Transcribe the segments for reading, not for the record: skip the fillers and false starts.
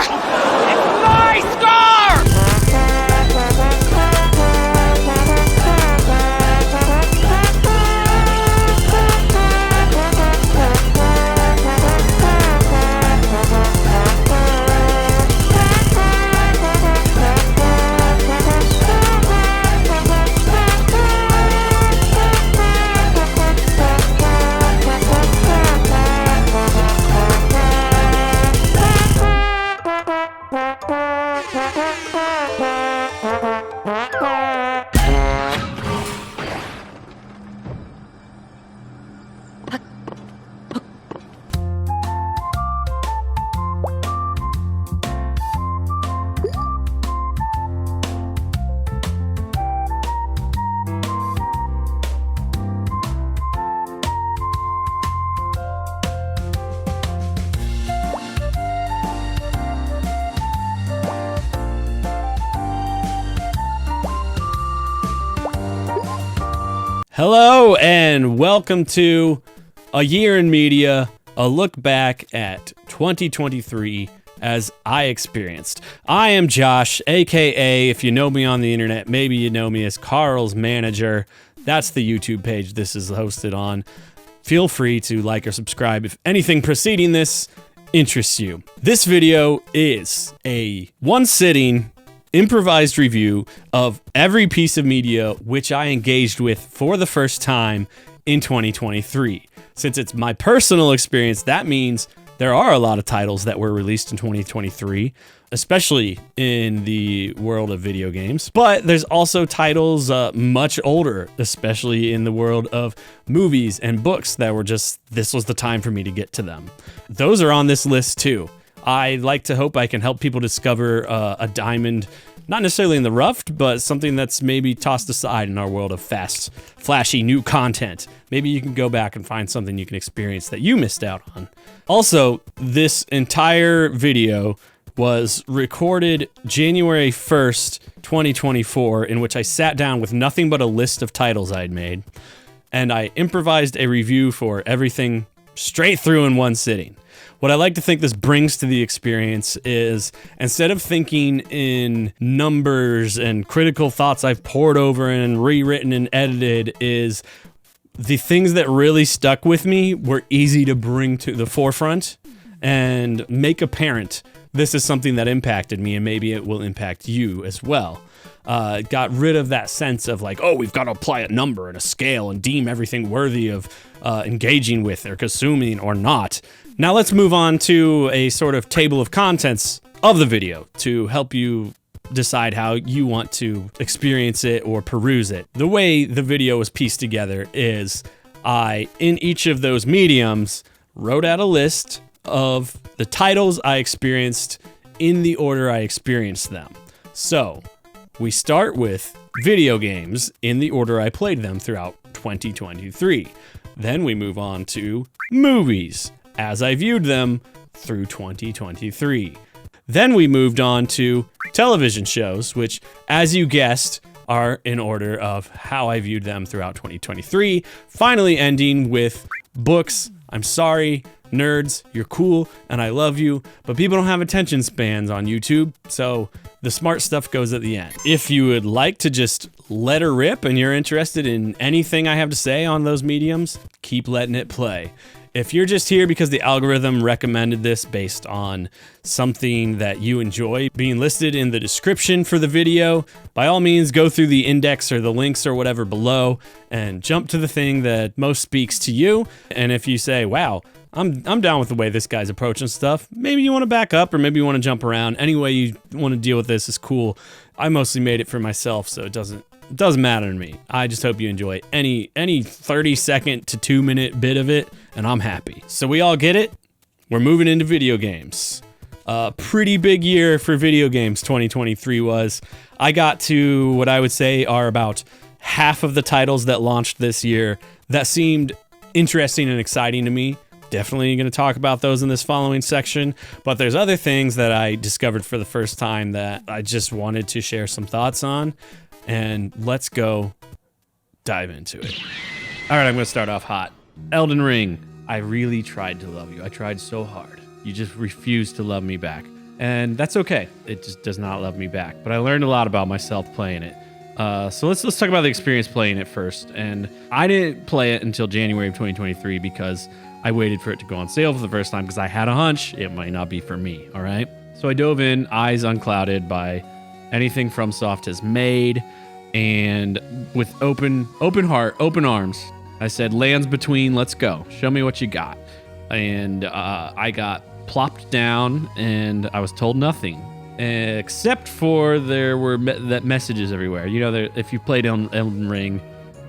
My scar! Hello and welcome to A Year in Media, a look back at 2023 as I experienced. I am Josh, aka, if you know me on the internet, maybe you know me as Carl's Manager. That's the YouTube page this is hosted on. Feel free to like or subscribe if anything preceding this interests you. This video is a one-sitting improvised review of every piece of media which I engaged with for the first time in 2023. Since it's my personal experience, that means there are a lot of titles that were released in 2023, especially in the world of video games. But there's also titles much older, especially in the world of movies and books that were just, this was the time for me to get to them. Those are on this list too. I like to hope I can help people discover a diamond, not necessarily in the rough, but something that's maybe tossed aside in our world of fast, flashy new content. Maybe you can go back and find something you can experience that you missed out on. Also, this entire video was recorded January 1st, 2024, in which I sat down with nothing but a list of titles I'd made, and I improvised a review for everything straight through in one sitting. What I like to think this brings to the experience is, instead of thinking in numbers and critical thoughts I've poured over and rewritten and edited, is the things that really stuck with me were easy to bring to the forefront and make apparent. This is something that impacted me and maybe it will impact you as well. Got rid of that sense of like, oh, we've got to apply a number and a scale and deem everything worthy of engaging with or consuming or not. Now let's move on to a sort of table of contents of the video to help you decide how you want to experience it or peruse it. The way the video was pieced together is I, in each of those mediums, wrote out a list of the titles I experienced in the order I experienced them. So we start with video games in the order I played them throughout 2023. Then we move on to movies as I viewed them through 2023. Then we moved on to television shows, which, as you guessed, are in order of how I viewed them throughout 2023. Finally ending with books. I'm sorry, nerds, you're cool, and I love you, but people don't have attention spans on YouTube, so the smart stuff goes at the end. If you would like to just let her rip and you're interested in anything I have to say on those mediums, keep letting it play. If you're just here because the algorithm recommended this based on something that you enjoy being listed in the description for the video, by all means go through the index or the links or whatever below and jump to the thing that most speaks to you. And if you say, wow, I'm down with the way this guy's approaching stuff, maybe you want to back up or maybe you want to jump around. Any way you want to deal with this is cool. I mostly made it for myself, so it doesn't matter to me. I just hope you enjoy any 30-second to 2-minute bit of it, and I'm happy. So we all get it? We're moving into video games. Pretty big year for video games 2023 was. I got to what I would say are about half of the titles that launched this year that seemed interesting and exciting to me. Definitely going to talk about those in this following section, but there's other things that I discovered for the first time that I just wanted to share some thoughts on, and let's go dive into it. All right, I'm going to start off hot. Elden Ring. I really tried to love you. I tried so hard. You just refused to love me back. and that's okay. It just does not love me back. But I learned a lot about myself playing it. So let's talk about the experience playing it first. And I didn't play it until January of 2023 because I waited for it to go on sale for the first time because I had a hunch it might not be for me. All right. So I dove in, eyes unclouded by anything FromSoft has made, and with open heart, open arms, I said, "Lands between, let's go. Show me what you got." And I got plopped down, and I was told nothing, except for there were messages everywhere. You know, if you played Elden Ring,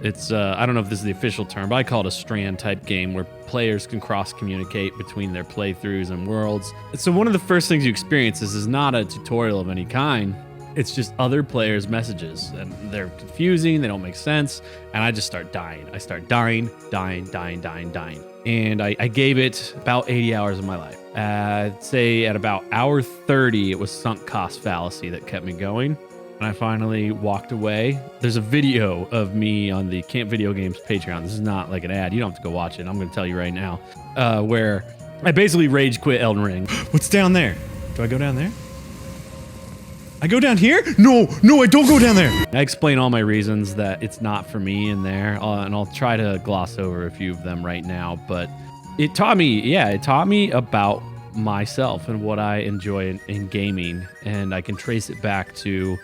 it's I don't know if this is the official term, but I call it a strand type game where players can cross communicate between their playthroughs and worlds. So one of the first things you experience is not a tutorial of any kind. It's just other players' messages, and they're confusing. They don't make sense, and I just start dying. I start dying. And I gave it about 80 hours of my life. I'd say at about hour 30, it was sunk cost fallacy that kept me going. And I finally walked away. There's a video of me on the Camp Video Games Patreon. This is not like an ad. You don't have to go watch it. I'm going to tell you right now. Where I basically rage quit Elden Ring. What's down there? Do I go down there? I go down here? No, I don't go down there. I explain all my reasons that it's not for me in there, and I'll try to gloss over a few of them right now, but it taught me about myself and what I enjoy in gaming, and I can trace it back to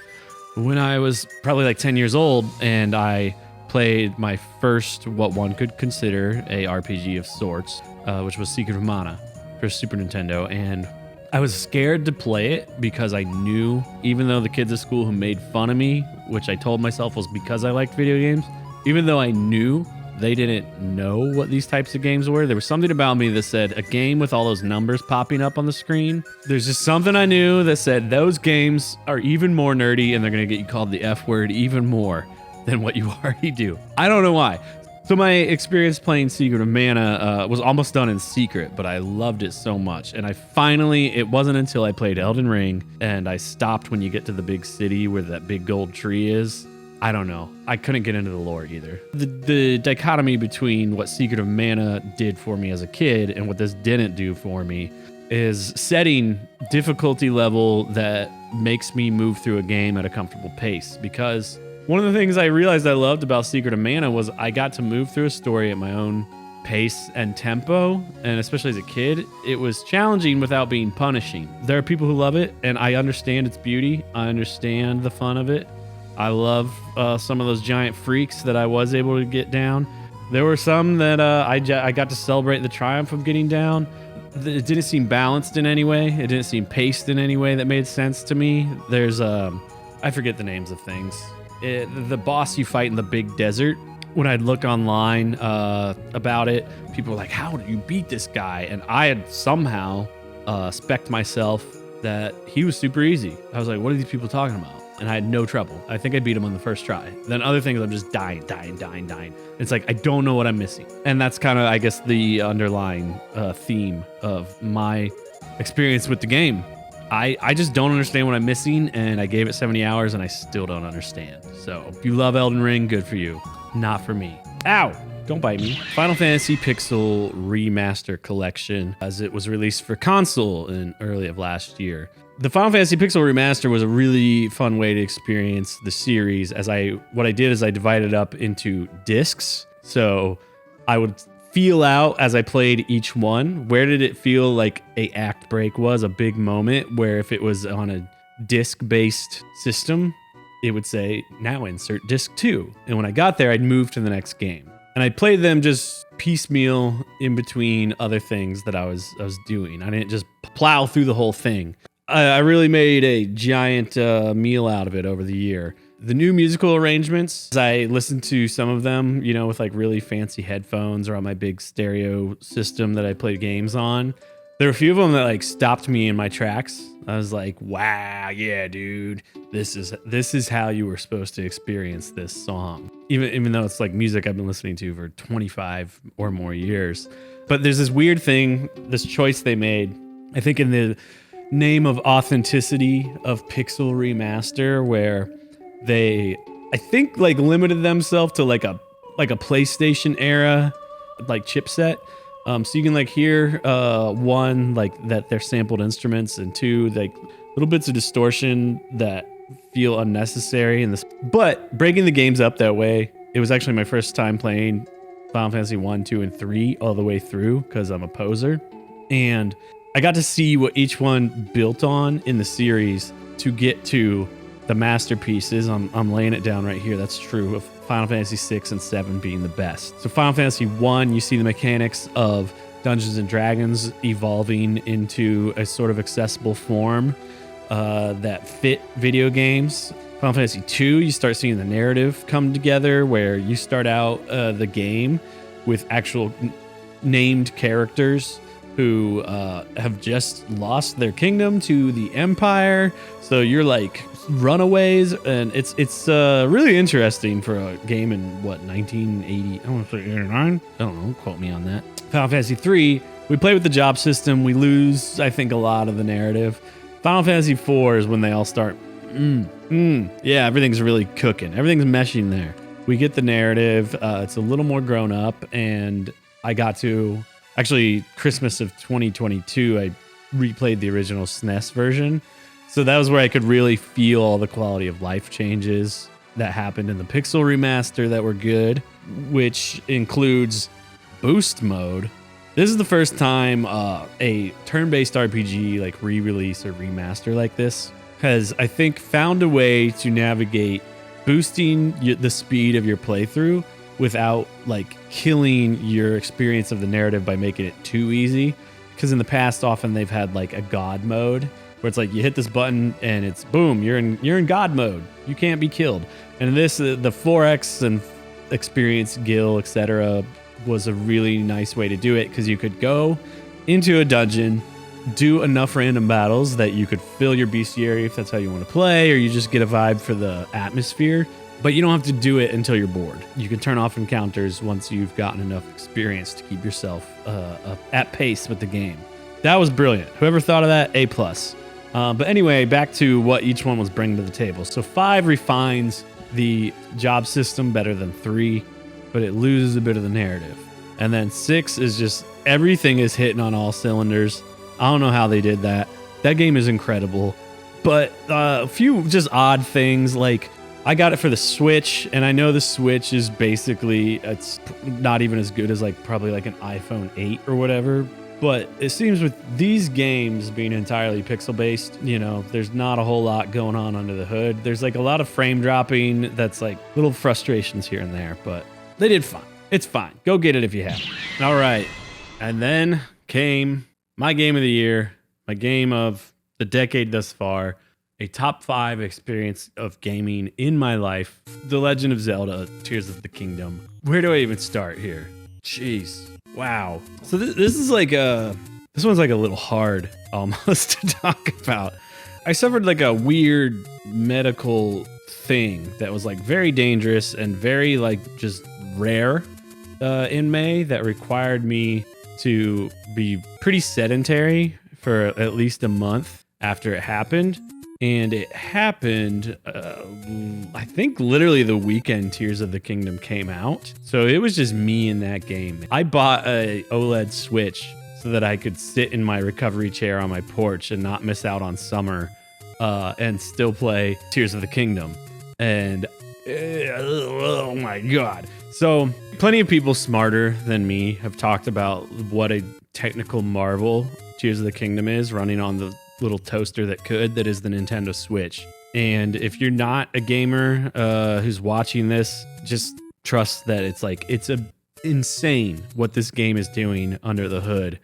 when I was probably like 10 years old, and I played my first, what one could consider a RPG of sorts, which was Secret of Mana for Super Nintendo, and I was scared to play it because I knew, even though the kids at school who made fun of me, which I told myself was because I liked video games, even though I knew they didn't know what these types of games were, there was something about me that said a game with all those numbers popping up on the screen. There's just something I knew that said those games are even more nerdy and they're going to get you called the F word even more than what you already do. I don't know why. So my experience playing Secret of Mana was almost done in secret, but I loved it so much. And it wasn't until I played Elden Ring and I stopped when you get to the big city where that big gold tree is. I don't know. I couldn't get into the lore either. The dichotomy between what Secret of Mana did for me as a kid and what this didn't do for me is setting difficulty level that makes me move through a game at a comfortable pace, because one of the things I realized I loved about Secret of Mana was I got to move through a story at my own pace and tempo, and especially as a kid, it was challenging without being punishing. There are people who love it, and I understand its beauty. I understand the fun of it. I love some of those giant freaks that I was able to get down. There were some that I got to celebrate the triumph of getting down. It didn't seem balanced in any way. It didn't seem paced in any way that made sense to me. There's I forget the names of things. The boss you fight in the big desert, when I'd look online about it, people were like, "How did you beat this guy?" And I had somehow spec'd myself that he was super easy. I was like, what are these people talking about? And I had no trouble. I think I beat him on the first try. Then other things, I'm just dying. It's like, I don't know what I'm missing. And that's kind of, I guess, the underlying theme of my experience with the game. I just don't understand what I'm missing, and I gave it 70 hours, and I still don't understand. So if you love Elden Ring, good for you. Not for me. Ow! Don't bite me. Final Fantasy Pixel Remaster Collection, as it was released for console in early of last year. The Final Fantasy Pixel Remaster was a really fun way to experience the series. What I did is I divided up into discs. So I would feel out as I played each one. Where did it feel like a act break was, a big moment, where if it was on a disc-based system, it would say, now insert disc 2. And when I got there, I'd move to the next game. And I played them just piecemeal in between other things that I was doing. I didn't just plow through the whole thing. I really made a giant meal out of it over the year. The new musical arrangements, I listened to some of them, with like really fancy headphones or on my big stereo system that I played games on. There were a few of them that like stopped me in my tracks. I was like, wow, yeah, dude, this is how you were supposed to experience this song. Even though it's like music I've been listening to for 25 or more years. But there's this weird thing, this choice they made, I think in the name of authenticity of Pixel Remaster, where they, I think, like limited themselves to like a PlayStation era like chipset. So you can like hear one, like that they're sampled instruments, and two, like little bits of distortion that feel unnecessary in this. But breaking the games up that way, it was actually my first time playing Final Fantasy 1, 2, and 3 all the way through because I'm a poser. And I got to see what each one built on in the series to get to the masterpieces. I'm laying it down right here. That's true of Final Fantasy 6 and 7 being the best. So Final Fantasy 1, you see the mechanics of Dungeons and Dragons evolving into a sort of accessible form that fit video games. Final Fantasy 2, you start seeing the narrative come together where you start out the game with actual named characters who have just lost their kingdom to the Empire. So you're like runaways, and it's really interesting for a game in what, 1980? I want to say 89. I don't know. Quote me on that. Final Fantasy 3, we play with the job system. We lose, I think, a lot of the narrative. Final Fantasy 4 is when they all start. Yeah, everything's really cooking. Everything's meshing there. We get the narrative. It's a little more grown up, and I got to actually Christmas of 2022. I replayed the original SNES version. So that was where I could really feel all the quality of life changes that happened in the Pixel remaster that were good, which includes boost mode. This is the first time a turn-based RPG like re-release or remaster like this has, I think, found a way to navigate boosting the speed of your playthrough without like killing your experience of the narrative by making it too easy. Because in the past, often they've had like a God mode where it's like you hit this button and it's boom, you're in God mode. You can't be killed. And in this, the 4X and experience, Gil, etc., was a really nice way to do it because you could go into a dungeon, do enough random battles that you could fill your bestiary if that's how you want to play, or you just get a vibe for the atmosphere. But you don't have to do it until you're bored. You can turn off encounters once you've gotten enough experience to keep yourself at pace with the game. That was brilliant. Whoever thought of that, A+. But anyway, back to what each one was bringing to the table. So 5 refines the job system better than 3, but it loses a bit of the narrative. And then 6 is just everything is hitting on all cylinders. I don't know how they did that. That game is incredible. But a few just odd things, like I got it for the Switch, and I know the Switch is basically, it's not even as good as like probably like an iPhone 8 or whatever. But it seems with these games being entirely pixel-based, you know, there's not a whole lot going on under the hood. There's like a lot of frame dropping that's like little frustrations here and there, but they did fine. It's fine. Go get it if you have. All right. And then came my game of the year, my game of the decade thus far, a top 5 experience of gaming in my life, The Legend of Zelda, Tears of the Kingdom. Where do I even start here? Jeez. Wow. So this is like this one's like a little hard almost to talk about. I suffered like a weird medical thing that was like very dangerous and very like just rare in May that required me to be pretty sedentary for at least a month after it happened. And it happened, I think literally the weekend Tears of the Kingdom came out. So it was just me in that game. I bought a OLED Switch so that I could sit in my recovery chair on my porch and not miss out on summer and still play Tears of the Kingdom. And oh my God. So plenty of people smarter than me have talked about what a technical marvel Tears of the Kingdom is running on the little toaster that is the Nintendo Switch. And if you're not a gamer who's watching this, just trust that it's insane what this game is doing under the hood,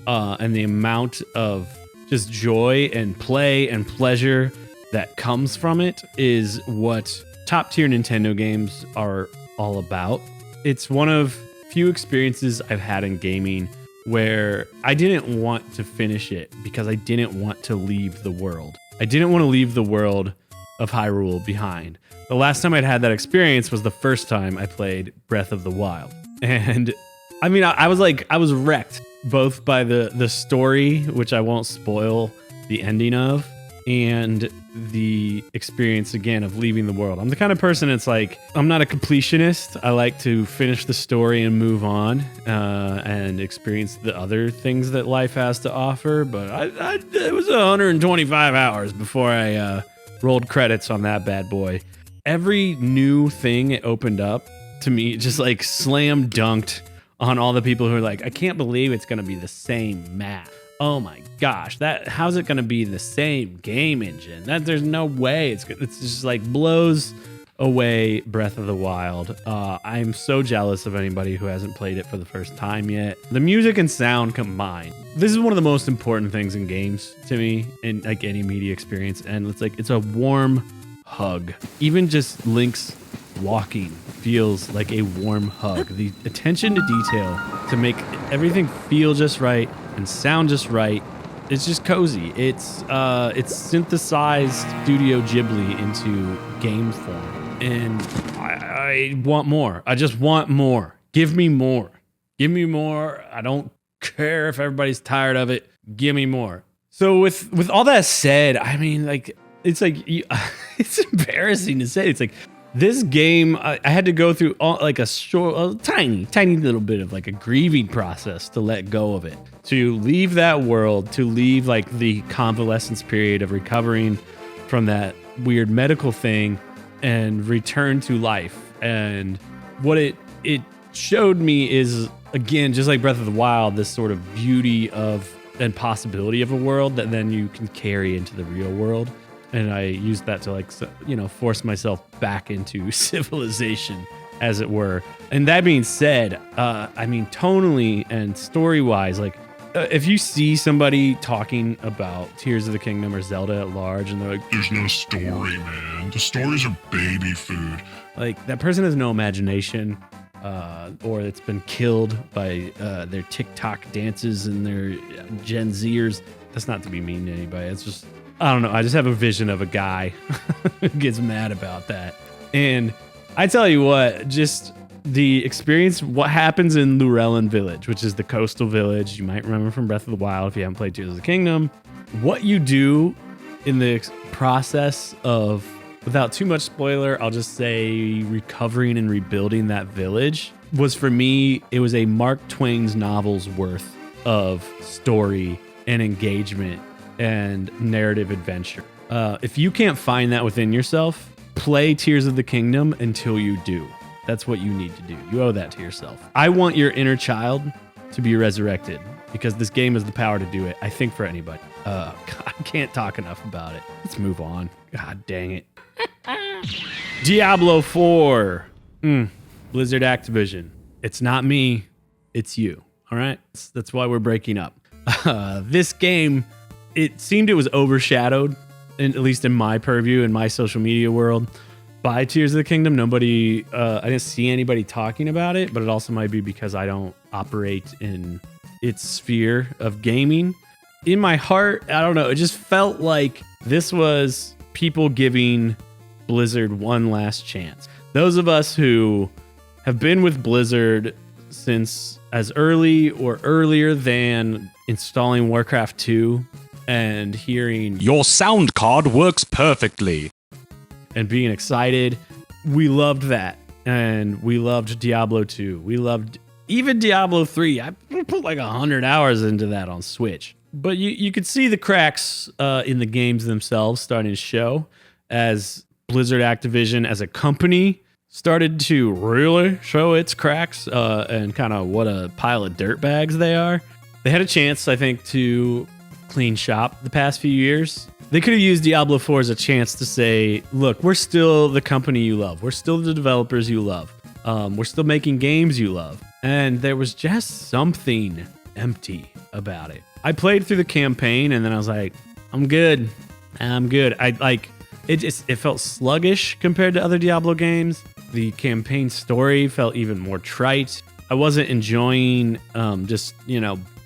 and the amount of just joy and play and pleasure that comes from it is what top tier Nintendo games are all about. It's one of few experiences I've had in gaming where I didn't want to finish it because I didn't want to leave the world. I didn't want to leave the world of Hyrule behind. The last time I'd had that experience was the first time I played Breath of the Wild. And I mean, I was wrecked both by the story, which I won't spoil the ending of, and the experience again of leaving the world. I'm the kind of person it's like, I'm not a completionist. I like to finish the story and move on and experience the other things that life has to offer. But it was 125 hours before I rolled credits on that bad boy. Every new thing it opened up to me just like slam dunked on all the people who are like, I can't believe it's going to be the same map. Oh my gosh, how's it going to be the same game engine? There's no way. It's just like blows away Breath of the Wild. I'm so jealous of anybody who hasn't played it for the first time yet. The music and sound combined. This is one of the most important things in games to me, in like any media experience. And it's a warm hug. Even just Link's walking feels like a warm hug. The attention to detail to make everything feel just right and sound just right. It's just cozy. It's synthesized Studio Ghibli into game form, and I want more. I just want more. Give me more. Give me more. I don't care if everybody's tired of it. Give me more. So with all that said, I mean, like it's it's embarrassing to say. It's like, this game, I had to go through a tiny little bit of like a grieving process to let go of it, to leave that world, to leave like the convalescence period of recovering from that weird medical thing and return to life. And what it showed me is, again, just like Breath of the Wild, this sort of beauty of and possibility of a world that then you can carry into the real world. And I used that to force myself back into civilization, as it were. And that being said, I mean, tonally and story-wise, like if you see somebody talking about Tears of the Kingdom or Zelda at large, and they're like, there's no story, man. The stories are baby food. Like, that person has no imagination, or it's been killed by their TikTok dances and their Gen Zers. That's not to be mean to anybody. It's just, I don't know. I just have a vision of a guy who gets mad about that. And I tell you what, just the experience, what happens in Lurelin Village, which is the coastal village you might remember from Breath of the Wild if you haven't played Tears of the Kingdom. What you do in the process of, without too much spoiler, I'll just say recovering and rebuilding that village was, for me, it was a Mark Twain's novel's worth of story and engagement and narrative adventure. If you can't find that within yourself, play Tears of the Kingdom until you do. That's what you need to do. You owe that to yourself. I want your inner child to be resurrected, because this game has the power to do it, I think, for anybody. God, I can't talk enough about it. Let's move on. God dang it. Diablo IV. Blizzard Activision. It's not me. It's you. All right? That's why we're breaking up. This game, it seemed it was overshadowed, at least in my purview, in my social media world, by Tears of the Kingdom. Nobody, I didn't see anybody talking about it, but it also might be because I don't operate in its sphere of gaming. In my heart, I don't know, it just felt like this was people giving Blizzard one last chance. Those of us who have been with Blizzard since as early or earlier than installing Warcraft 2 and hearing your sound card works perfectly and being excited, we loved that. And we loved Diablo 2. We loved even Diablo 3. I put like 100 hours into that on Switch. But you could see the cracks in the games themselves starting to show as Blizzard Activision as a company started to really show its cracks and kind of what a pile of dirtbags they are. They had a chance, I think, to clean shop the past few years. They could have used Diablo 4 as a chance to say, look, we're still the company you love. We're still the developers you love. We're still making games you love. And there was just something empty about it. I played through the campaign and then I was like, I'm good. It felt sluggish compared to other Diablo games. The campaign story felt even more trite. I wasn't enjoying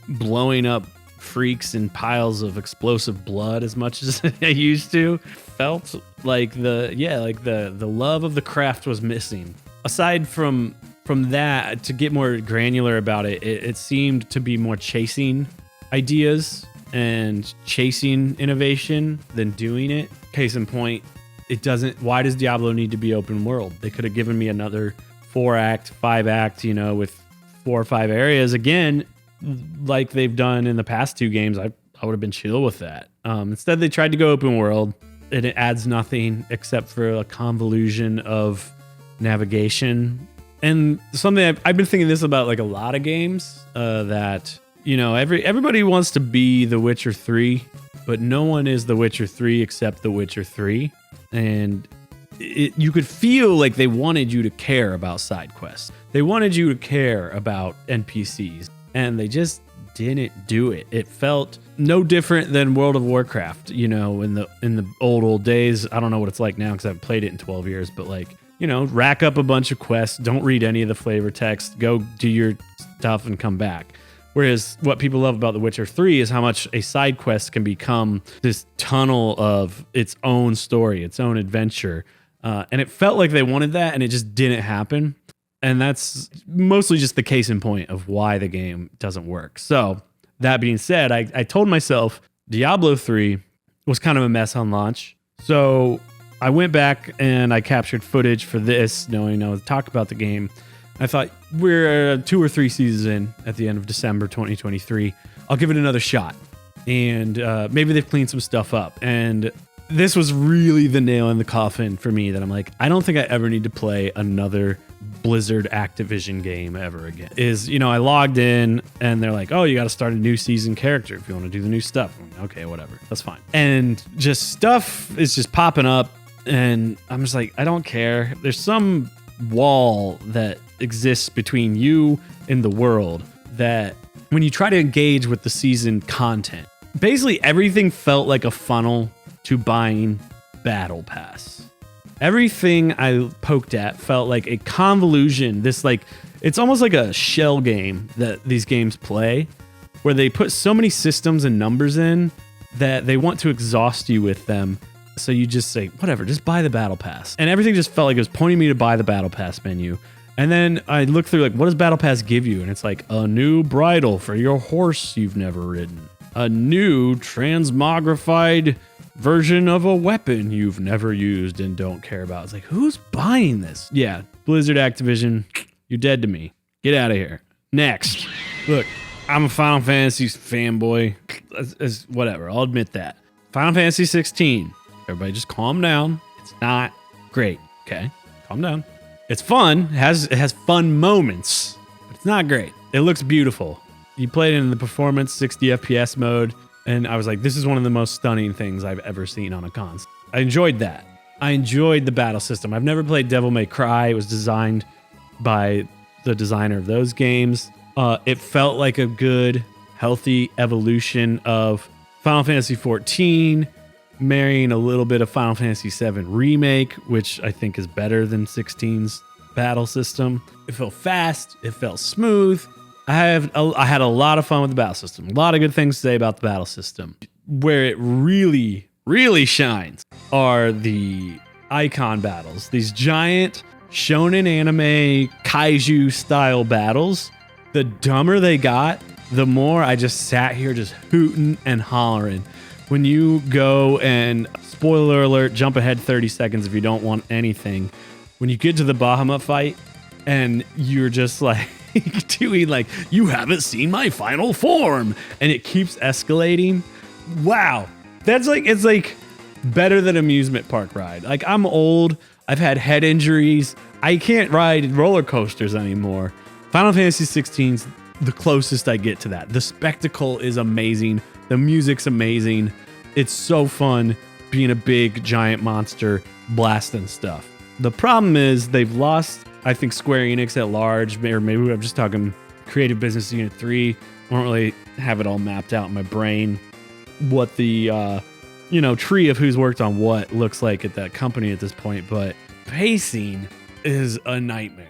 blowing up freaks and piles of explosive blood as much as I used to. Felt like the love of the craft was missing. Aside from that, to get more granular about it, it seemed to be more chasing ideas and chasing innovation than doing it. Case in point, why does Diablo need to be open world? They could have given me another 4-act, 5-act, with 4 or 5 areas again, like they've done in the past 2 games. I would have been chill with that. Instead, they tried to go open world, and it adds nothing except for a convolution of navigation. And something I've been thinking this about like a lot of games, that everybody wants to be The Witcher 3, but no one is The Witcher 3 except The Witcher 3. And you could feel like they wanted you to care about side quests. They wanted you to care about NPCs, and they just didn't do it. It felt no different than World of Warcraft, in the old days. I don't know what it's like now because I haven't played it in 12 years, but rack up a bunch of quests, don't read any of the flavor text, go do your stuff and come back. Whereas what people love about The Witcher 3 is how much a side quest can become this tunnel of its own story, its own adventure. And it felt like they wanted that, and it just didn't happen. And that's mostly just the case in point of why the game doesn't work. So that being said, I told myself Diablo 3 was kind of a mess on launch. So I went back and I captured footage for this, knowing I would talk about the game. I thought, we're 2 or 3 seasons in at the end of December 2023. I'll give it another shot. And maybe they've cleaned some stuff up. And this was really the nail in the coffin for me, that I'm like, I don't think I ever need to play another Blizzard Activision game ever again. I logged in and they're like, oh, you got to start a new season character if you want to do the new stuff. I'm like, okay, whatever. That's fine. And just stuff is just popping up. And I'm just like, I don't care. There's some wall that exists between you and the world that when you try to engage with the season content, basically everything felt like a funnel to buying Battle Pass. Everything I poked at felt like a convolution. It's almost like a shell game that these games play, where they put so many systems and numbers in that they want to exhaust you with them. So you just say, whatever, just buy the Battle Pass. And everything just felt like it was pointing me to buy the Battle Pass menu. And then I looked through, what does Battle Pass give you? And it's like a new bridle for your horse you've never ridden. A new transmogrified version of a weapon you've never used and don't care about. It's like, who's buying this? Yeah, Blizzard Activision, you're dead to me. Get out of here. Next. Look, I'm a Final Fantasy fanboy. Whatever, I'll admit that. Final Fantasy 16. Everybody just calm down. It's not great, okay? Calm down. It's fun. It has fun moments, but it's not great. It looks beautiful. You played it in the performance 60 FPS mode, and I was like, this is one of the most stunning things I've ever seen on a console. I enjoyed that. I enjoyed the battle system. I've never played Devil May Cry. It was designed by the designer of those games. It felt like a good, healthy evolution of Final Fantasy XIV, marrying a little bit of Final Fantasy VII Remake, which I think is better than 16's battle system. It felt fast. It felt smooth. I had a lot of fun with the battle system. A lot of good things to say about the battle system. Where it really, really shines are the icon battles. These giant shonen anime kaiju style battles. The dumber they got, the more I just sat here just hooting and hollering. When you go and, spoiler alert, jump ahead 30 seconds if you don't want anything. When you get to the Bahamut fight and you're just like doing you haven't seen my final form, and it keeps escalating. Wow. It's better than amusement park ride. I'm old. I've had head injuries. I can't ride roller coasters anymore. Final Fantasy 16's the closest I get to that. The spectacle is amazing. The music's amazing. It's so fun being a big giant monster blasting stuff. The problem is they've lost, I think, Square Enix at large, or maybe I'm just talking Creative Business Unit 3. I don't really have it all mapped out in my brain what the tree of who's worked on what looks like at that company at this point, but pacing is a nightmare.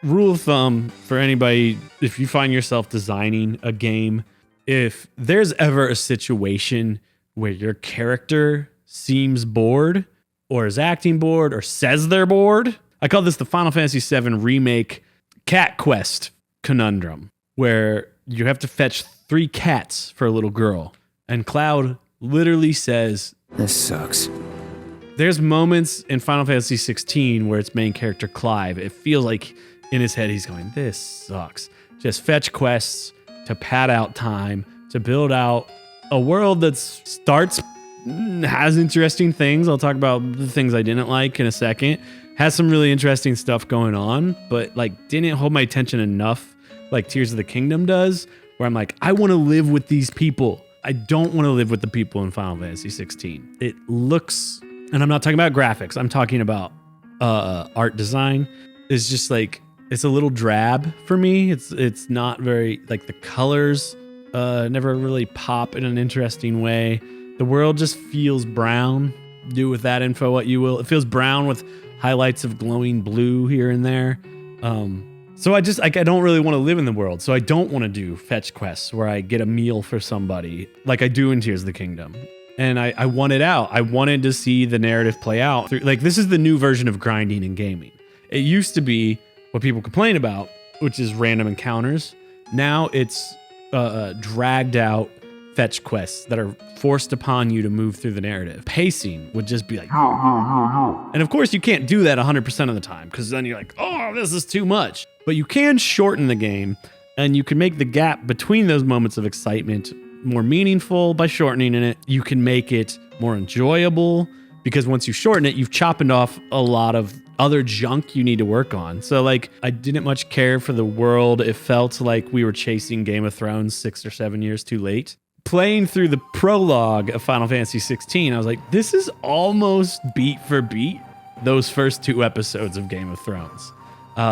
Rule of thumb for anybody, if you find yourself designing a game, if there's ever a situation where your character seems bored or is acting bored or says they're bored, I call this the Final Fantasy VII Remake Cat Quest conundrum, where you have to fetch 3 cats for a little girl. And Cloud literally says, "This sucks." there's moments in Final Fantasy XVI where its main character Clive, it feels like in his head he's going, this sucks. Just fetch quests to pad out time, to build out a world that has interesting things. I'll talk about the things I didn't like in a second. Has some really interesting stuff going on, but like didn't hold my attention enough like Tears of the Kingdom does, where I'm like, I want to live with these people. I don't want to live with the people in Final Fantasy 16. It looks, and I'm not talking about graphics, I'm talking about art design. It's just like, it's a little drab for me. It's not very, like the colors never really pop in an interesting way. The world just feels brown. Do with that info what you will. It feels brown with highlights of glowing blue here and there. So I just, like, I don't really want to live in the world. So I don't want to do fetch quests where I get a meal for somebody like I do in Tears of the Kingdom. And I want it out. I wanted to see the narrative play out. Like, this is the new version of grinding in gaming. It used to be what people complain about, which is random encounters. Now it's dragged out fetch quests that are forced upon you to move through the narrative. Pacing would just be like, and of course you can't do that 100% of the time, because then you're like, oh, this is too much. But you can shorten the game, and you can make the gap between those moments of excitement more meaningful by shortening it. You can make it more enjoyable, because once you shorten it, you've chopped off a lot of other junk you need to work on. So like, I didn't much care for the world. It felt like we were chasing Game of Thrones 6 or 7 years too late. Playing through the prologue of Final Fantasy 16, I was like, this is almost beat for beat those first 2 episodes of Game of Thrones.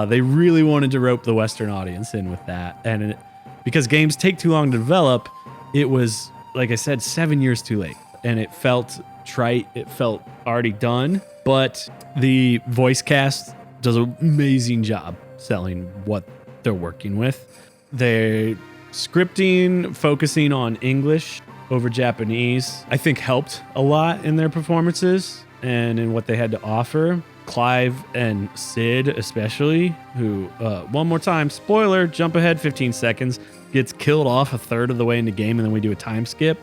They really wanted to rope the Western audience in with that. And because games take too long to develop, it was, like I said, 7 years too late. And it felt trite. It felt already done. But the voice cast does an amazing job selling what they're working with. They're scripting, focusing on English over Japanese, I think helped a lot in their performances and in what they had to offer. Clive and Sid especially, who, one more time, spoiler, jump ahead 15 seconds, gets killed off a third of the way in the game and then we do a time skip.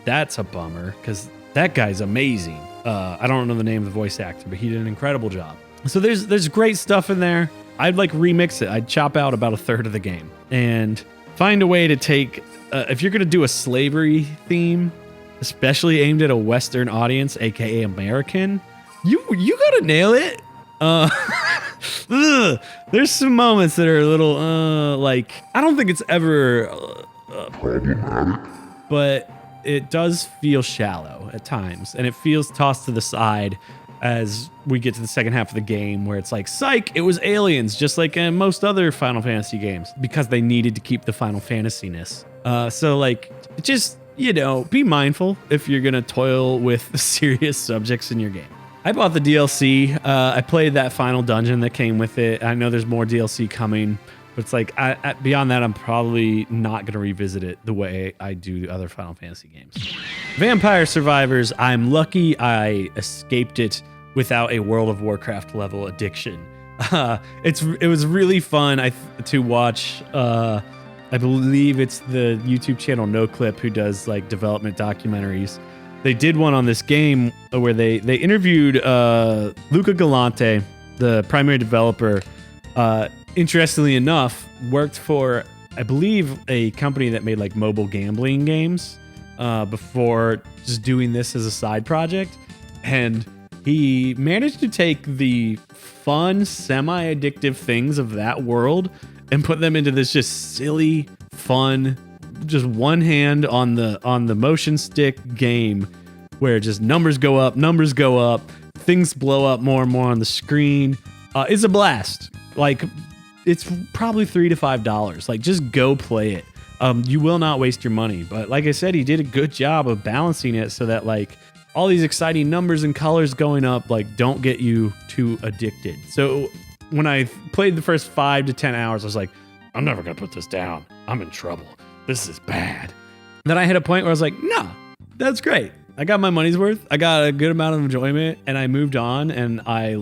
That's a bummer, because that guy's amazing. I don't know the name of the voice actor, but he did an incredible job. So there's great stuff in there. I'd like remix it. I'd chop out about a third of the game and find a way to take, if you're going to do a slavery theme, especially aimed at a Western audience, aka American, you got to nail it. There's some moments that are a little, like, I don't think it's ever Problematic. but it does feel shallow at times, and it feels tossed to the side as we get to the second half of the game, where it's like, psych, it was aliens, just like in most other Final Fantasy games, because they needed to keep the Final Fantasy-ness. So like, just, you know, be mindful if you're gonna toil with serious subjects in your game. I bought the DLC. I played that final dungeon that came with it. I know there's more DLC coming, but it's like, beyond that, I'm probably not going to revisit it the way I do other Final Fantasy games. Vampire Survivors, I'm lucky I escaped it without a World of Warcraft level addiction. It was really fun to watch. I believe it's the YouTube channel NoClip who does like development documentaries. They did one on this game where they interviewed Luca Galante, the primary developer. Interestingly enough, worked for, I believe, a company that made like mobile gambling games before just doing this as a side project. And he managed to take the fun, semi-addictive things of that world and put them into this just silly, fun, just one hand on the motion stick game where just numbers go up, things blow up more and more on the screen. It's a blast. Like, it's probably $3 to $5. Like, just go play it. You will not waste your money. But like I said, he did a good job of balancing it so that like all these exciting numbers and colors going up like don't get you too addicted. So when I played the first 5 to 10 hours, I was like, I'm never gonna put this down. I'm in trouble. This is bad. Then I hit a point where I was like, nah, that's great. I got my money's worth. I got a good amount of enjoyment, and I moved on. And I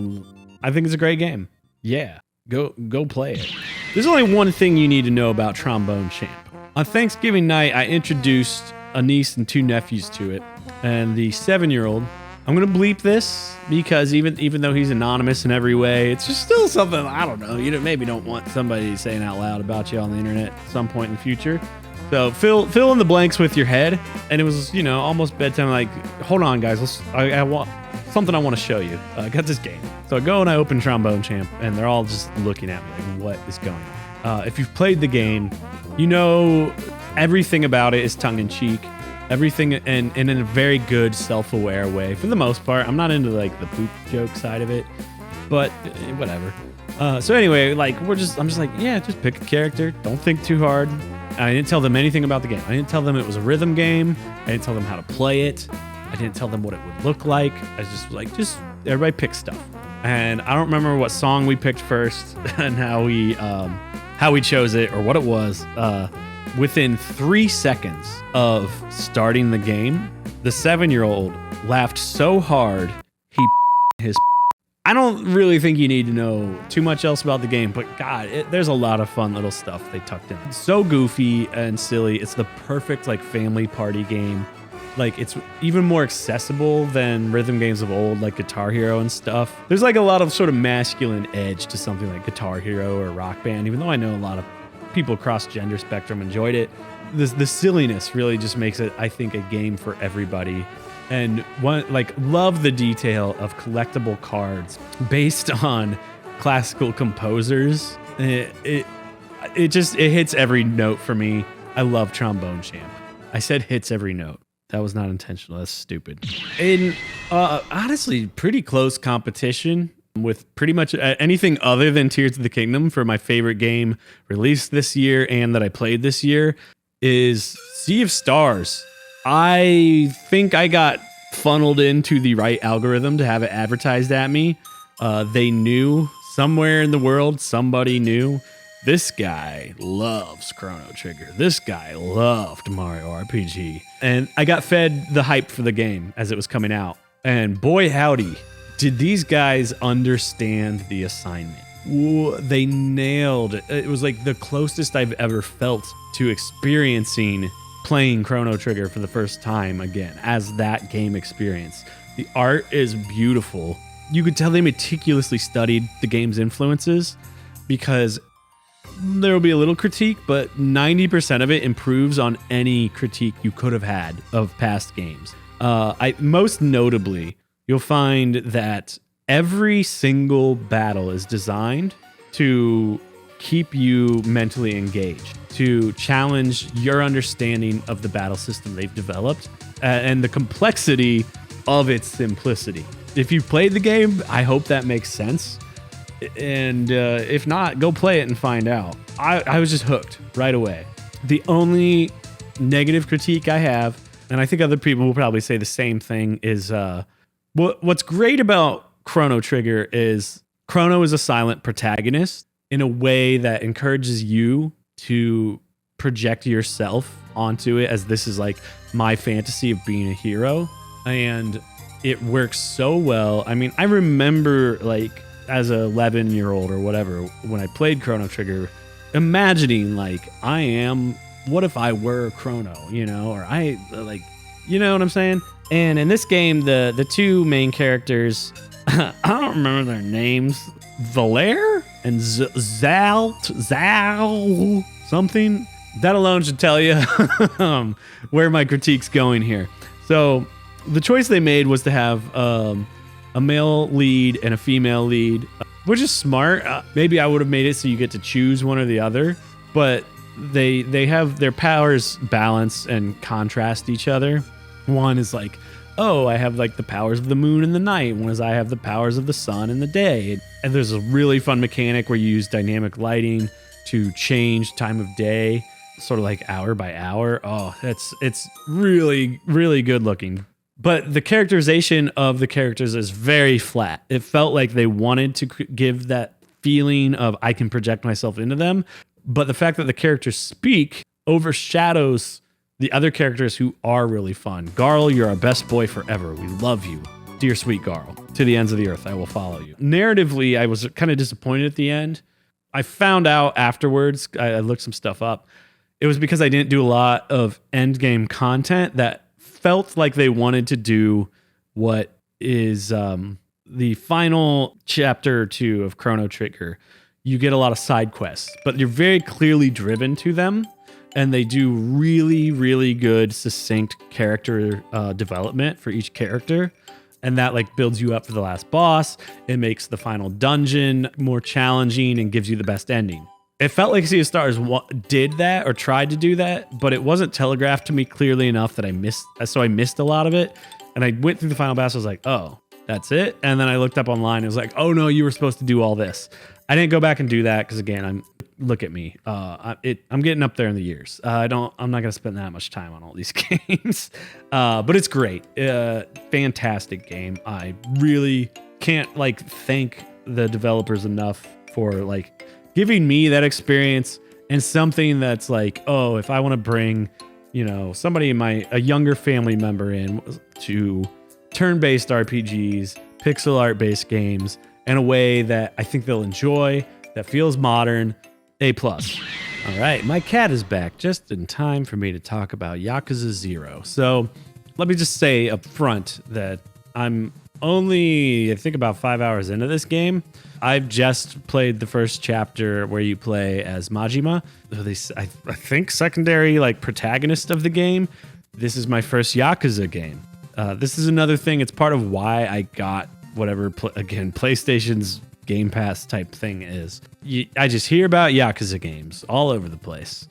think it's a great game. Yeah. Go play it. There's only one thing you need to know about Trombone Champ. On Thanksgiving night, I introduced a niece and 2 nephews to it. And the 7-year-old, I'm going to bleep this because even though he's anonymous in every way, it's just still something, I don't know, you maybe don't want somebody saying out loud about you on the internet at some point in the future. So fill in the blanks with your head. And it was, almost bedtime. Like, hold on, guys. I want something I want to show you. I got this game. So I go and I open Trombone Champ, and they're all just looking at me like, what is going on? If you've played the game, everything about it is tongue-in-cheek. Everything and in a very good self-aware way. For the most part, I'm not into like the poop joke side of it, but whatever. So anyway, I'm just like, yeah, just pick a character. Don't think too hard. I didn't tell them anything about the game. I didn't tell them it was a rhythm game. I didn't tell them how to play it. I didn't tell them what it would look like. I was just like, everybody pick stuff. And I don't remember what song we picked first and how we chose it or what it was. Within 3 seconds of starting the game, the 7-year-old laughed so hard he his. I don't really think you need to know too much else about the game, but God, there's a lot of fun little stuff they tucked in. It's so goofy and silly. It's the perfect family party game. It's even more accessible than rhythm games of old, like Guitar Hero and stuff. There's a lot of sort of masculine edge to something like Guitar Hero or Rock Band, even though I know a lot of people across gender spectrum enjoyed it. The silliness really just makes it, I think, a game for everybody. And love the detail of collectible cards based on classical composers. It hits every note for me. I love Trombone Champ. I said hits every note. That was not intentional. That's stupid. In honestly, pretty close competition with pretty much anything other than Tears of the Kingdom for my favorite game released this year and that I played this year is Sea of Stars. I think I got funneled into the right algorithm to have it advertised at me. They knew somewhere in the world, somebody knew this guy loves Chrono Trigger. This guy loved Mario RPG. And I got fed the hype for the game as it was coming out. And boy, howdy, did these guys understand the assignment. Ooh, they nailed it. It was the closest I've ever felt to experiencing playing Chrono Trigger for the first time again as that game experience. The art is beautiful. You could tell they meticulously studied the game's influences because there will be a little critique, but 90% of it improves on any critique you could have had of past games. Most notably, you'll find that every single battle is designed to keep you mentally engaged, to challenge your understanding of the battle system they've developed and the complexity of its simplicity. If you've played the game, I hope that makes sense. And if not, go play it and find out. I was just hooked right away. The only negative critique I have, and I think other people will probably say the same thing, is what's great about Chrono Trigger is Chrono is a silent protagonist in a way that encourages you to project yourself onto it as this is my fantasy of being a hero. And it works so well. I mean, I remember as a 11-year-old or whatever, when I played Chrono Trigger, imagining what if I were Chrono, or you know what I'm saying? And in this game, the two main characters, I don't remember their names, Valere and Zal something. That alone should tell you where my critique's going here. So the choice they made was to have a male lead and a female lead, which is smart. Maybe I would have made it so you get to choose one or the other, but they have their powers balance and contrast each other. One is I have the powers of the moon in the night. One is I have the powers of the sun in the day. And there's a really fun mechanic where you use dynamic lighting to change time of day, sort of hour by hour. Oh, it's really, really good looking. But the characterization of the characters is very flat. It felt like they wanted to give that feeling of I can project myself into them. But the fact that the characters speak overshadows the other characters who are really fun. Garl, you're our best boy forever. We love you. Dear sweet Garl. To the ends of the earth, I will follow you. Narratively, I was kind of disappointed at the end. I found out afterwards, I looked some stuff up. it was because I didn't do a lot of end game content that felt like they wanted to do what is the final chapter 2 of Chrono Trigger. You get a lot of side quests, but you're very clearly driven to them, and they do really, really good, succinct character development for each character. And that like builds you up for the last boss. It makes the final dungeon more challenging and gives you the best ending. It felt like Sea of Stars did that or tried to do that, but it wasn't telegraphed to me clearly enough that I missed a lot of it. And I went through the final boss. I was like, oh, that's it. And then I looked up online. It was like, oh no, you were supposed to do all this. I didn't go back and do that because again, look at me. I'm getting up there in the years. I'm not going to spend that much time on all these games, but it's great. Fantastic game. I really can't like thank the developers enough for like giving me that experience and something that's like, oh, if I want to bring, somebody a younger family member in to turn-based RPGs, pixel art based games in a way that I think they'll enjoy, that feels modern, A+. All right, my cat is back just in time for me to talk about Yakuza 0. So let me just say up front that I'm only, I think, about 5 hours into this game. I've just played the first chapter where you play as Majima, I think secondary like protagonist of the game. This is my first Yakuza game. This is another thing. It's part of why I got whatever, PlayStation's Game Pass type thing is. I just hear about Yakuza games all over the place.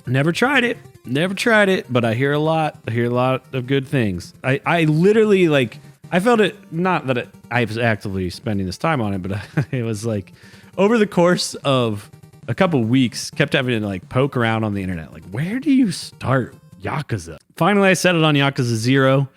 Never tried it, but I hear a lot. I hear a lot of good things. I literally like, I felt it, not that I was actively spending this time on it, but it was like over the course of a couple weeks, kept having to like poke around on the internet. Like, where do you start Yakuza? Finally, I settled on Yakuza 0.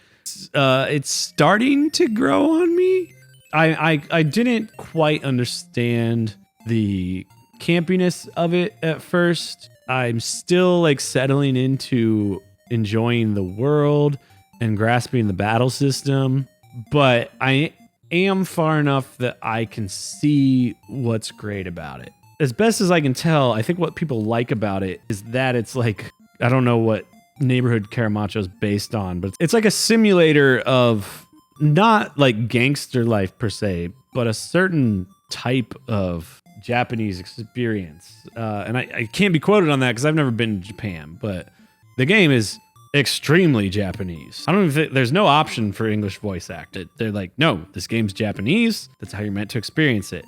It's starting to grow on me. I didn't quite understand the campiness of it at first. I'm still like settling into enjoying the world and grasping the battle system, but I am far enough that I can see what's great about it. As best as I can tell, I think what people like about it is that it's like, I don't know what Neighborhood Caramacho is based on, but it's like a simulator of not like gangster life per se, but a certain type of Japanese experience. And I can't be quoted on that because I've never been to Japan, but the game is extremely Japanese. I don't even think there's no option for English voice acted. They're like, no, this game's Japanese. That's how you're meant to experience it,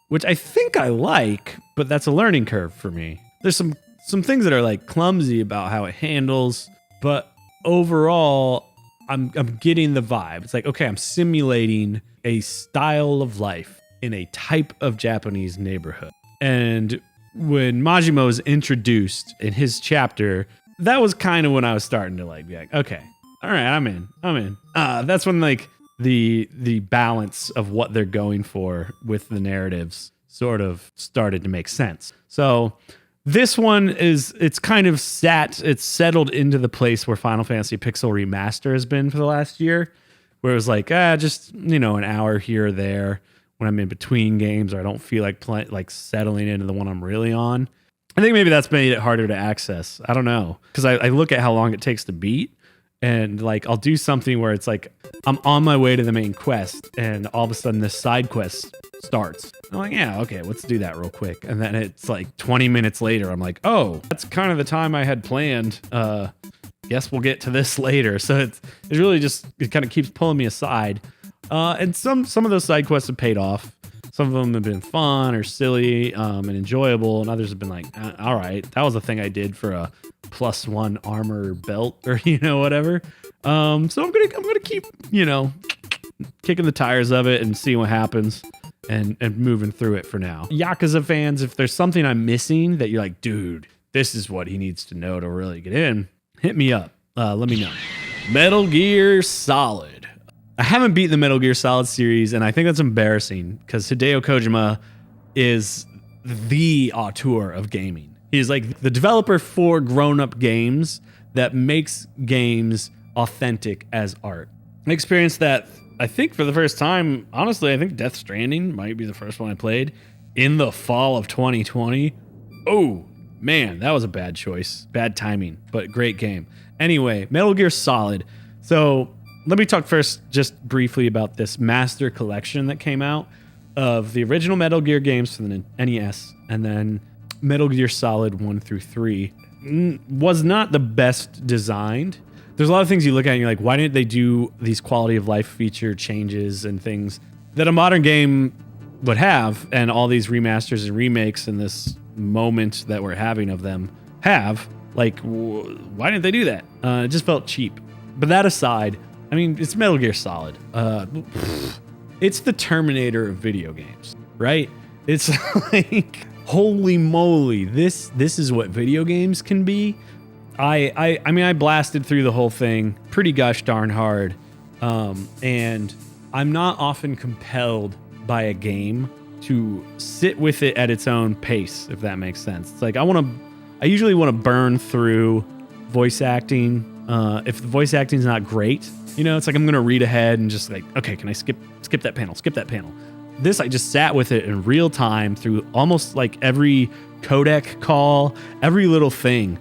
which I think I like, but that's a learning curve for me. There's some things that are like clumsy about how it handles, but overall, I'm getting the vibe. It's like, okay, I'm simulating a style of life in a type of Japanese neighborhood. And when Majima was introduced in his chapter, that was kind of when I was starting to like be like, okay, all right, I'm in. That's when like the balance of what they're going for with the narratives sort of started to make sense. So this one it's kind of it's settled into the place where Final Fantasy Pixel Remaster has been for the last year, where it was like, just, an hour here or there when I'm in between games, or I don't feel like settling into the one I'm really on. I think maybe that's made it harder to access. I don't know. Because I look at how long it takes to beat, and like I'll do something where it's like I'm on my way to the main quest, and all of a sudden this side quest starts. I'm like, yeah, okay, let's do that real quick. And then it's like 20 minutes later, I'm like, oh, that's kind of the time I had planned. Guess we'll get to this later. So it's really just, it kind of keeps pulling me aside. And some of those side quests have paid off. Some of them have been fun or silly and enjoyable, and others have been like, all right, that was a thing I did for a +1 armor belt or whatever. So I'm gonna keep kicking the tires of it and see what happens and moving through it for now. Yakuza fans, if there's something I'm missing that you're like, dude, this is what he needs to know to really get in, hit me up. Let me know. Metal Gear Solid. I haven't beaten the Metal Gear Solid series, and I think that's embarrassing because Hideo Kojima is the auteur of gaming. He's like the developer for grown-up games that makes games authentic as art. I experienced that, I think, for the first time. Honestly, I think Death Stranding might be the first one I played in the fall of 2020. Oh, Man, that was a bad choice. Bad timing, but great game. Anyway, Metal Gear Solid. So let me talk first just briefly about this Master Collection that came out of the original Metal Gear games for the NES, and then Metal Gear Solid 1 through 3 was not the best designed. There's a lot of things you look at and you're like, why didn't they do these quality of life feature changes and things that a modern game would have, and all these remasters and remakes and this moment that we're having of them have? Like, why didn't they do that? It just felt cheap. But that aside, I mean, it's Metal Gear Solid. It's the Terminator of video games, right? It's like, holy moly, this is what video games can be. I mean, I blasted through the whole thing pretty gosh darn hard, and I'm not often compelled by a game to sit with it at its own pace, if that makes sense. It's like I usually want to burn through voice acting. If the voice acting is not great, it's like I'm gonna read ahead and just like, okay, can I skip that panel? This, I just sat with it in real time through almost like every codec call, every little thing,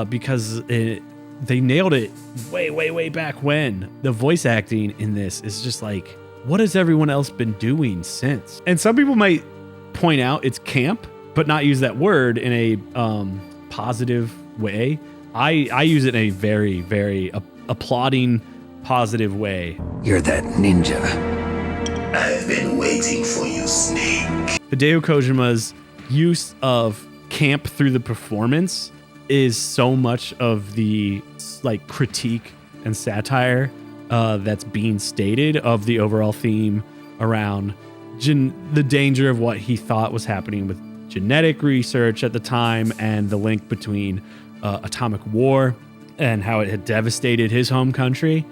because they nailed it way back when. The voice acting in this is just like, what has everyone else been doing since? And some people might point out it's camp, but not use that word in a positive way. I use it in a very, very applauding, positive way. You're that ninja. I've been waiting for you, Snake. Hideo Kojima's use of camp through the performance is so much of the like critique and satire that's being stated of the overall theme around the danger of what he thought was happening with genetic research at the time, and the link between atomic war and how it had devastated his home country,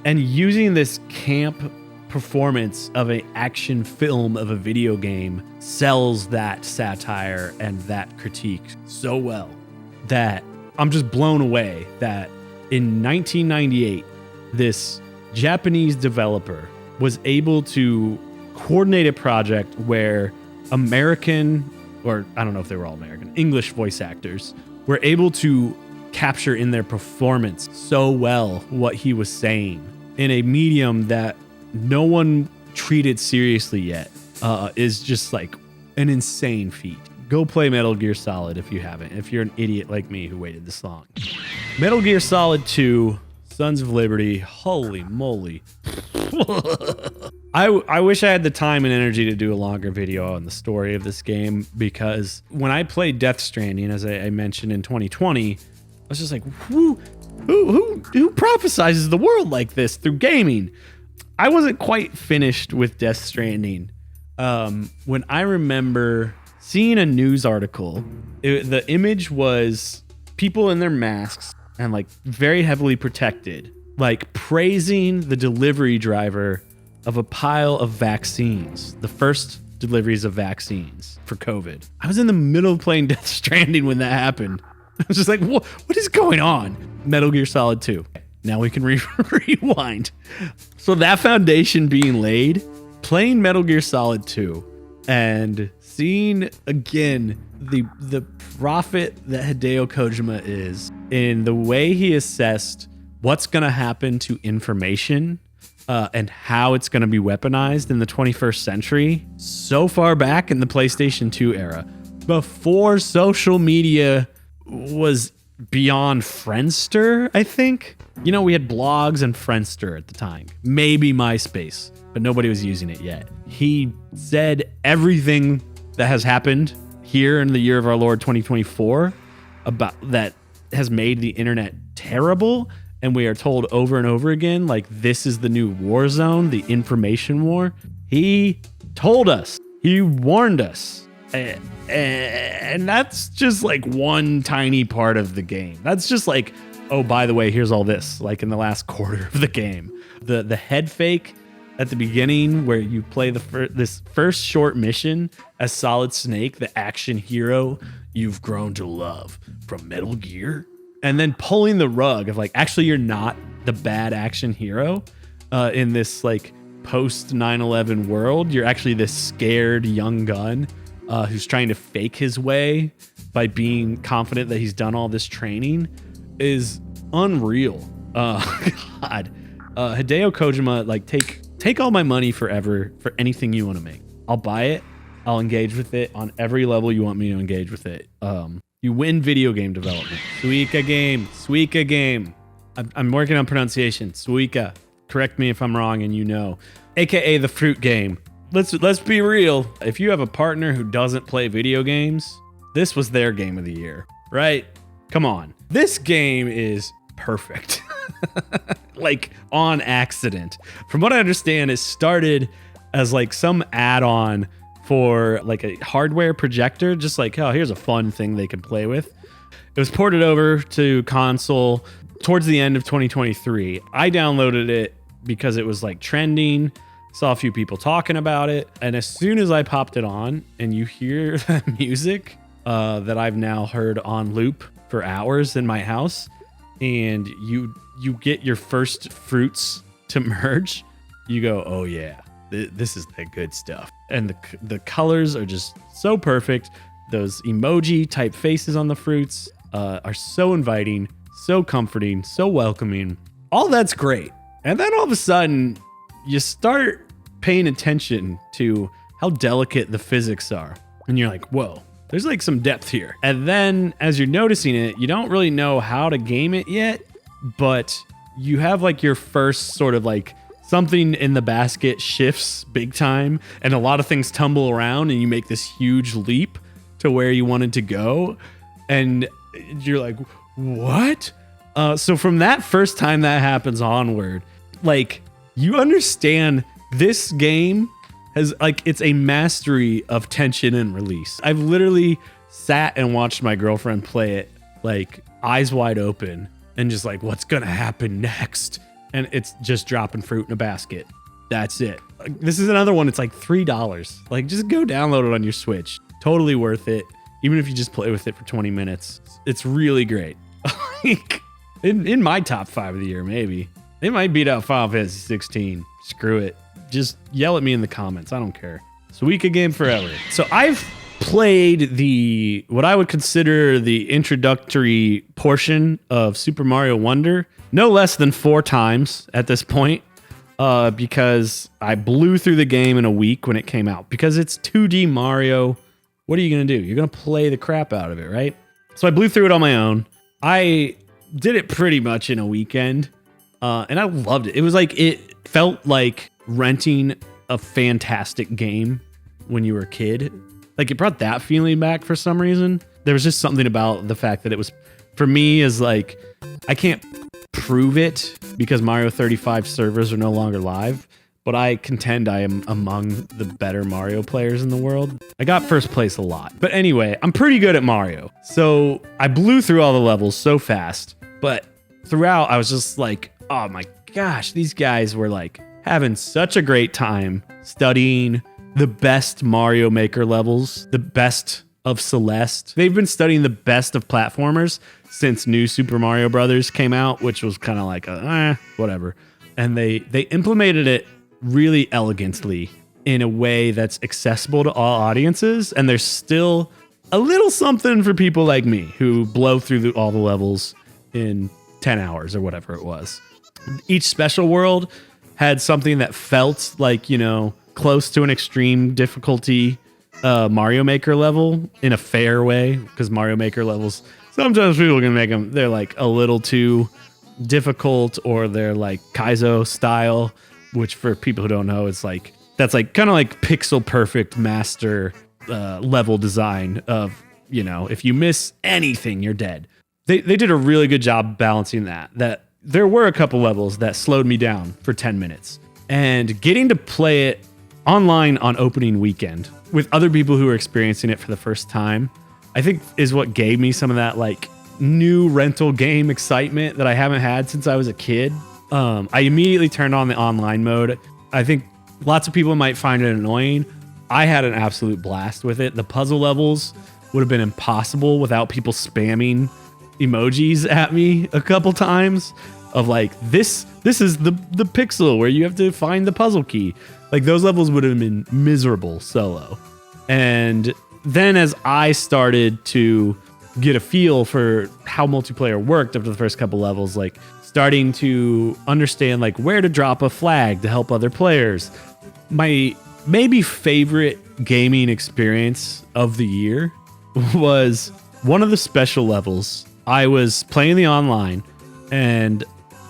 and using this camp performance of an action film of a video game sells that satire and that critique so well that I'm just blown away that in 1998 this Japanese developer was able to coordinate a project where American, or I don't know if they were all American, English voice actors were able to capture in their performance so well what he was saying in a medium that no one treated seriously yet, is just like an insane feat. Go play Metal Gear Solid if you haven't, if you're an idiot like me who waited this long. Metal Gear Solid 2, Sons of Liberty, holy moly. I wish I had the time and energy to do a longer video on the story of this game, because when I played Death Stranding, as I mentioned in 2020, I was just like, who prophesizes the world like this through gaming? I wasn't quite finished with Death Stranding when I remember seeing a news article. The image was people in their masks and like very heavily protected, like praising the delivery driver of a pile of vaccines, the first deliveries of vaccines for COVID. I was in the middle of playing Death Stranding when that happened. I was just like, what is going on? Metal Gear Solid 2. Now we can rewind. So that foundation being laid, playing Metal Gear Solid 2 and seeing again the prophet that Hideo Kojima is in the way he assessed what's going to happen to information and how it's going to be weaponized in the 21st century, so far back in the PlayStation 2 era, before social media was beyond Friendster, I think. We had blogs and Friendster at the time, maybe MySpace, but nobody was using it yet. He said everything that has happened here in the year of our Lord 2024 about that has made the internet terrible. And we are told over and over again, like, this is the new war zone, the information war. He told us, he warned us. And that's just like one tiny part of the game. That's just like, oh, by the way, here's all this, like in the last quarter of the game. The head fake at the beginning where you play this first short mission as Solid Snake, the action hero you've grown to love from Metal Gear. And then pulling the rug of like, actually, you're not the bad action hero in this like post 9/11 world. You're actually this scared young gun who's trying to fake his way by being confident that he's done all this training is unreal. God, Hideo Kojima, like take all my money forever for anything you want to make. I'll buy it. I'll engage with it on every level you want me to engage with it. You win video game development. Suika Game. I'm working on pronunciation. Suika. Correct me if I'm wrong, and you know. AKA the fruit game. Let's be real. If you have a partner who doesn't play video games, this was their game of the year, right? Come on. This game is perfect. Like on accident. From what I understand, it started as like some add-on for like a hardware projector, just like, oh, here's a fun thing they can play with. It was ported over to console towards the end of 2023. I downloaded it because it was like trending, saw a few people talking about it, and as soon as I popped it on and you hear that music that I've now heard on loop for hours in my house, and you get your first fruits to merge, you go, oh yeah, this is the good stuff. And the colors are just so perfect. Those emoji type faces on the fruits are so inviting, so comforting, so welcoming. All that's great. And then all of a sudden, you start paying attention to how delicate the physics are. And you're like, whoa, there's like some depth here. And then as you're noticing it, you don't really know how to game it yet, but you have like your first sort of like something in the basket shifts big time, and a lot of things tumble around, and you make this huge leap to where you wanted to go. And you're like, what? So from that first time that happens onward, like you understand this game has like, it's a mastery of tension and release. I've literally sat and watched my girlfriend play it, like eyes wide open and just like, what's going to happen next? And it's just dropping fruit in a basket. That's it. Like, this is another one. It's like $3. Like just go download it on your Switch. Totally worth it. Even if you just play with it for 20 minutes, it's really great. Like in my top 5 of the year, maybe. It might beat out Final Fantasy 16. Screw it. Just yell at me in the comments. I don't care. Suika Game forever. So I've played what I would consider the introductory portion of Super Mario Wonder no less than 4 times at this point, because I blew through the game in a week when it came out. Because it's 2D Mario, what are you going to do? You're going to play the crap out of it, right? So I blew through it on my own. I did it pretty much in a weekend, and I loved it. It was like, it felt like renting a fantastic game when you were a kid. Like it brought that feeling back for some reason. There was just something about the fact that it was, for me, is like, I can't prove it because Mario 35 servers are no longer live, but I contend I am among the better Mario players in the world. I got first place a lot. But anyway, I'm pretty good at Mario. So I blew through all the levels so fast, but throughout I was just like, oh my gosh, these guys were like having such a great time studying the best Mario Maker levels, the best of Celeste. They've been studying the best of platformers since New Super Mario Brothers came out, which was kind of like whatever. And they implemented it really elegantly in a way that's accessible to all audiences. And there's still a little something for people like me who blow through all the levels in 10 hours or whatever it was. Each special world had something that felt like, you know, close to an extreme difficulty Mario Maker level in a fair way, because Mario Maker levels, sometimes people can make them, they're like a little too difficult, or they're like Kaizo style, which for people who don't know, it's like, that's like kind of like pixel perfect master level design of, you know, if you miss anything, you're dead. They did a really good job balancing that there were a couple levels that slowed me down for 10 minutes, and getting to play it online on opening weekend with other people who are experiencing it for the first time, I think is what gave me some of that like new rental game excitement that I haven't had since I was a kid. I immediately turned on the online mode. I think lots of people might find it annoying. I had an absolute blast with it. The puzzle levels would have been impossible without people spamming emojis at me a couple times of like, this is the pixel where you have to find the puzzle key. Like those levels would have been miserable solo. And then as I started to get a feel for how multiplayer worked after the first couple levels, like starting to understand like where to drop a flag to help other players, my maybe favorite gaming experience of the year was one of the special levels. I was playing the online and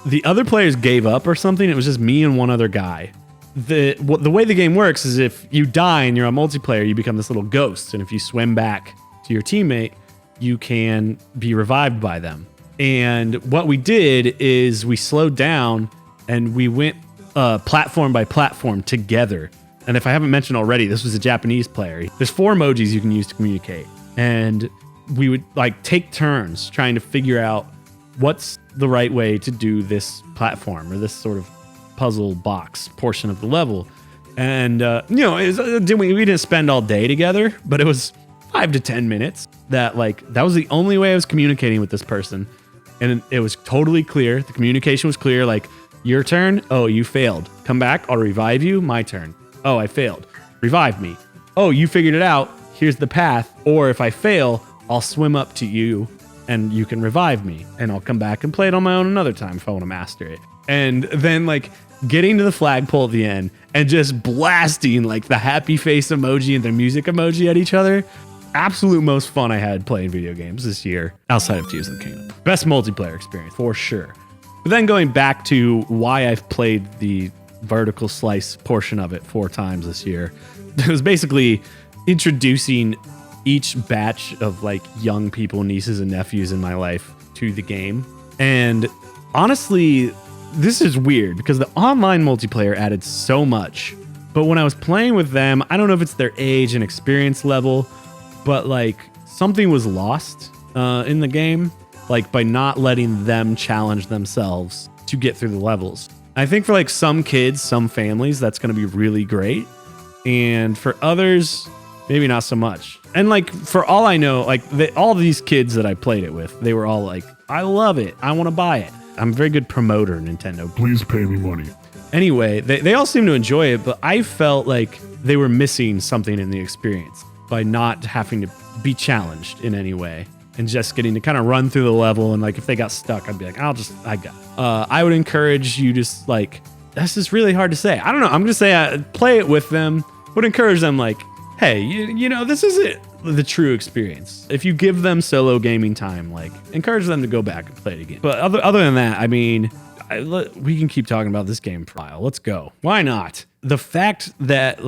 the other players gave up or something. It was just me and one other guy. The way the game works is if you die and you're on multiplayer, you become this little ghost. And if you swim back to your teammate, you can be revived by them. And what we did is we slowed down and we went platform by platform together. And if I haven't mentioned already, this was a Japanese player. There's 4 emojis you can use to communicate. And we would like take turns trying to figure out what's the right way to do this platform or this sort of puzzle box portion of the level. And, we didn't spend all day together, but it was 5 to 10 minutes that was the only way I was communicating with this person. And it was totally clear. The communication was clear. Like, your turn. Oh, you failed. Come back. I'll revive you. My turn. Oh, I failed. Revive me. Oh, you figured it out. Here's the path. Or if I fail, I'll swim up to you and you can revive me. And I'll come back and play it on my own another time if I want to master it. And then getting to the flagpole at the end and just blasting the happy face emoji and the music emoji at each other. Absolute most fun I had playing video games this year outside of Tears of the Kingdom. Best multiplayer experience for sure. But then going back to why I've played the vertical slice portion of it 4 times this year, it was basically introducing each batch of young people, nieces and nephews in my life to the game. And honestly, this is weird because the online multiplayer added so much. But when I was playing with them, I don't know if it's their age and experience level, but something was lost in the game, by not letting them challenge themselves to get through the levels. I think for some kids, some families, that's going to be really great. And for others, maybe not so much. And for all I know, all these kids that I played it with, they were all I love it. I want to buy it. I'm a very good promoter, Nintendo. Please pay me money. Anyway, they all seem to enjoy it, but I felt like they were missing something in the experience by not having to be challenged in any way and just getting to kind of run through the level. And if they got stuck, I'd be I got it. I would encourage you just that's just really hard to say. I don't know. I'm going to say play it with them. Would encourage them hey, you know, this isn't the true experience. If you give them solo gaming time, encourage them to go back and play it again. But other than that, I mean, we can keep talking about this game for a while. Let's go. Why not? The fact that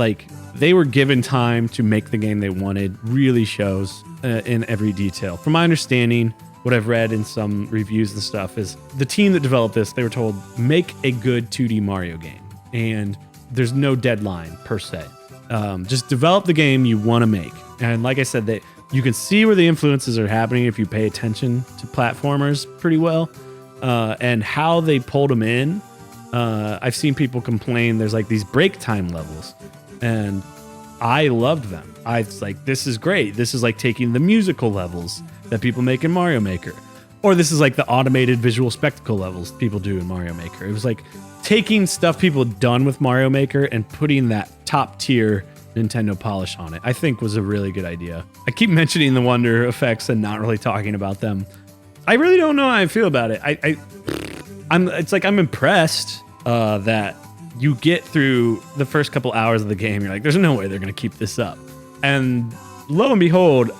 they were given time to make the game they wanted really shows in every detail. From my understanding, what I've read in some reviews and stuff is the team that developed this, they were told, make a good 2D Mario game. And there's no deadline per se. Just develop the game you want to make. And like I said, that you can see where the influences are happening if you pay attention to platformers pretty well. And how they pulled them in. I've seen people complain there's these break time levels, and I loved them. I was this is great. This is taking the musical levels that people make in Mario Maker, or this is the automated visual spectacle levels people do in Mario Maker. It was taking stuff people had done with Mario Maker and putting that top tier Nintendo polish on it. I think was a really good idea. I keep mentioning the wonder effects and not really talking about them. I really don't know how I feel about it. I'm impressed that you get through the first couple hours of the game. You're there's no way they're going to keep this up. And lo and behold,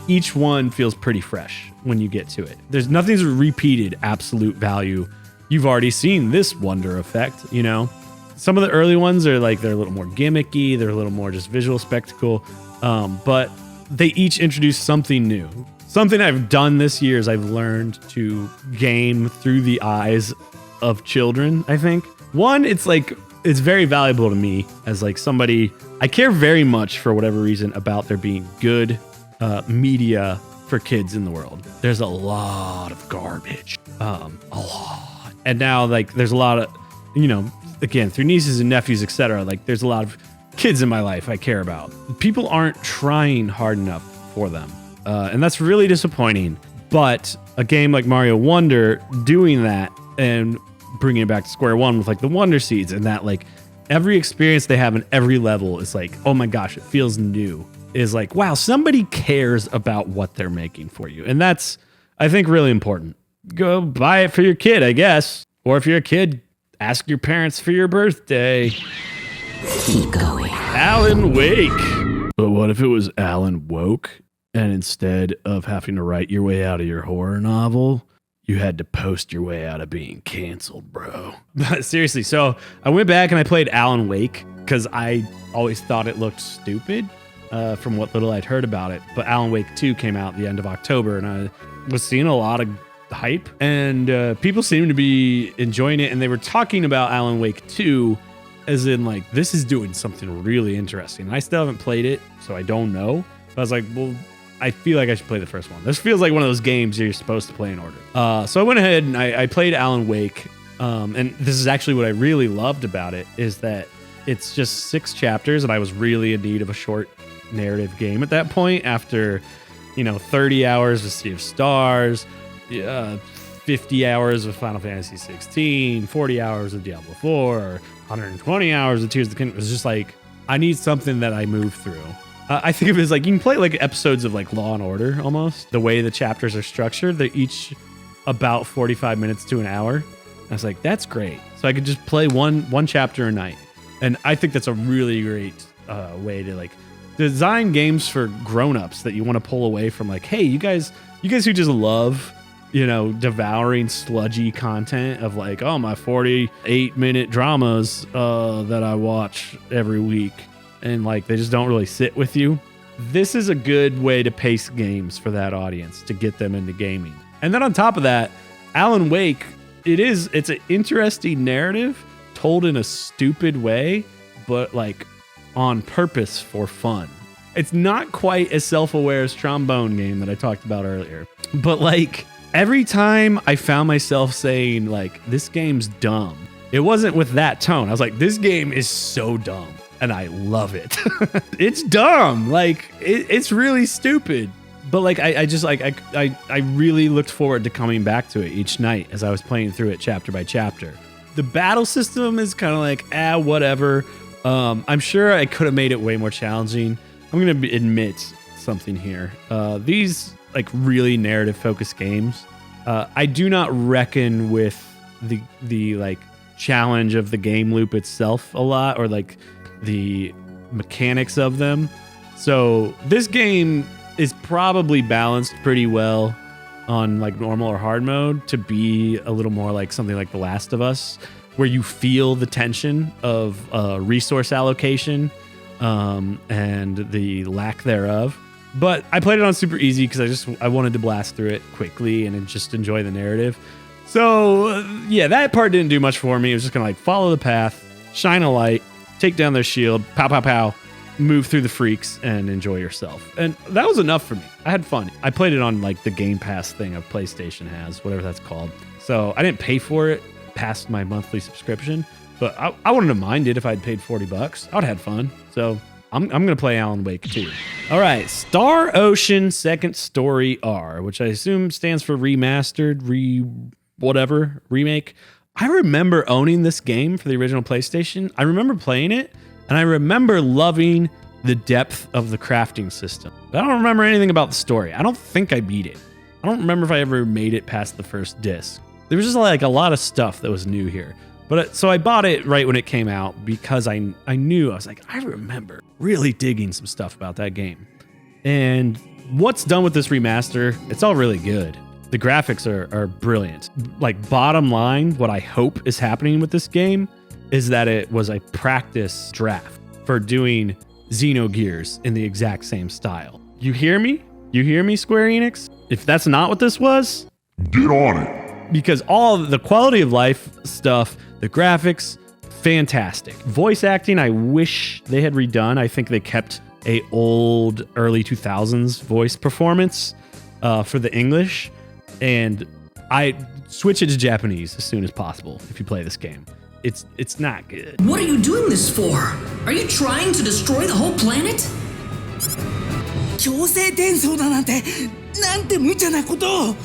each one feels pretty fresh when you get to it. There's nothing's repeated absolute value. You've already seen this wonder effect, you know? Some of the early ones are they're a little more gimmicky. They're a little more just visual spectacle. But they each introduce something new. Something I've done this year is I've learned to game through the eyes of children, I think. One, it's very valuable to me as somebody, I care very much for whatever reason about there being good media for kids in the world. There's a lot of garbage, a lot. And now there's a lot of, you know, again, through nieces and nephews, etc. There's a lot of kids in my life I care about. People aren't trying hard enough for them. And that's really disappointing. But a game like Mario Wonder doing that and bringing it back to square one with the Wonder Seeds and that every experience they have in every level is like, oh my gosh, it feels new. Is like, wow, somebody cares about what they're making for you. And that's, I think, really important. Go buy it for your kid, I guess. Or if you're a kid, ask your parents for your birthday. Keep going. Alan Wake. But what if it was Alan Woke? And instead of having to write your way out of your horror novel, you had to post your way out of being canceled, bro. Seriously, so I went back and I played Alan Wake because I always thought it looked stupid from what little I'd heard about it. But Alan Wake 2 came out at the end of October, and I was seeing a lot of hype, and people seemed to be enjoying it, and they were talking about Alan Wake 2 as in, like, this is doing something really interesting. And I still haven't played it, so I don't know. But I was like, well, I feel like I should play the first one. This feels like one of those games you're supposed to play in order. So I went ahead and I played Alan Wake. And this is actually what I really loved about it, is that it's just 6 chapters, and I was really in need of a short narrative game at that point after, 30 hours of Sea of Stars, 50 hours of Final Fantasy XVI, 40 hours of Diablo IV, 120 hours of Tears of the Kingdom. It was just like, I need something that I move through. I think of it as like, you can play like episodes of like Law and Order almost. The way the chapters are structured, they're each about 45 minutes to an hour. I was like, that's great. So I could just play one chapter a night. And I think that's a really great way to like design games for grown-ups that you want to pull away from, like, hey, you guys who just love, devouring sludgy content of like, oh, my 48-minute dramas that I watch every week. And like, they just don't really sit with you. This is a good way to pace games for that audience to get them into gaming. And then on top of that, Alan Wake, it's an interesting narrative told in a stupid way, but like on purpose for fun. It's not quite as self-aware as Trombone Game that I talked about earlier, but like every time I found myself saying like, this game's dumb, it wasn't with that tone. I was like, this game is so dumb and I love it. It's dumb. Like it's really stupid. But like, I really looked forward to coming back to it each night as I was playing through it chapter by chapter. The battle system is kind of like, whatever. I'm sure I could have made it way more challenging. I'm going to admit something here. These like really narrative focused games, I do not reckon with the like challenge of the game loop itself a lot, or like the mechanics of them. So this game is probably balanced pretty well on like normal or hard mode to be a little more like something like The Last of Us, where you feel the tension of resource allocation and the lack thereof. But I played it on super easy because I wanted to blast through it quickly and just enjoy the narrative. So yeah, that part didn't do much for me. It was just gonna like follow the path, shine a light, take down their shield, pow, pow, pow, move through the freaks and enjoy yourself. And that was enough for me. I had fun. I played it on like the Game Pass thing of PlayStation has, whatever that's called. So I didn't pay for it past my monthly subscription, but I wouldn't have minded if I'd paid $40. I would have had fun. So I'm going to play Alan Wake 2. All right. Star Ocean Second Story R, which I assume stands for Remastered, remake. I remember owning this game for the original PlayStation. I remember playing it, and I remember loving the depth of the crafting system. But I don't remember anything about the story. I don't think I beat it. I don't remember if I ever made it past the first disc. There was just like a lot of stuff that was new here. But so I bought it right when it came out because I knew, I was like, I remember really digging some stuff about that game. And what's done with this remaster, it's all really good. The graphics are brilliant. Like, bottom line, what I hope is happening with this game is that it was a practice draft for doing Xenogears in the exact same style. You hear me? You hear me, Square Enix? If that's not what this was, get on it. Because all the quality of life stuff, the graphics, fantastic. Voice acting, I wish they had redone. I think they kept a old early 2000s voice performance for the English. And I switch it to Japanese as soon as possible if you play this game. It's not good. What are you doing this for? Are you trying to destroy the whole planet? 強制転送だなんて、なんて無茶なことを。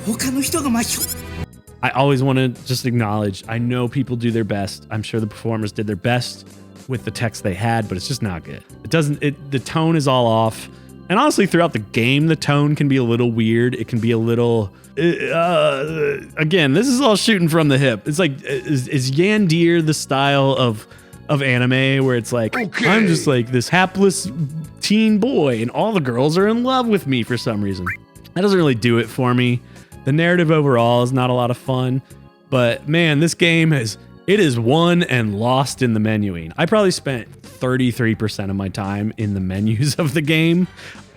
他の人が巻き込 I always want to just acknowledge, I know people do their best. I'm sure the performers did their best with the text they had, but it's just not good. The tone is all off. And honestly, throughout the game, the tone can be a little weird. It can be a little, again, this is all shooting from the hip. It's like, is Yandir the style of anime where it's like, okay, I'm just like this hapless teen boy and all the girls are in love with me for some reason. That doesn't really do it for me. The narrative overall is not a lot of fun, but man, this game is won and lost in the menuing. I probably spent 33% of my time in the menus of the game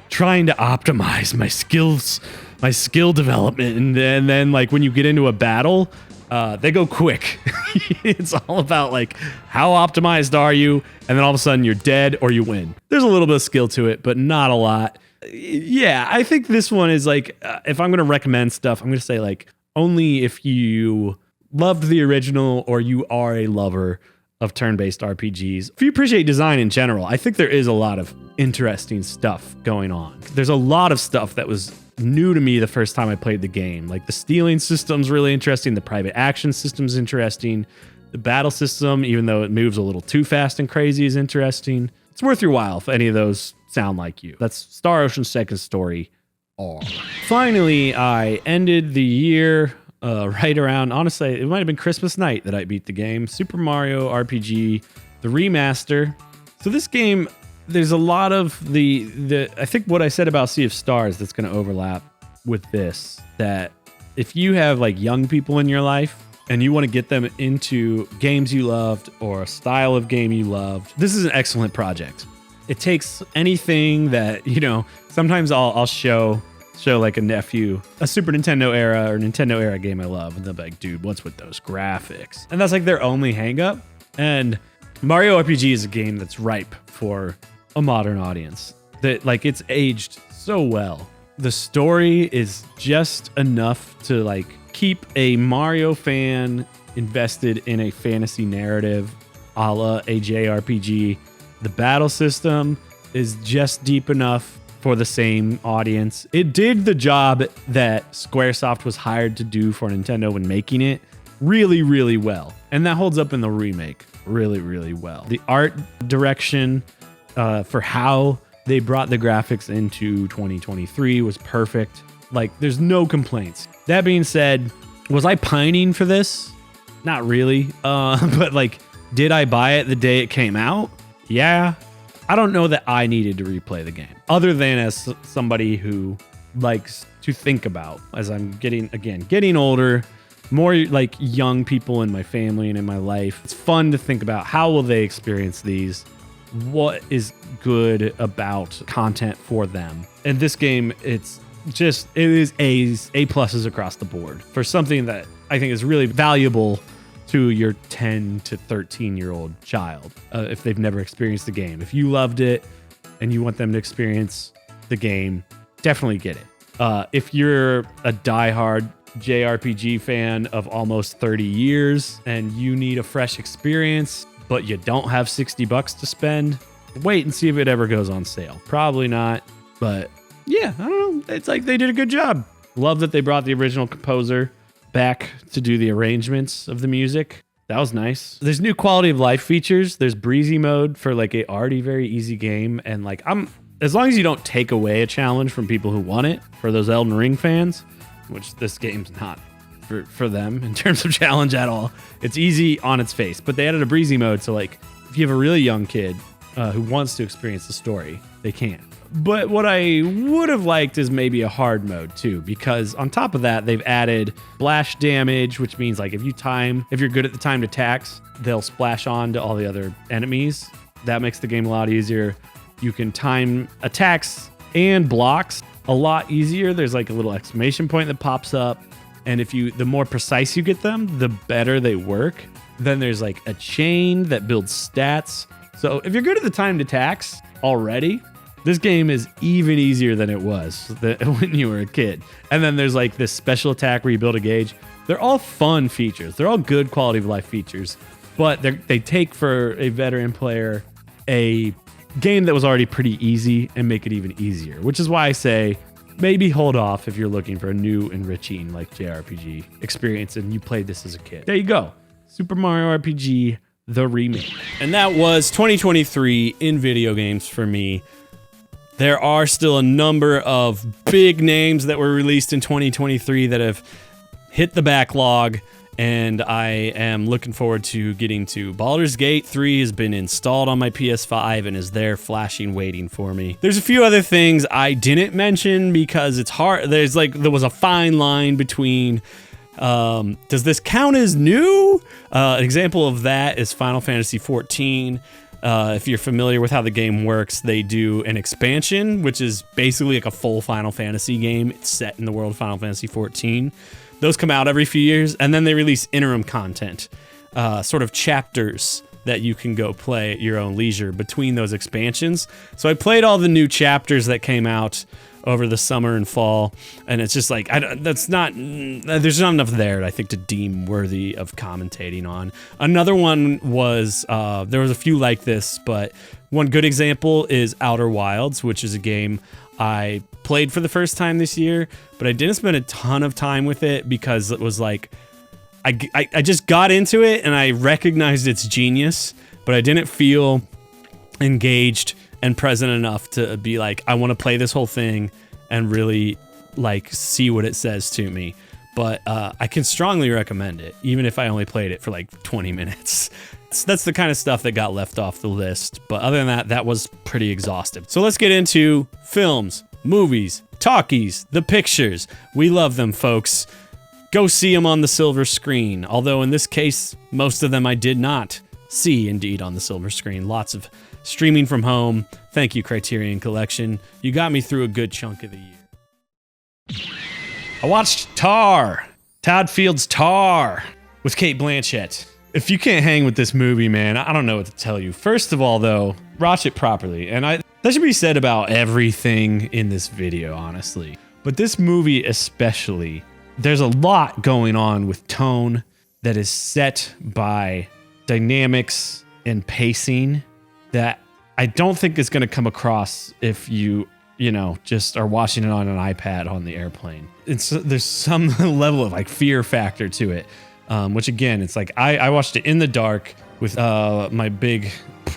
trying to optimize my skills, my skill development. And then like when you get into a battle, they go quick. It's all about like, how optimized are you? And then all of a sudden you're dead or you win. There's a little bit of skill to it, but not a lot. Yeah, I think this one is like, if I'm going to recommend stuff, I'm going to say like, only if you loved the original or you are a lover of turn-based RPGs. If you appreciate design in general, I think there is a lot of interesting stuff going on. There's a lot of stuff that was new to me the first time I played the game. Like the stealing system's really interesting. The private action system's interesting. The battle system, even though it moves a little too fast and crazy, is interesting. It's worth your while if any of those sound like you. That's Star Ocean's second story R. Finally, I ended the year right around, honestly, it might have been Christmas night that I beat the game. Super Mario RPG, the remaster. So this game, there's a lot of the I think what I said about Sea of Stars that's going to overlap with this, that if you have like young people in your life and you want to get them into games you loved or a style of game you loved, this is an excellent project. It takes anything that, you know, sometimes I'll show like a nephew a Super Nintendo era or Nintendo era game I love, and they'll be like, dude, what's with those graphics? And that's like their only hang up. And Mario RPG is a game that's ripe for a modern audience. That like it's aged so well. The story is just enough to like keep a Mario fan invested in a fantasy narrative a la a JRPG. The battle system is just deep enough for the same audience. It did the job that Squaresoft was hired to do for Nintendo when making it really, really well. And that holds up in the remake really, really well. The art direction for how they brought the graphics into 2023 was perfect. Like, there's no complaints. That being said, was I pining for this? Not really. But like, did I buy it the day it came out? Yeah. I don't know that I needed to replay the game, other than as somebody who likes to think about, as I'm getting older, more like young people in my family and in my life. It's fun to think about how will they experience these? What is good about content for them? And this game, it is A pluses across the board for something that I think is really valuable to your 10 to 13-year-old child if they've never experienced the game. If you loved it and you want them to experience the game, definitely get it. If you're a diehard JRPG fan of almost 30 years and you need a fresh experience, but you don't have $60 to spend, wait and see if it ever goes on sale. Probably not, but yeah, I don't know. It's like they did a good job. Love that they brought the original composer back to do the arrangements of the music. That was nice. There's new quality of life features. There's breezy mode for like a already very easy game. And like, as long as you don't take away a challenge from people who want it, for those Elden Ring fans, which this game's not for them in terms of challenge at all. It's easy on its face, but they added a breezy mode. So like, if you have a really young kid who wants to experience the story, they can. But what I would have liked is maybe a hard mode too, because on top of that, they've added splash damage, which means like if you're good at the timed attacks, they'll splash on to all the other enemies. That makes the game a lot easier. You can time attacks and blocks a lot easier. There's like a little exclamation point that pops up. And the more precise you get them, the better they work. Then there's like a chain that builds stats. So if you're good at the timed attacks already, this game is even easier than it was when you were a kid. And then there's like this special attack where you build a gauge. They're all fun features. They're all good quality of life features, but they take for a veteran player a game that was already pretty easy and make it even easier, which is why I say maybe hold off if you're looking for a new, enriching like JRPG experience and you played this as a kid. There you go. Super Mario RPG, the remake. And that was 2023 in video games for me. There are still a number of big names that were released in 2023 that have hit the backlog, and I am looking forward to getting to Baldur's Gate 3 has been installed on my PS5 and is there flashing waiting for me. There's a few other things I didn't mention because it's hard. There was a fine line between does this count as new? An example of that is Final Fantasy XIV. If you're familiar with how the game works, they do an expansion, which is basically like a full Final Fantasy game. It's set in the world of Final Fantasy XIV. Those come out every few years, and then they release interim content, sort of chapters that you can go play at your own leisure between those expansions. So I played all the new chapters that came out over the summer and fall, and it's just like there's not enough there, I think, to deem worthy of commentating on. Another one was there was a few like this, but one good example is Outer Wilds, which is a game I played for the first time this year, but I didn't spend a ton of time with it because it was like I just got into it and I recognized its genius, but I didn't feel engaged and present enough to be like, I want to play this whole thing and really like see what it says to me. But I can strongly recommend it, even if I only played it for like 20 minutes. That's the kind of stuff that got left off the list. But other than that, that was pretty exhaustive. So let's get into films, movies, talkies, the pictures. We love them, folks. Go see them on the silver screen. Although in this case, most of them I did not see indeed on the silver screen. Lots of streaming from home. Thank you, Criterion Collection. You got me through a good chunk of the year. I watched Tar. Todd Field's Tar with Cate Blanchett. If you can't hang with this movie, man, I don't know what to tell you. First of all, though, watch it properly. And that should be said about everything in this video, honestly. But this movie especially, there's a lot going on with tone that is set by dynamics and pacing that I don't think is going to come across if you just are watching it on an iPad on the airplane. There's some level of like fear factor to it, which again, it's like I watched it in the dark with my big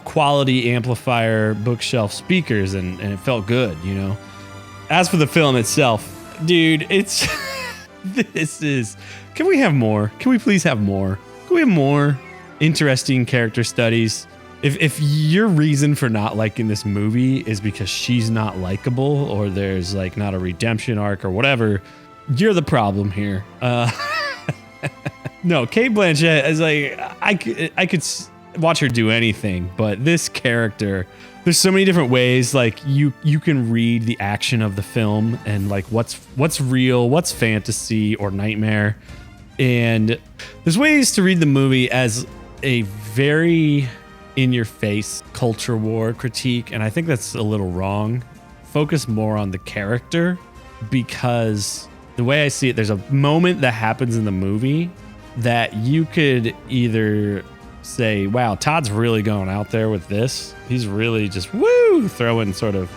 quality amplifier bookshelf speakers, and it felt good, As for the film itself, dude, it's can we have more? Can we please have more? Can we have more interesting character studies? If your reason for not liking this movie is because she's not likable or there's like not a redemption arc or whatever, you're the problem here. No, Cate Blanchett is like, I could watch her do anything, but this character, there's so many different ways like you can read the action of the film and like what's real, what's fantasy or nightmare. And there's ways to read the movie as a very in-your-face culture war critique, and I think that's a little wrong. Focus more on the character, because the way I see it, there's a moment that happens in the movie that you could either say, wow, Todd's really going out there with this. He's really just throwing sort of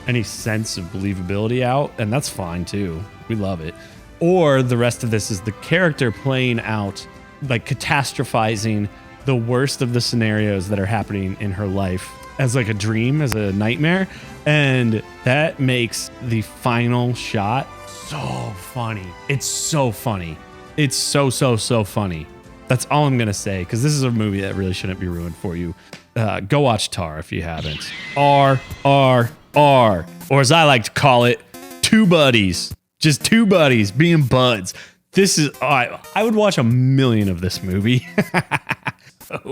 any sense of believability out, and that's fine too. We love it. Or the rest of this is the character playing out, like catastrophizing the worst of the scenarios that are happening in her life as like a dream, as a nightmare. And that makes the final shot so funny. It's so funny. It's so funny. That's all I'm going to say, because this is a movie that really shouldn't be ruined for you. Go watch Tar if you haven't. R, or as I like to call it, two buddies. Just two buddies being buds. This is, I would watch 1 million of this movie.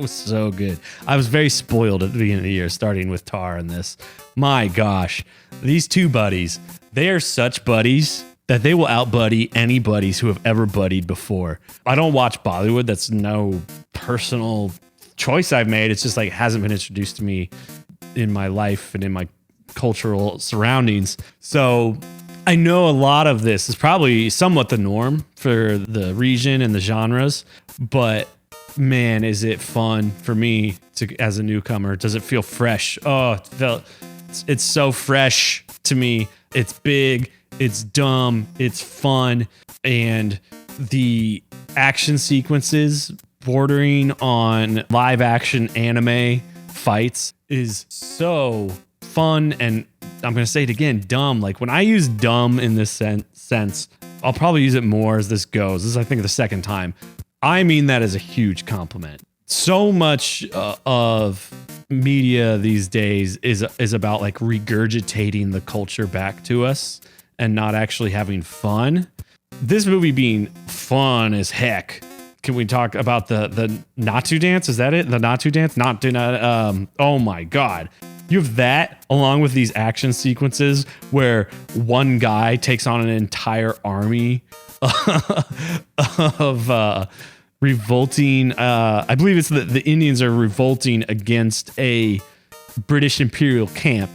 So good. I was very spoiled at the beginning of the year, starting with Tar and this. My gosh, these two buddies, they are such buddies that they will out-buddy any buddies who have ever buddied before. I don't watch Bollywood. That's no personal choice I've made. It's just like, it hasn't been introduced to me in my life and in my cultural surroundings. So I know a lot of this is probably somewhat the norm for the region and the genres, but man, is it fun for me as a newcomer. Does it feel fresh? Oh, it's so fresh to me. It's big. It's dumb, it's fun, and the action sequences bordering on live action anime fights is so fun, and I'm going to say it again, dumb. Like when I use dumb in this sense, I'll probably use it more as this goes. This is, I think, the second time. I mean that as a huge compliment. So much of media these days is about like regurgitating the culture back to us and not actually having fun. This movie being fun as heck. Can we talk about the Natu dance? Is that it? The Natu dance? Oh my God. You have that along with these action sequences where one guy takes on an entire army of revolting. I believe it's the Indians are revolting against a British Imperial camp,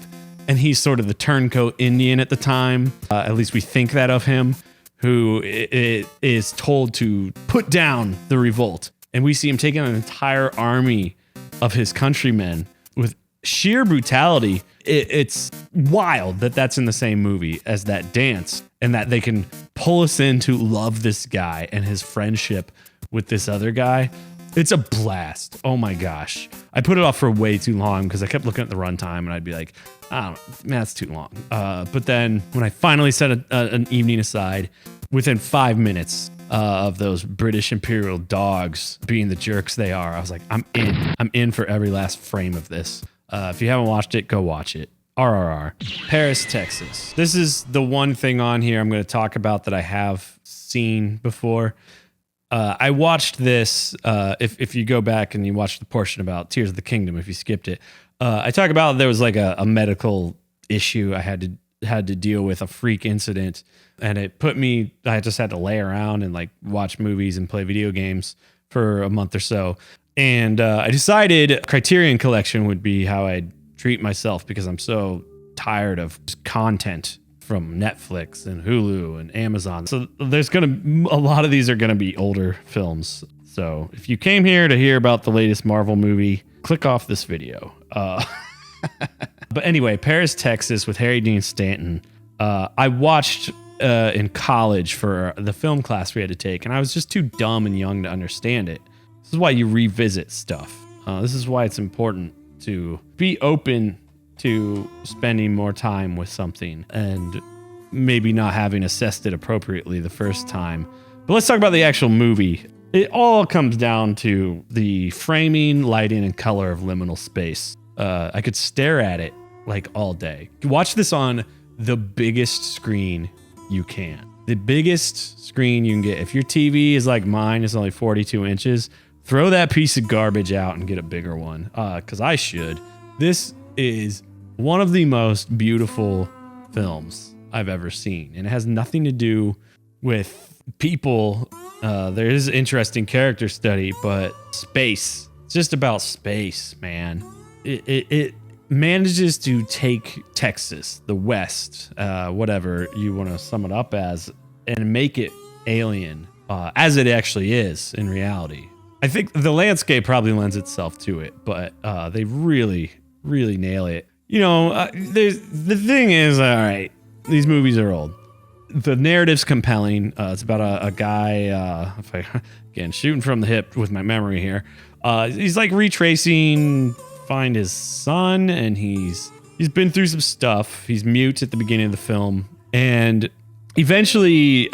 and he's sort of the turncoat Indian at the time. At least we think that of him, who is told to put down the revolt. And we see him taking an entire army of his countrymen with sheer brutality. It's wild that that's in the same movie as that dance, and that they can pull us in to love this guy and his friendship with this other guy. It's a blast. Oh my gosh. I put it off for way too long because I kept looking at the runtime and I'd be like, I don't know, man, that's too long. But then when I finally set an evening aside, within 5 minutes of those British Imperial dogs being the jerks they are, I was like, I'm in. I'm in for every last frame of this. If you haven't watched it, go watch it. RRR. Paris, Texas. This is the one thing on here I'm going to talk about that I have seen before. I watched this, if you go back and you watch the portion about Tears of the Kingdom, if you skipped it, I talk about there was like a medical issue I had to deal with, a freak incident, and it put me, I just had to lay around and like watch movies and play video games for a month or so. And I decided Criterion Collection would be how I'd treat myself because I'm so tired of just content from Netflix and Hulu and Amazon. So there's a lot of these are gonna be older films. So if you came here to hear about the latest Marvel movie, click off this video. But anyway, Paris, Texas with Harry Dean Stanton. I watched in college for the film class we had to take, and I was just too dumb and young to understand it. This is why you revisit stuff. This is why it's important to be open to spending more time with something and maybe not having assessed it appropriately the first time. But let's talk about the actual movie. It all comes down to the framing, lighting, and color of liminal space. I could stare at it like all day. Watch this on the biggest screen you can. The biggest screen you can get. If your TV is like mine, it's only 42 inches, throw that piece of garbage out and get a bigger one. Because I should. This is one of the most beautiful films I've ever seen. And it has nothing to do with people. There is interesting character study, but space. It's just about space, man. It manages to take Texas, the West, whatever you want to sum it up as, and make it alien, as it actually is in reality. I think the landscape probably lends itself to it, but they really, really nail it. You know, the thing is, all right, these movies are old. The narrative's compelling. It's about a guy, again, shooting from the hip with my memory here. He's like retracing, find his son, and he's been through some stuff. He's mute at the beginning of the film, and eventually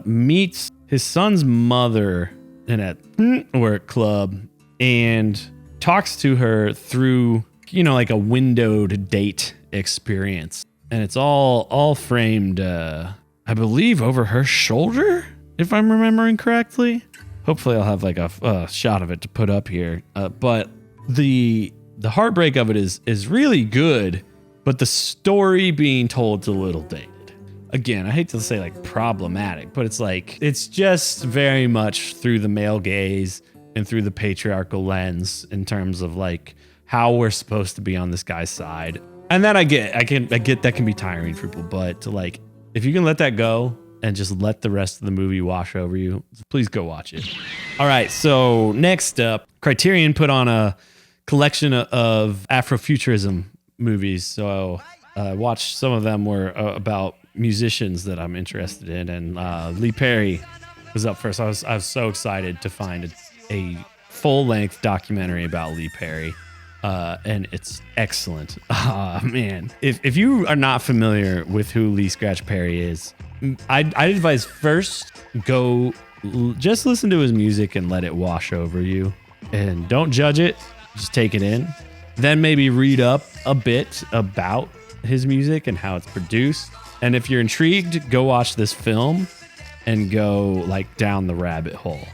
meets his son's mother in a work club and talks to her through, you know, like a windowed date experience. And it's all framed, I believe, over her shoulder, if I'm remembering correctly. Hopefully I'll have like a shot of it to put up here. But the heartbreak of it is really good, but the story being told's a little dated. Again, I hate to say like problematic, but it's like, it's just very much through the male gaze and through the patriarchal lens in terms of like how we're supposed to be on this guy's side. And that I get that can be tiring for people, but to like, if you can let that go and just let the rest of the movie wash over you, please go watch it. All right, so next up, Criterion put on a collection of Afrofuturism movies. So I watched some of them were about musicians that I'm interested in, and Lee Perry was up first. I was so excited to find a full-length documentary about Lee Perry, and it's excellent. Man, if you are not familiar with who Lee Scratch Perry is, I'd advise first go just listen to his music and let it wash over you, and don't judge it, just take it in. Then maybe read up a bit about his music and how it's produced. And if you're intrigued, go watch this film and go like down the rabbit hole,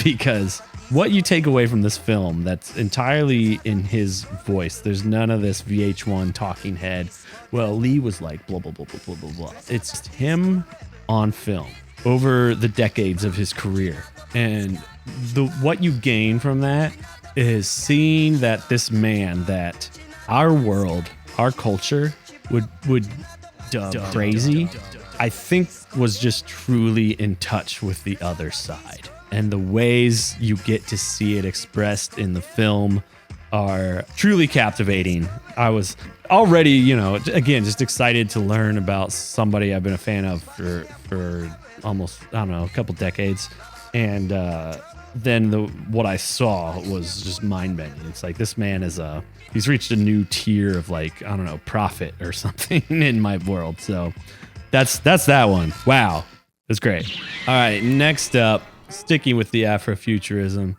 because what you take away from this film that's entirely in his voice, there's none of this VH1 talking head. Well, Lee was like blah, blah, blah, blah, blah, blah, blah. It's just him on film over the decades of his career. And what you gain from that is seeing that this man that our world, our culture would dub crazy, I think was just truly in touch with the other side. And the ways you get to see it expressed in the film are truly captivating. I was already, again, just excited to learn about somebody I've been a fan of for almost, I don't know, a couple decades. And then what I saw was just mind-bending. It's like this man he's reached a new tier of like, I don't know, prophet or something in my world. So that's that one. Wow. It's great. All right, next up, sticking with the Afrofuturism,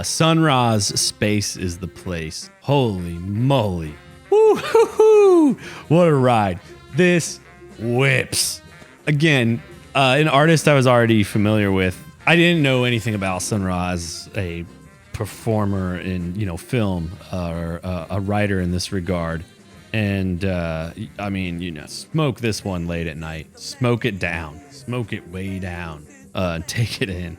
Sun Ra's Space is the Place. Holy moly. Woo-hoo-hoo. What a ride. This whips. Again, an artist I was already familiar with. I didn't know anything about Sun Ra as a performer in, film or a writer in this regard. And I mean, smoke this one late at night. Smoke it down. Smoke it way down. Take it in.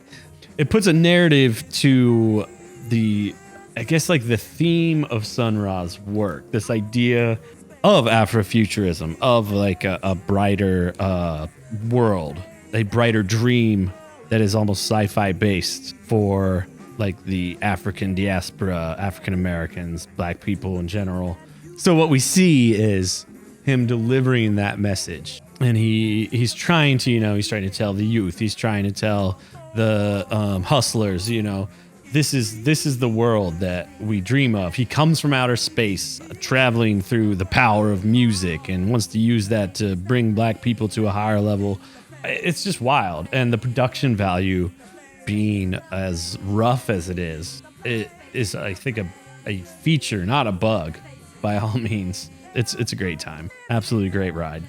It puts a narrative to the theme of Sun Ra's work. This idea of Afrofuturism, of like a brighter world, a brighter dream that is almost sci-fi based for like the African diaspora, African Americans, black people in general. So what we see is him delivering that message, and he's trying to tell the youth, he's trying to tell the hustlers, this is the world that we dream of. He comes from outer space, traveling through the power of music, and wants to use that to bring black people to a higher level. It's just wild. And the production value being as rough as it is I think a feature, not a bug, by all means. It's a great time. Absolutely great ride.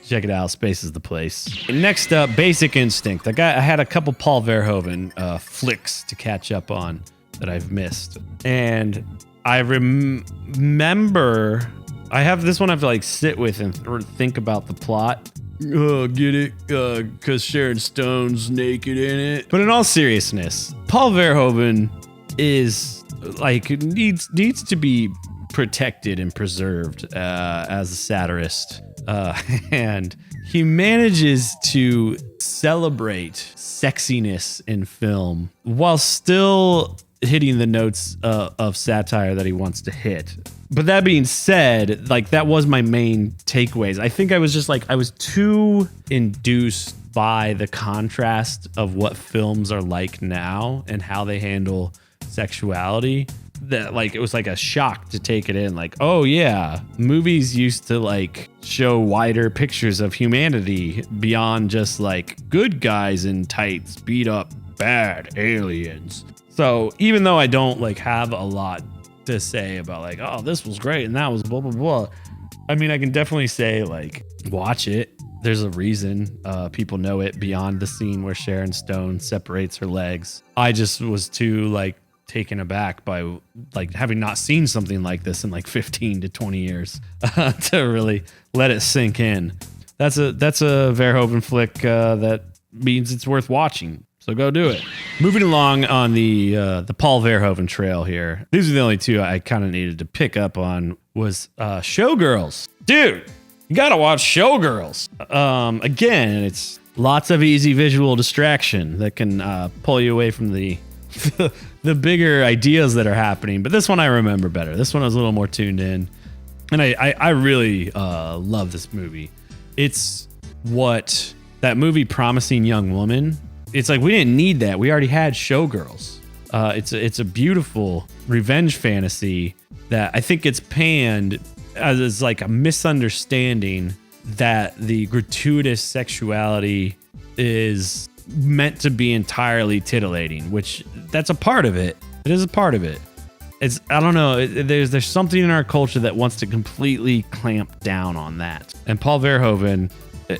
Check it out. Space is the place. Next up, Basic Instinct. I had a couple Paul Verhoeven flicks to catch up on that I've missed. And I remember I have this one I have to like sit with and think about the plot. Get it? Because Sharon Stone's naked in it. But in all seriousness, Paul Verhoeven is like needs to be protected and preserved as a satirist. And he manages to celebrate sexiness in film while still hitting the notes of satire that he wants to hit. But that being said, like that was my main takeaways. I think I was too induced by the contrast of what films are like now and how they handle sexuality, that like it was like a shock to take it in. Like, oh yeah, movies used to like show wider pictures of humanity beyond just like good guys in tights beat up bad aliens. So even though I don't like have a lot to say about like, oh, this was great and that was blah blah blah, I mean, I can definitely say like watch it. There's a reason people know it beyond the scene where Sharon Stone separates her legs. I just was too like taken aback by like having not seen something like this in like 15 to 20 years to really let it sink in. That's a Verhoeven flick that means it's worth watching. So go do it. Moving along on the Paul Verhoeven trail here. These are the only two I kind of needed to pick up on was Showgirls. Dude, you got to watch Showgirls. Again, it's lots of easy visual distraction that can pull you away from the bigger ideas that are happening. But this one I remember better. This one I was a little more tuned in. And I really love this movie. It's what that movie Promising Young Woman. It's like we didn't need that. We already had Showgirls. It's a beautiful revenge fantasy that I think gets panned as like a misunderstanding that the gratuitous sexuality is meant to be entirely titillating, which that's a part of it. It is a part of it. It's, I don't know, there's something in our culture that wants to completely clamp down on that. And Paul Verhoeven,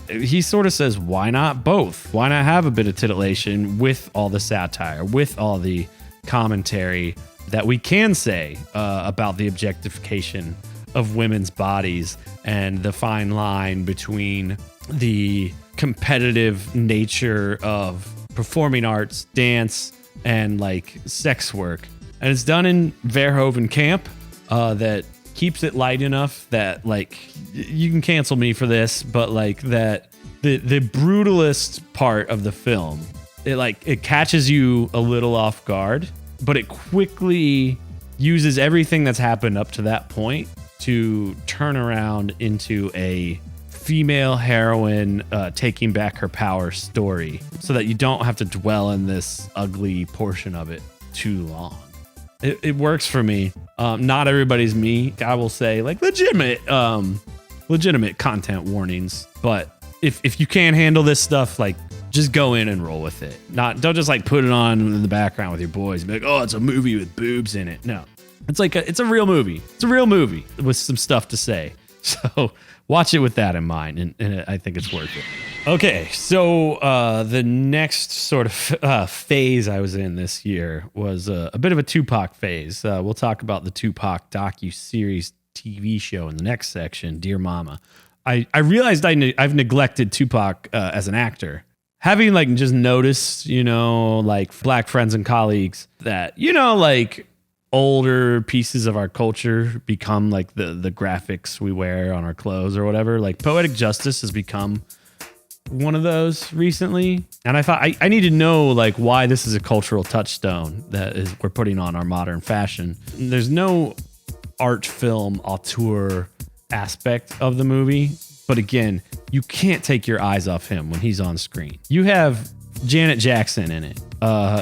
he sort of says, why not both? Why not have a bit of titillation with all the satire, with all the commentary that we can say about the objectification of women's bodies and the fine line between the competitive nature of performing arts, dance, and like sex work. And it's done in Verhoeven camp that keeps it light enough that like you can cancel me for this, but like that the brutalist part of the film, it catches you a little off guard, but it quickly uses everything that's happened up to that point to turn around into a female heroine taking back her power story so that you don't have to dwell in this ugly portion of it too long. It works for me. Not everybody's me. I will say like legitimate content warnings, but if you can't handle this stuff, like just go in and roll with it. Don't just like put it on in the background with your boys and be like, oh, it's a movie with boobs in it. No, it's like it's a real movie. It's a real movie with some stuff to say. So watch it with that in mind, and I think it's worth it. Okay, so the next sort of phase I was in this year was a bit of a Tupac phase. We'll talk about the Tupac docu-series TV show in the next section, Dear Mama. I realized I've neglected Tupac as an actor. Having like just noticed, like black friends and colleagues that, like older pieces of our culture become like the graphics we wear on our clothes or whatever. Like Poetic Justice has become one of those recently. And I thought I need to know like why this is a cultural touchstone that we're putting on our modern fashion. There's no art film auteur aspect of the movie. But again, you can't take your eyes off him when he's on screen. You have Janet Jackson in it.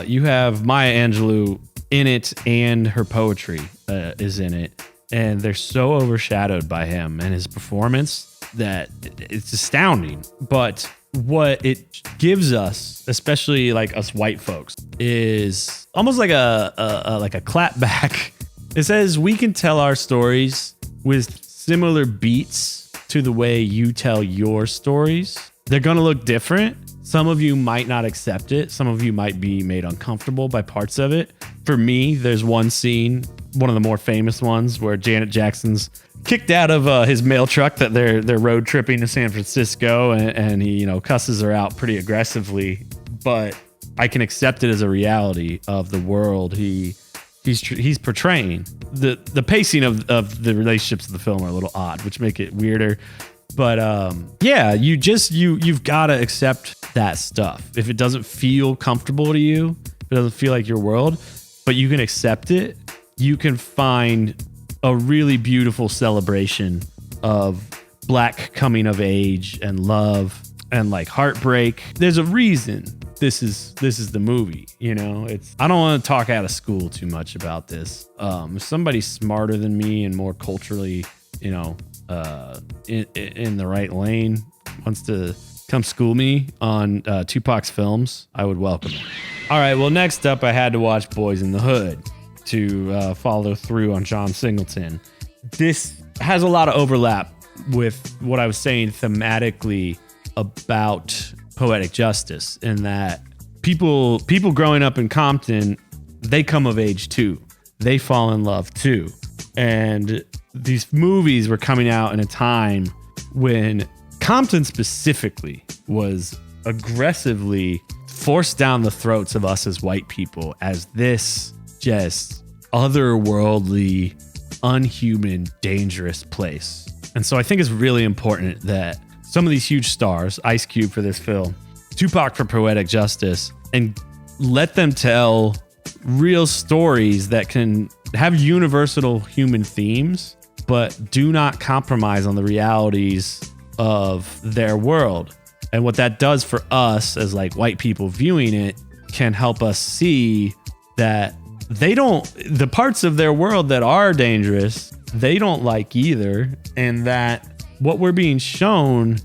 You have Maya Angelou in it, and her poetry is in it. And they're so overshadowed by him and his performance that it's astounding. But what it gives us, especially like us white folks, is almost like a clap back. It says we can tell our stories with similar beats to the way you tell your stories. They're going to look different. Some of you might not accept it. Some of you might be made uncomfortable by parts of it. For me, there's one scene, one of the more famous ones, where Janet Jackson's kicked out of his mail truck that they're road tripping to San Francisco, and he cusses her out pretty aggressively. But I can accept it as a reality of the world he's portraying. The pacing of the relationships of the film are a little odd, which make it weirder. But yeah, you've got to accept that stuff. If it doesn't feel comfortable to you, if it doesn't feel like your world, but you can accept it, you can find a really beautiful celebration of black coming of age and love and like heartbreak. There's a reason this is the movie, it's, I don't want to talk out of school too much about this. If somebody smarter than me and more culturally, in the right lane wants to come school me on Tupac's films, I would welcome it. All right, well, next up, I had to watch Boys in the Hood to follow through on John Singleton. This has a lot of overlap with what I was saying thematically about Poetic Justice, in that people growing up in Compton, they come of age too. They fall in love too. And these movies were coming out in a time when Compton specifically was aggressively forced down the throats of us as white people as this just otherworldly, unhuman, dangerous place. And so I think it's really important that some of these huge stars, Ice Cube for this film, Tupac for Poetic Justice, and let them tell real stories that can have universal human themes but do not compromise on the realities of their world. And what that does for us as like white people viewing it can help us see that the parts of their world that are dangerous, they don't like either. And that what we're being shown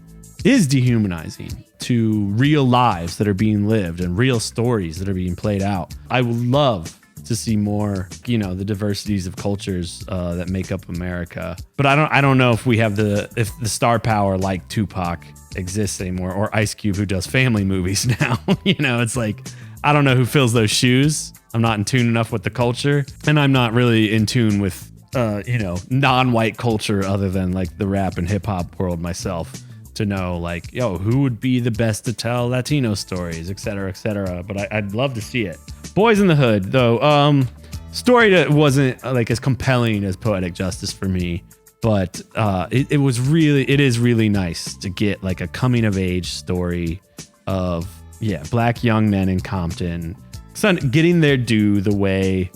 is dehumanizing to real lives that are being lived and real stories that are being played out. I would love to see more, the diversities of cultures that make up America. But I don't know if we have if the star power like Tupac exists anymore, or Ice Cube, who does family movies now. It's like, I don't know who fills those shoes. I'm not in tune enough with the culture, and I'm not really in tune with non-white culture other than like the rap and hip hop world myself to know like, who would be the best to tell Latino stories, et cetera, et cetera. But I'd love to see it. Boys in the Hood, though, story that wasn't like as compelling as Poetic Justice for me, but it is really nice to get like a coming of age story of black young men in Compton getting their due the way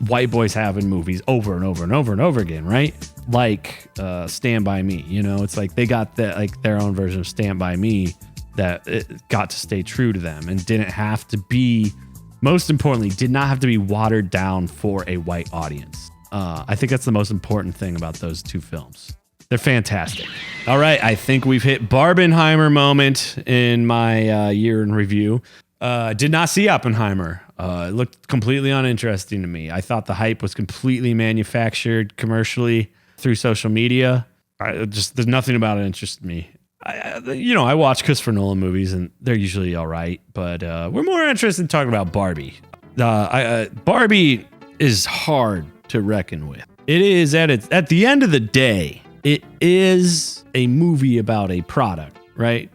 white boys have in movies over and over and over and over again, right? Like Stand By Me, it's like they got their own version of Stand By Me that it got to stay true to them and didn't have to be, most importantly, did not have to be watered down for a white audience. I think that's the most important thing about those two films. They're fantastic. All right, I think we've hit Barbenheimer moment in my year in review. Did not see Oppenheimer. It looked completely uninteresting to me. I thought the hype was completely manufactured commercially through social media. There's nothing about it interested me. I watch Christopher Nolan movies and they're usually all right, but we're more interested in talking about Barbie. Barbie is hard to reckon with. It is at the end of the day, it is a movie about a product, right?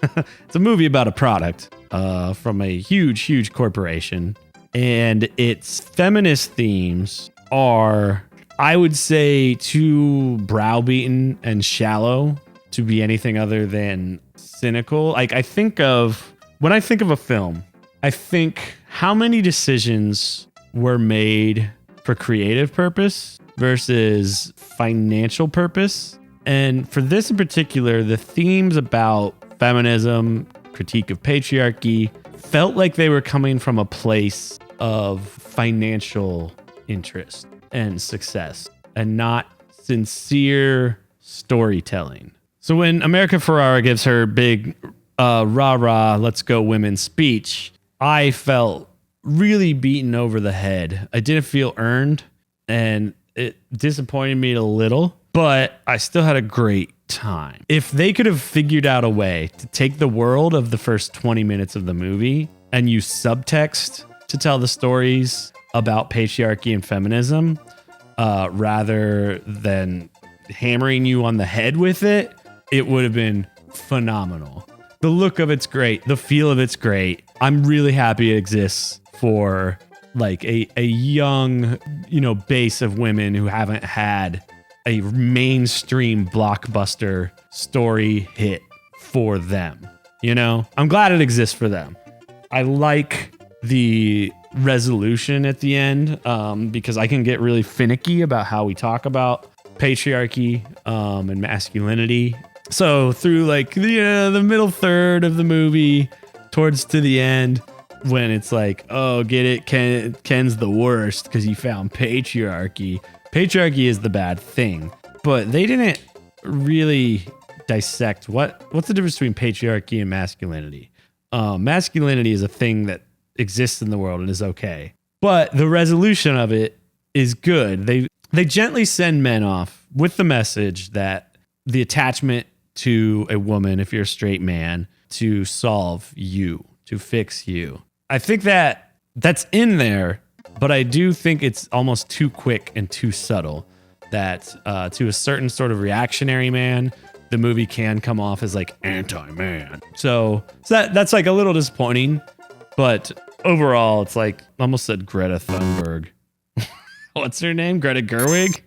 It's a movie about a product from a huge corporation, and its feminist themes are, I would say, too browbeaten and shallow to be anything other than cynical. Like when I think of a film, I think how many decisions were made for creative purpose versus financial purpose. And for this in particular, the themes about feminism, critique of patriarchy, felt like they were coming from a place of financial interest and success and not sincere storytelling. So when America Ferrera gives her big rah-rah, let's go women speech, I felt really beaten over the head. I didn't feel earned, and it disappointed me a little, but I still had a great time. If they could have figured out a way to take the world of the first 20 minutes of the movie and use subtext to tell the stories about patriarchy and feminism, rather than hammering you on the head with it, it would have been phenomenal. The look of it's great. The feel of it's great. I'm really happy it exists for like a young, base of women who haven't had a mainstream blockbuster story hit for them. I'm glad it exists for them. I like the resolution at the end because I can get really finicky about how we talk about patriarchy and masculinity. So through like the middle third of the movie towards to the end, when it's like, oh, get it, Ken's the worst because he found patriarchy. Patriarchy is the bad thing, but they didn't really dissect what's the difference between patriarchy and masculinity. Masculinity is a thing that exists in the world and is okay, but the resolution of it is good. They gently send men off with the message that the attachment to a woman, if you're a straight man, to solve you, to fix you. I think that's in there, but I do think it's almost too quick and too subtle that to a certain sort of reactionary man, the movie can come off as like anti-man. So that's like a little disappointing, but overall it's like, I almost said Greta Thunberg. What's her name? Greta Gerwig?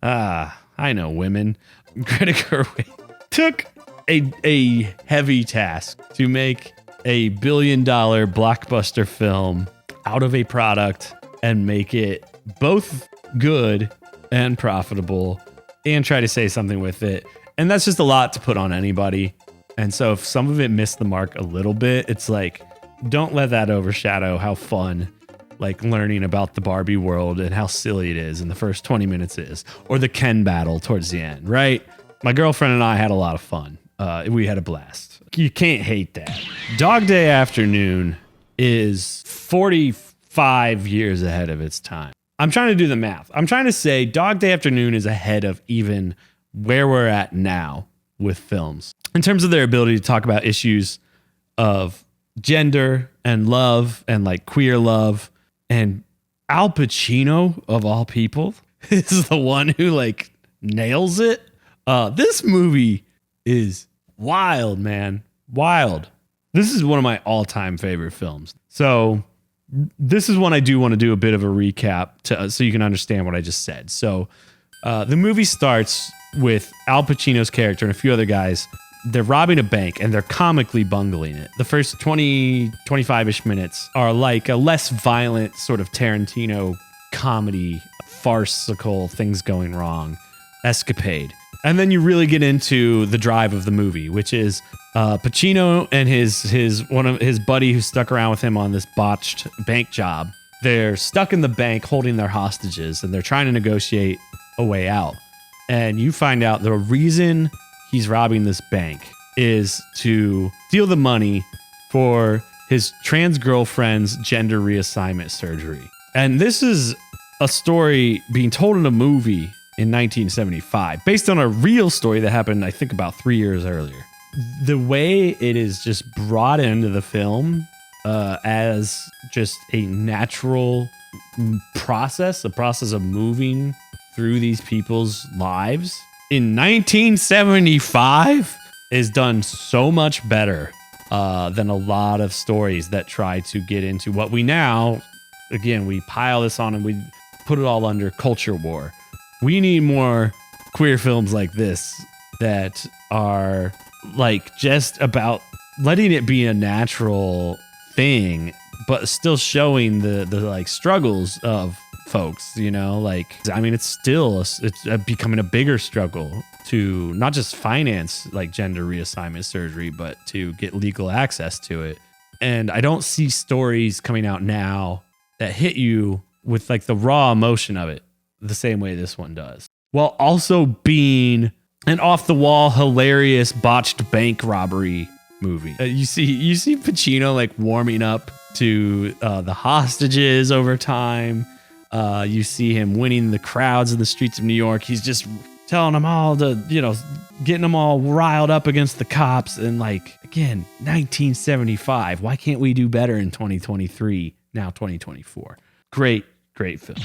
I know women. Greta Gerwig took a heavy task to make a $1 billion blockbuster film out of a product and make it both good and profitable and try to say something with it. And that's just a lot to put on anybody. And so if some of it missed the mark a little bit, it's like, don't let that overshadow how fun like learning about the Barbie world and how silly it is in the first 20 minutes is, or the Ken battle towards the end, right? My girlfriend and I had a lot of fun. We had a blast. You can't hate that. Dog Day Afternoon is 45 years ahead of its time. I'm trying to do the math. I'm trying to say Dog Day Afternoon is ahead of even where we're at now with films in terms of their ability to talk about issues of gender and love and like queer love. And Al Pacino, of all people, is the one who like nails it. This movie is wild, man. Wild. This is one of my all-time favorite films. So this is one I do want to do a bit of a recap so you can understand what I just said. So the movie starts with Al Pacino's character and a few other guys. They're robbing a bank and they're comically bungling it. The first 20, 25-ish minutes are like a less violent sort of Tarantino comedy, farcical things going wrong escapade. And then you really get into the drive of the movie, which is Pacino and his buddy who stuck around with him on this botched bank job. They're stuck in the bank holding their hostages and they're trying to negotiate a way out. And you find out the reason he's robbing this bank is to steal the money for his trans girlfriend's gender reassignment surgery. And this is a story being told in a movie in 1975, based on a real story that happened, I think, about 3 years earlier. The way it is just brought into the film as just a natural process, a process of moving through these people's lives in 1975 is done so much better than a lot of stories that try to get into what we now, again, we pile this on and we put it all under culture war. We need more queer films like this that are like just about letting it be a natural thing, but still showing the like struggles of folks, you know, like, I mean, it's becoming a bigger struggle to not just finance like gender reassignment surgery, but to get legal access to it. And I don't see stories coming out now that hit you with like the raw emotion of it the same way this one does, while also being an off the wall, hilarious, botched bank robbery movie. You see Pacino like warming up to the hostages over time. You see him winning the crowds in the streets of New York. He's just telling them all to, you know, getting them all riled up against the cops. And like, again, 1975. Why can't we do better in 2023? Now 2024. Great film.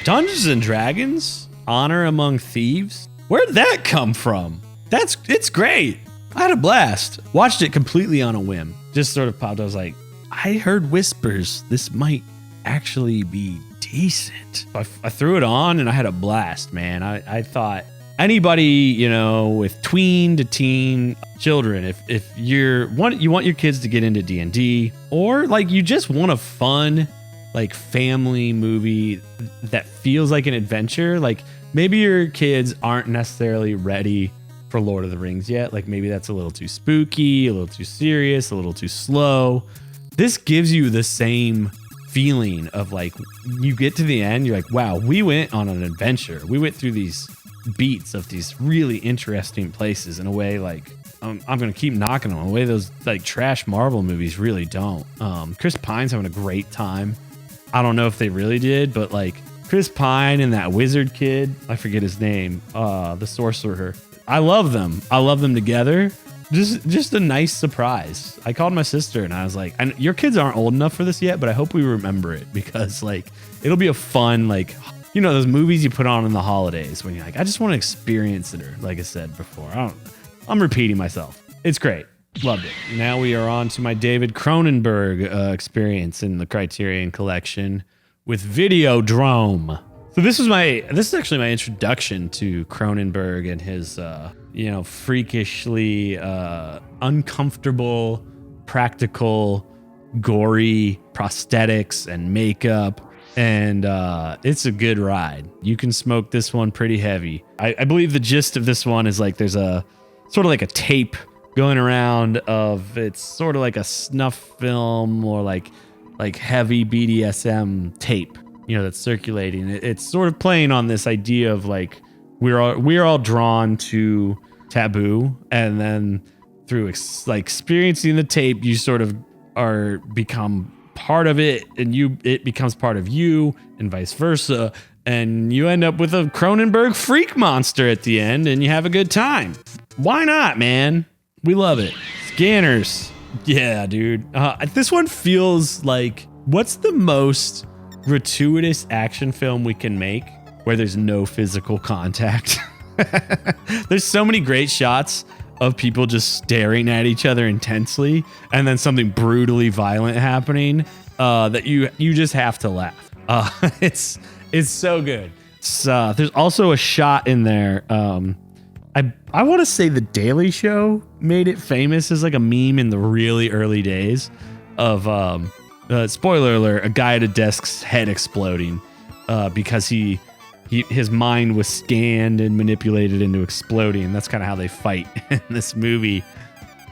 Dungeons and Dragons, Honor Among Thieves. Where'd that come from? It's great. I had a blast. Watched it completely on a whim. Just sort of popped. I was like, I heard whispers. This might actually be decent. I threw it on and I had a blast, man. I thought anybody, you know, with tween to teen children, if you want your kids to get into D&D, or like you just want a fun like family movie that feels like an adventure, like maybe your kids aren't necessarily ready for Lord of the Rings yet. Like maybe that's a little too spooky, a little too serious, a little too slow. This gives you the same feeling of like, you get to the end, you're like, wow, we went on an adventure. We went through these beats of these really interesting places in a way like, I'm going to keep knocking them, in a way those like trash Marvel movies really don't. Chris Pine's having a great time. I don't know if they really did, but like Chris Pine and that wizard kid, I forget his name, the sorcerer. I love them. I love them together. Just a nice surprise. I called my sister and I was like, and your kids aren't old enough for this yet, but I hope we remember it, because like it'll be a fun, like, you know, those movies you put on in the holidays when you're like, I just want to experience it. Or like I said before, I'm repeating myself. It's great. Loved it. Now we are on to my David Cronenberg experience in the Criterion Collection with Videodrome. So this is actually my introduction to Cronenberg and his, you know, freakishly uncomfortable, practical, gory prosthetics and makeup. and it's a good ride. You can smoke this one pretty heavy. I believe the gist of this one is like there's a sort of like a tape going around of it's sort of like a snuff film or like heavy BDSM tape, that's circulating. It's sort of playing on this idea of like we're all drawn to taboo, and then through experiencing the tape, you sort of become part of it, and it becomes part of you, and vice versa, and you end up with a Cronenberg freak monster at the end, and you have a good time. Why not, man? We love it. Scanners. Yeah, dude. This one feels like, what's the most gratuitous action film we can make where there's no physical contact? There's so many great shots of people just staring at each other intensely, and then something brutally violent happening that you just have to laugh. It's so good. There's also a shot in there. I want to say The Daily Show made it famous as like a meme in the really early days of spoiler alert, a guy at a desk's head exploding because his mind was scanned and manipulated into exploding. That's kind of how they fight in this movie.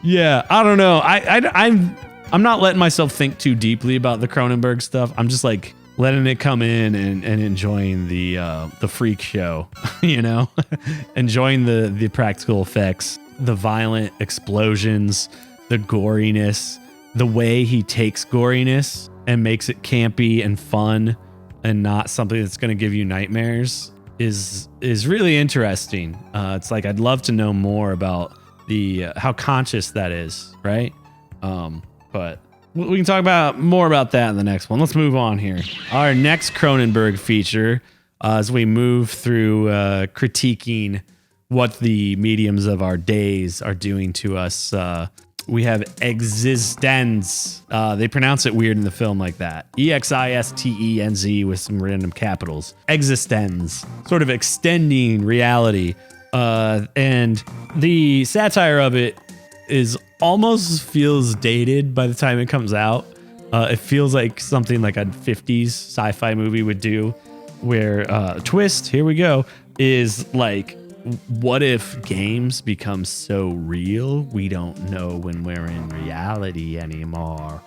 Yeah, I don't know. I'm not letting myself think too deeply about the Cronenberg stuff. I'm just like letting it come in and enjoying the freak show, enjoying the practical effects, the violent explosions, the goriness, the way he takes goriness and makes it campy and fun and not something that's going to give you nightmares is really interesting. It's like, I'd love to know more about how conscious that is, right? But we can talk more about that in the next one. Let's move on here. Our next Cronenberg feature, as we move through critiquing what the mediums of our days are doing to us, we have eXistenZ. They pronounce it weird in the film like that. eXistenZ with some random capitals. eXistenZ, sort of extending reality. And the satire of it almost feels dated by the time it comes out. It feels like something like a 50s sci-fi movie would do, where twist, here we go, is like, what if games become so real we don't know when we're in reality anymore?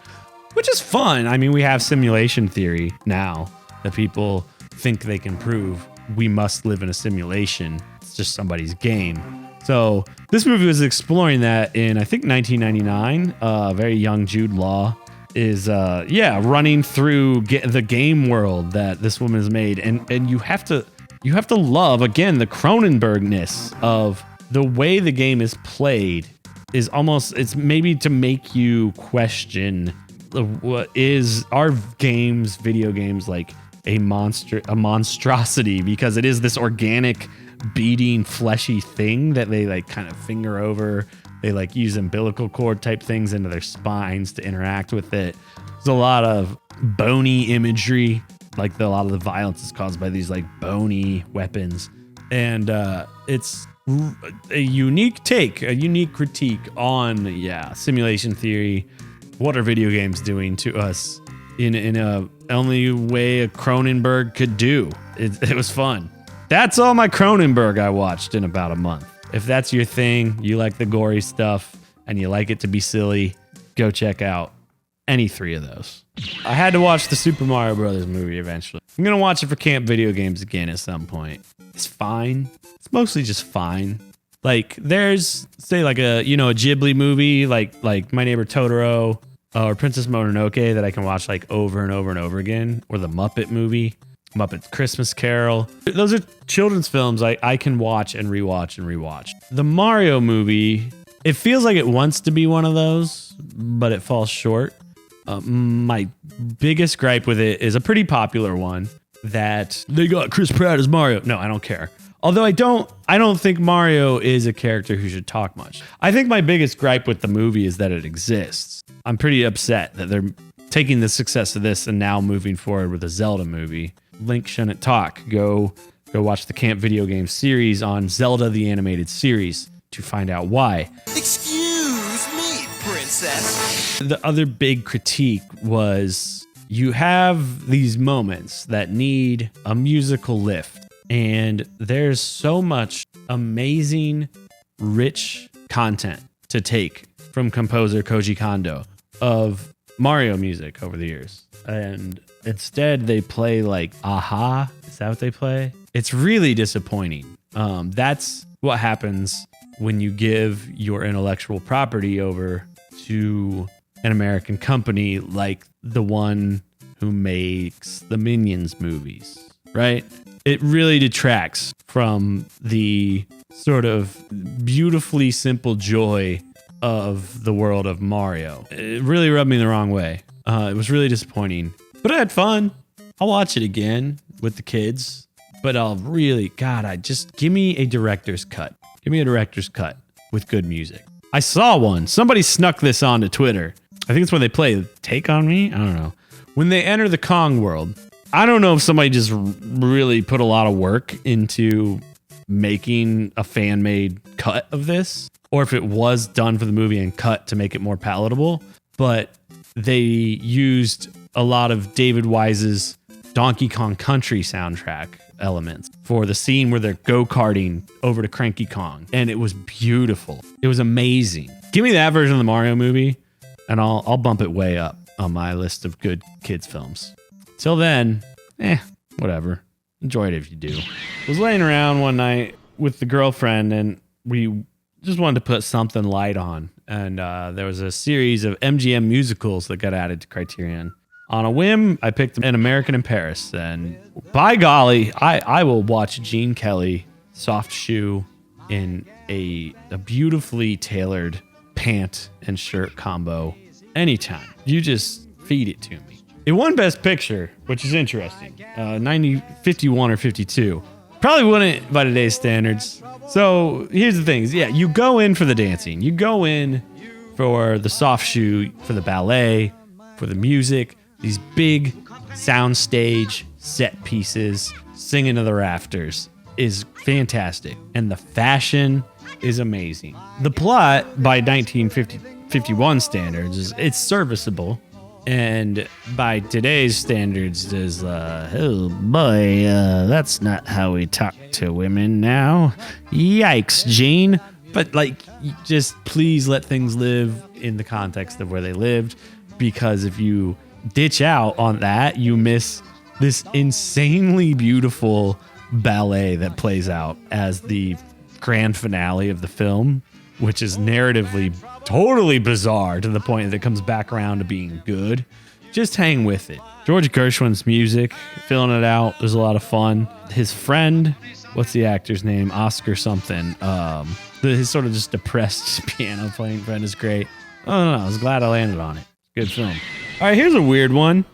Which is fun. I mean, we have simulation theory now that people think they can prove we must live in a simulation. It's just somebody's game. So this movie was exploring that in, I think, 1999. Very young Jude Law is running through the game world that this woman has made, and you have to love, again, the Cronenbergness of the way the game is played. It's maybe to make you question, what is our video games like a monstrosity, because it is this organic beating fleshy thing that they like kind of finger over. They like use umbilical cord type things into their spines to interact with it. There's a lot of bony imagery. Like a lot of the violence is caused by these like bony weapons. And it's a unique critique on, simulation theory. What are video games doing to us in a only way a Cronenberg could do? It was fun. That's all my Cronenberg I watched in about a month. If that's your thing, you like the gory stuff, and you like it to be silly, go check out any three of those. I had to watch the Super Mario Brothers movie eventually. I'm going to watch it for Camp Video Games again at some point. It's fine. It's mostly just fine. Like, there's, say, like a Ghibli movie, like My Neighbor Totoro, or Princess Mononoke, that I can watch like over and over and over again, or the Muppet movie, Muppet Christmas Carol. Those are children's films I can watch and rewatch. The Mario movie, it feels like it wants to be one of those, but it falls short. My biggest gripe with it is a pretty popular one, that they got Chris Pratt as Mario. No, I don't care. Although I don't think Mario is a character who should talk much. I think my biggest gripe with the movie is that it exists. I'm pretty upset that they're taking the success of this and now moving forward with a Zelda movie. Link shouldn't talk. Go watch the Camp Video Game series on Zelda the Animated Series to find out why. Excuse me, princess. The other big critique was you have these moments that need a musical lift, and there's so much amazing, rich content to take from composer Koji Kondo of Mario music over the years. And instead they play like Aha. Is that what they play? It's really disappointing. That's what happens when you give your intellectual property over to an American company like the one who makes the Minions movies, right? It really detracts from the sort of beautifully simple joy of the world of Mario. It really rubbed me the wrong way. It was really disappointing, but I had fun. I'll watch it again with the kids, but just give me a director's cut. Give me a director's cut with good music. I saw one. Somebody snuck this onto Twitter. I think it's when they play Take On Me. I don't know. When they enter the Kong world, I don't know if somebody just really put a lot of work into making a fan-made cut of this, or if it was done for the movie and cut to make it more palatable, but they used a lot of David Wise's Donkey Kong Country soundtrack elements for the scene where they're go-karting over to Cranky Kong, and it was beautiful. It was amazing. Give me that version of the Mario movie, and I'll bump it way up on my list of good kids films. Till then, whatever. Enjoy it if you do. I was laying around one night with the girlfriend, and we just wanted to put something light on. And there was a series of MGM musicals that got added to Criterion. On a whim, I picked An American in Paris. And by golly, I will watch Gene Kelly soft shoe in a beautifully tailored pant and shirt combo anytime. You just feed it to me. It won Best Picture, which is interesting. 51 or 52. Probably wouldn't by today's standards. So here's the thing. You go in for the dancing. You go in for the soft shoe, for the ballet, for the music. These big soundstage set pieces, singing to the rafters is fantastic. And the fashion is amazing. The plot, by 1951 standards, it's serviceable. And by today's standards is, oh boy, that's not how we talk to women now. Yikes, Gene. But just please let things live in the context of where they lived, because if you ditch out on that, you miss this insanely beautiful ballet that plays out as the grand finale of the film, which is narratively totally bizarre to the point that it comes back around to being good. Just hang with it. George Gershwin's music, filling it out, was a lot of fun. His friend, what's the actor's name? Oscar something. His sort of just depressed piano playing friend is great. I don't know. I was glad I landed on it. Good film. All right, here's a weird one.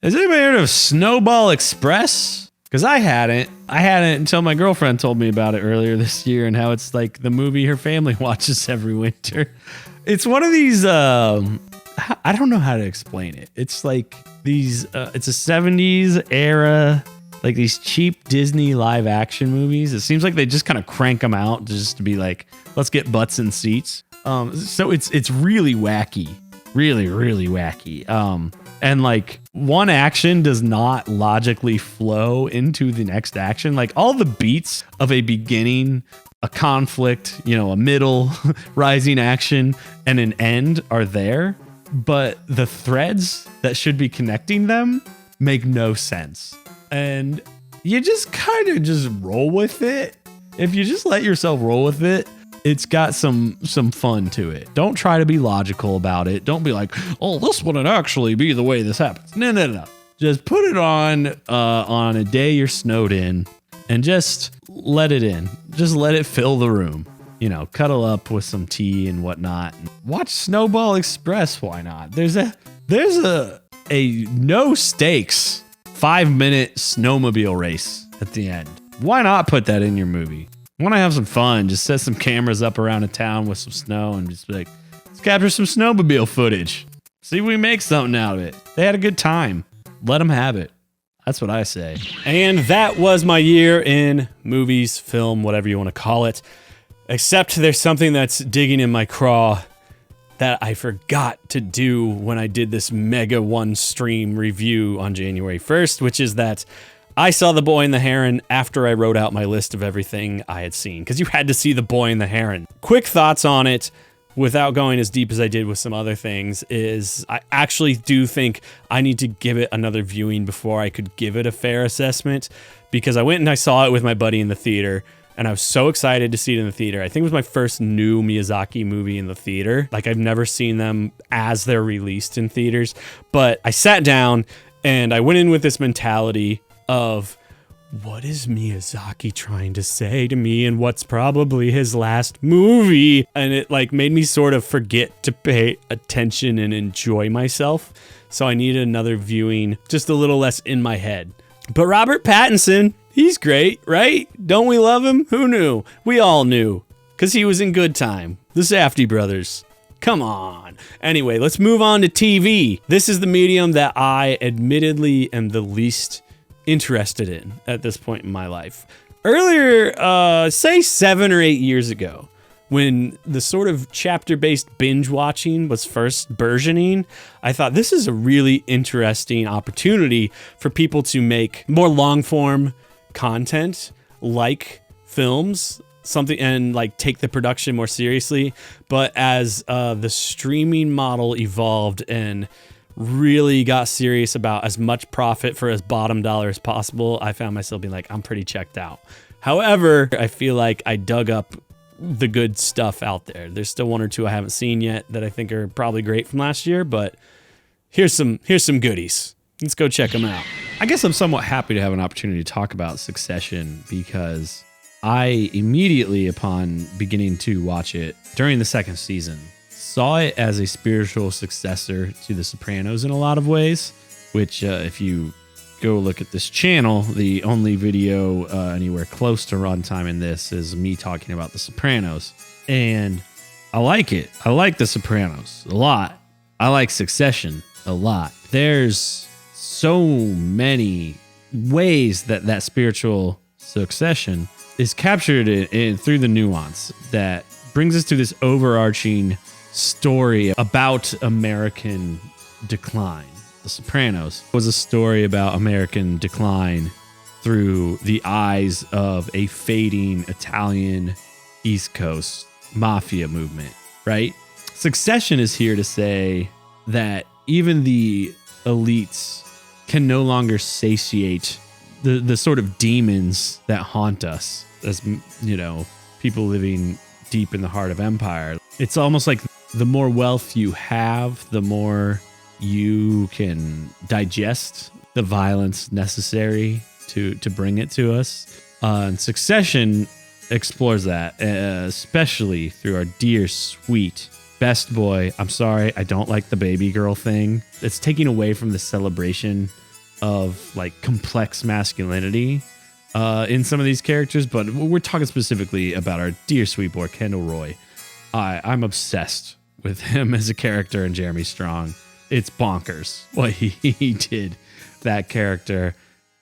Has anybody heard of Snowball Express? Because I hadn't until my girlfriend told me about it earlier this year, and how it's like the movie her family watches every winter. It's one of these, I don't know how to explain it. It's like these, it's a 70s era, like these cheap Disney live action movies. It seems like they just kind of crank them out just to be like, let's get butts in seats. So it's really wacky, really, really wacky. And like one action does not logically flow into the next action. Like all the beats of a beginning, a conflict, a middle, rising action, and an end are there, but the threads that should be connecting them make no sense. And you just kind of just roll with it. If you just let yourself roll with it, it's got some fun to it. Don't try to be logical about it. Don't be like, oh, this wouldn't actually be the way this happens. No. Just put it on a day you're snowed in and just let it in. Just let it fill the room. Cuddle up with some tea and whatnot. Watch Snowball Express. Why not? There's a no stakes 5-minute snowmobile race at the end. Why not put that in your movie? Want to have some fun? Just set some cameras up around a town with some snow and just be like, let's capture some snowmobile footage. See if we make something out of it. They had a good time. Let them have it. That's what I say. And that was my year in movies, film, whatever you want to call it. Except there's something that's digging in my craw that I forgot to do when I did this Mega One stream review on January 1st, which is that I saw The Boy and the Heron after I wrote out my list of everything I had seen, because you had to see The Boy and the Heron. Quick thoughts on it, without going as deep as I did with some other things, is I actually do think I need to give it another viewing before I could give it a fair assessment, because I went and I saw it with my buddy in the theater, and I was so excited to see it in the theater. I think it was my first new Miyazaki movie in the theater. Like, I've never seen them as they're released in theaters, but I sat down and I went in with this mentality of, what is Miyazaki trying to say to me and what's probably his last movie? And it like made me sort of forget to pay attention and enjoy myself. So I needed another viewing, just a little less in my head. But Robert Pattinson, he's great, right? Don't we love him? Who knew? We all knew, because he was in Good Time. The Safdie brothers. Come on. Anyway, let's move on to TV. This is the medium that I admittedly am the least interested in at this point in my life. Earlier, say 7 or 8 years ago, when the sort of chapter-based binge watching was first burgeoning, I thought this is a really interesting opportunity for people to make more long-form content, like films, something, and like take the production more seriously. But as the streaming model evolved and really got serious about as much profit for as bottom dollar as possible, I found myself being like, I'm pretty checked out. However, I feel like I dug up the good stuff out there. There's still 1 or 2 I haven't seen yet that I think are probably great from last year, but here's some goodies. Let's go check them out. I guess I'm somewhat happy to have an opportunity to talk about Succession, because I immediately, upon beginning to watch it during the 2nd season, saw it as a spiritual successor to The Sopranos in a lot of ways, which if you go look at this channel, the only video anywhere close to runtime in this is me talking about The Sopranos. And I like it. I like The Sopranos a lot. I like Succession a lot. There's so many ways that that spiritual succession is captured through the nuance that brings us to this overarching story about American decline. The Sopranos was a story about American decline through the eyes of a fading Italian East Coast mafia movement, right? Succession is here to say that even the elites can no longer satiate the sort of demons that haunt us as, you know, people living deep in the heart of empire. It's almost like the more wealth you have, the more you can digest the violence necessary to bring it to us. And Succession explores that, especially through our dear, sweet best boy. I'm sorry, I don't like the baby girl thing. It's taking away from the celebration of like complex masculinity in some of these characters, but we're talking specifically about our dear sweet boy, Kendall Roy. I'm obsessed with him as a character and Jeremy Strong. It's bonkers what he did. That character,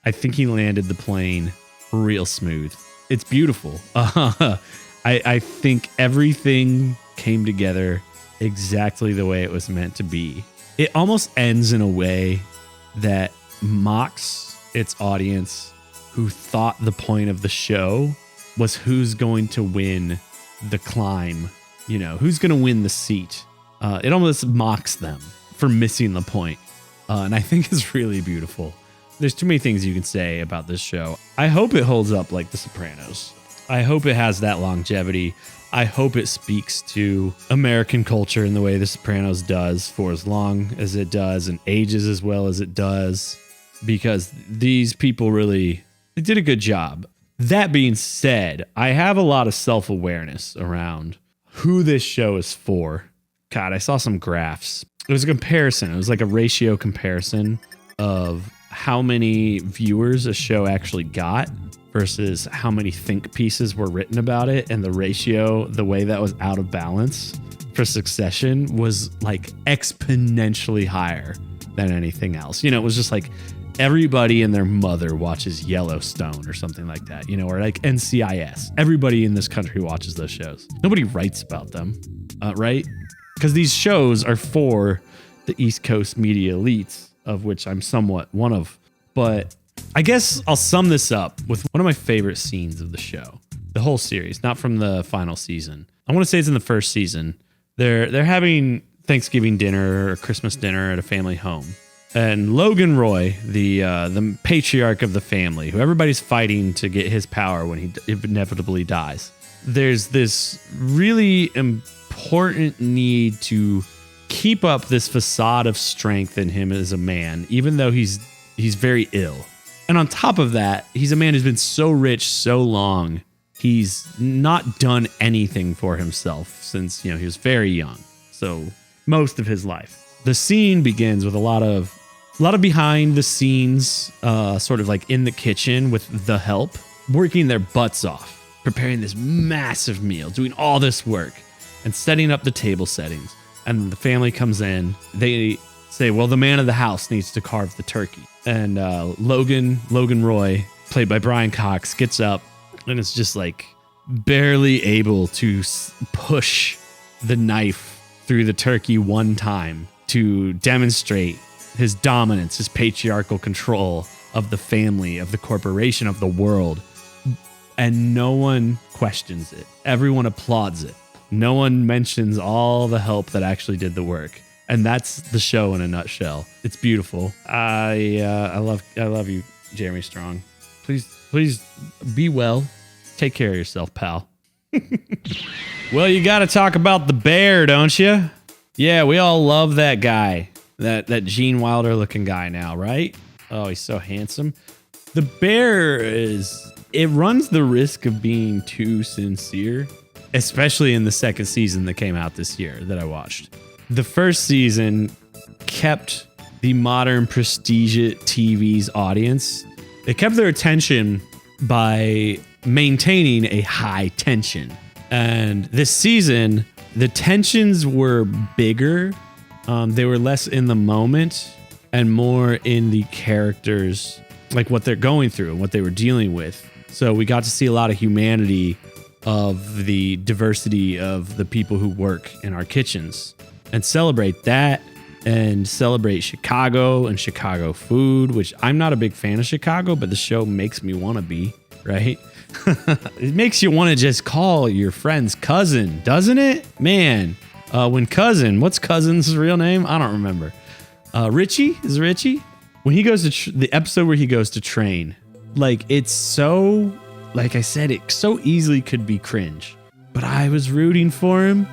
I think he landed the plane real smooth. It's beautiful. I think everything came together exactly the way it was meant to be. It almost ends in a way that mocks its audience, who thought the point of the show was who's going to win the climb, you know, who's going to win the seat. It almost mocks them for missing the point. And I think it's really beautiful. There's too many things you can say about this show. I hope it holds up like The Sopranos. I hope it has that longevity. I hope it speaks to American culture in the way The Sopranos does for as long as it does and ages as well as it does, because these people really did a good job. That being said, I have a lot of self-awareness around who this show is for. God, I saw some graphs. It was a comparison. It was like a ratio comparison of how many viewers a show actually got versus how many think pieces were written about it. And the ratio, the way that was out of balance for Succession was like exponentially higher than anything else. You know, it was just like everybody and their mother watches Yellowstone or something like that, you know, or like NCIS. Everybody in this country watches those shows. Nobody writes about them, right? because these shows are for the East Coast media elites, of which I'm somewhat one of. But I guess I'll sum this up with one of my favorite scenes of the show, the whole series, not from the final season. I want to say it's in the first season. They're having Thanksgiving dinner or Christmas dinner at a family home. And Logan Roy, the patriarch of the family, who everybody's fighting to get his power when he inevitably dies. There's this really important need to keep up this facade of strength in him as a man, even though he's very ill. And on top of that, he's a man who's been so rich so long, he's not done anything for himself since, he was very young. So most of his life. The scene begins with a lot of behind the scenes, sort of like in the kitchen with the help, working their butts off, preparing this massive meal, doing all this work and setting up the table settings. And the family comes in. They say, well, the man of the house needs to carve the turkey. And Logan Roy, played by Brian Cox, gets up and is just like barely able to push the knife through the turkey one time to demonstrate his dominance, his patriarchal control of the family, of the corporation, of the world. And no one questions it. Everyone applauds it. No one mentions all the help that actually did the work. And that's the show in a nutshell. It's beautiful. I love you, Jeremy Strong. Please be well. Take care of yourself, pal. Well, you got to talk about the bear, don't you? Yeah, we all love that guy. That Gene Wilder looking guy now, right? Oh, he's so handsome. The bear it runs the risk of being too sincere, especially in the second season that came out this year that I watched. The first season kept the modern prestige TV's audience. It kept their attention by maintaining a high tension. And this season, the tensions were bigger. They were less in the moment and more in the characters, like what they're going through and what they were dealing with. So we got to see a lot of humanity of the diversity of the people who work in our kitchens and celebrate that and celebrate Chicago and Chicago food, which I'm not a big fan of Chicago, but the show makes me want to be, right? It makes you want to just call your friend's cousin, doesn't it? Man. What's Cousin's real name? I don't remember. Richie? Is it Richie? When he goes to the episode where he goes to train, like it's so, like I said, it so easily could be cringe, but I was rooting for him.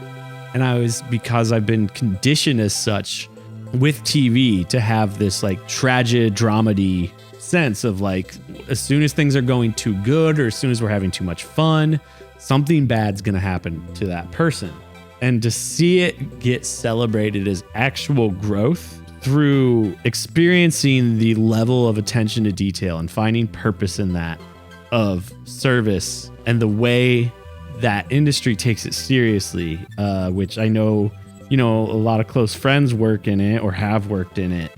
And because I've been conditioned as such with TV to have this like tragic dramedy sense of like, as soon as things are going too good or as soon as we're having too much fun, something bad's going to happen to that person. And to see it get celebrated as actual growth through experiencing the level of attention to detail and finding purpose in that of service and the way that industry takes it seriously, which I know, a lot of close friends work in it or have worked in it.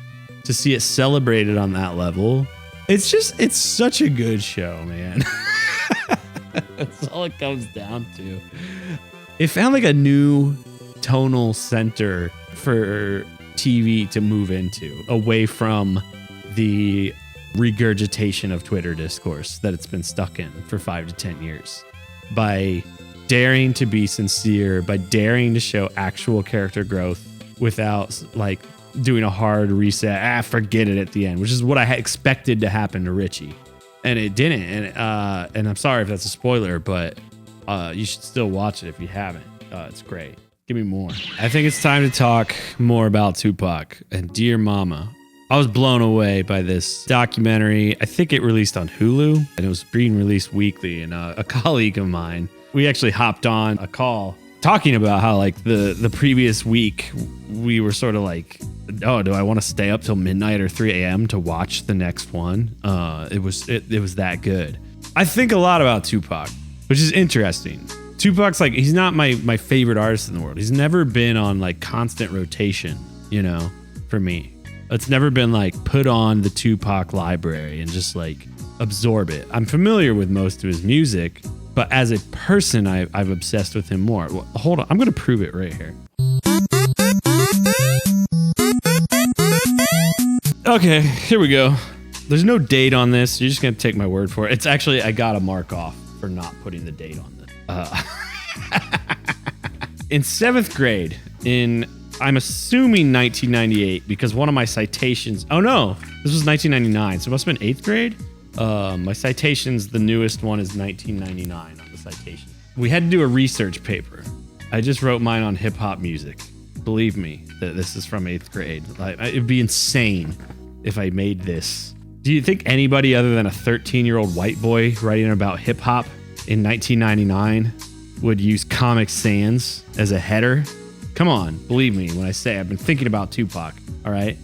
To see it celebrated on that level, it's such a good show, man. That's all it comes down to. It found like a new tonal center for TV to move into, away from the regurgitation of Twitter discourse that it's been stuck in for 5 to 10 years. By daring to be sincere, by daring to show actual character growth without like doing a hard reset, forget it at the end, which is what I had expected to happen to Richie. And it didn't. And I'm sorry if that's a spoiler, but you should still watch it if you haven't. It's great. Give me more. I think it's time to talk more about Tupac and Dear Mama. I was blown away by this documentary. I think it released on Hulu and it was being released weekly. And a colleague of mine, we actually hopped on a call talking about how like the previous week we were sort of like, oh, do I want to stay up till midnight or 3 a.m. to watch the next one? It was that good. I think a lot about Tupac, which is interesting. Tupac's like, he's not my favorite artist in the world. He's never been on like constant rotation, for me. It's never been like put on the Tupac library and just like absorb it. I'm familiar with most of his music, but as a person, I've obsessed with him more. Well, hold on. I'm going to prove it right here. Okay, here we go. There's no date on this. You're just going to take my word for it. It's actually, I got a mark off for not putting the date on this. In 7th grade, I'm assuming 1998, because one of my citations, oh no, this was 1999, so it must have been 8th grade. My citations, the newest one is 1999 on the citation. We had to do a research paper. I just wrote mine on hip hop music. Believe me, that this is from 8th grade. It'd be insane if I made this. Do you think anybody other than a 13-year-old white boy writing about hip hop in 1999 would use Comic Sans as a header? Come on, believe me when I say I've been thinking about Tupac, all right?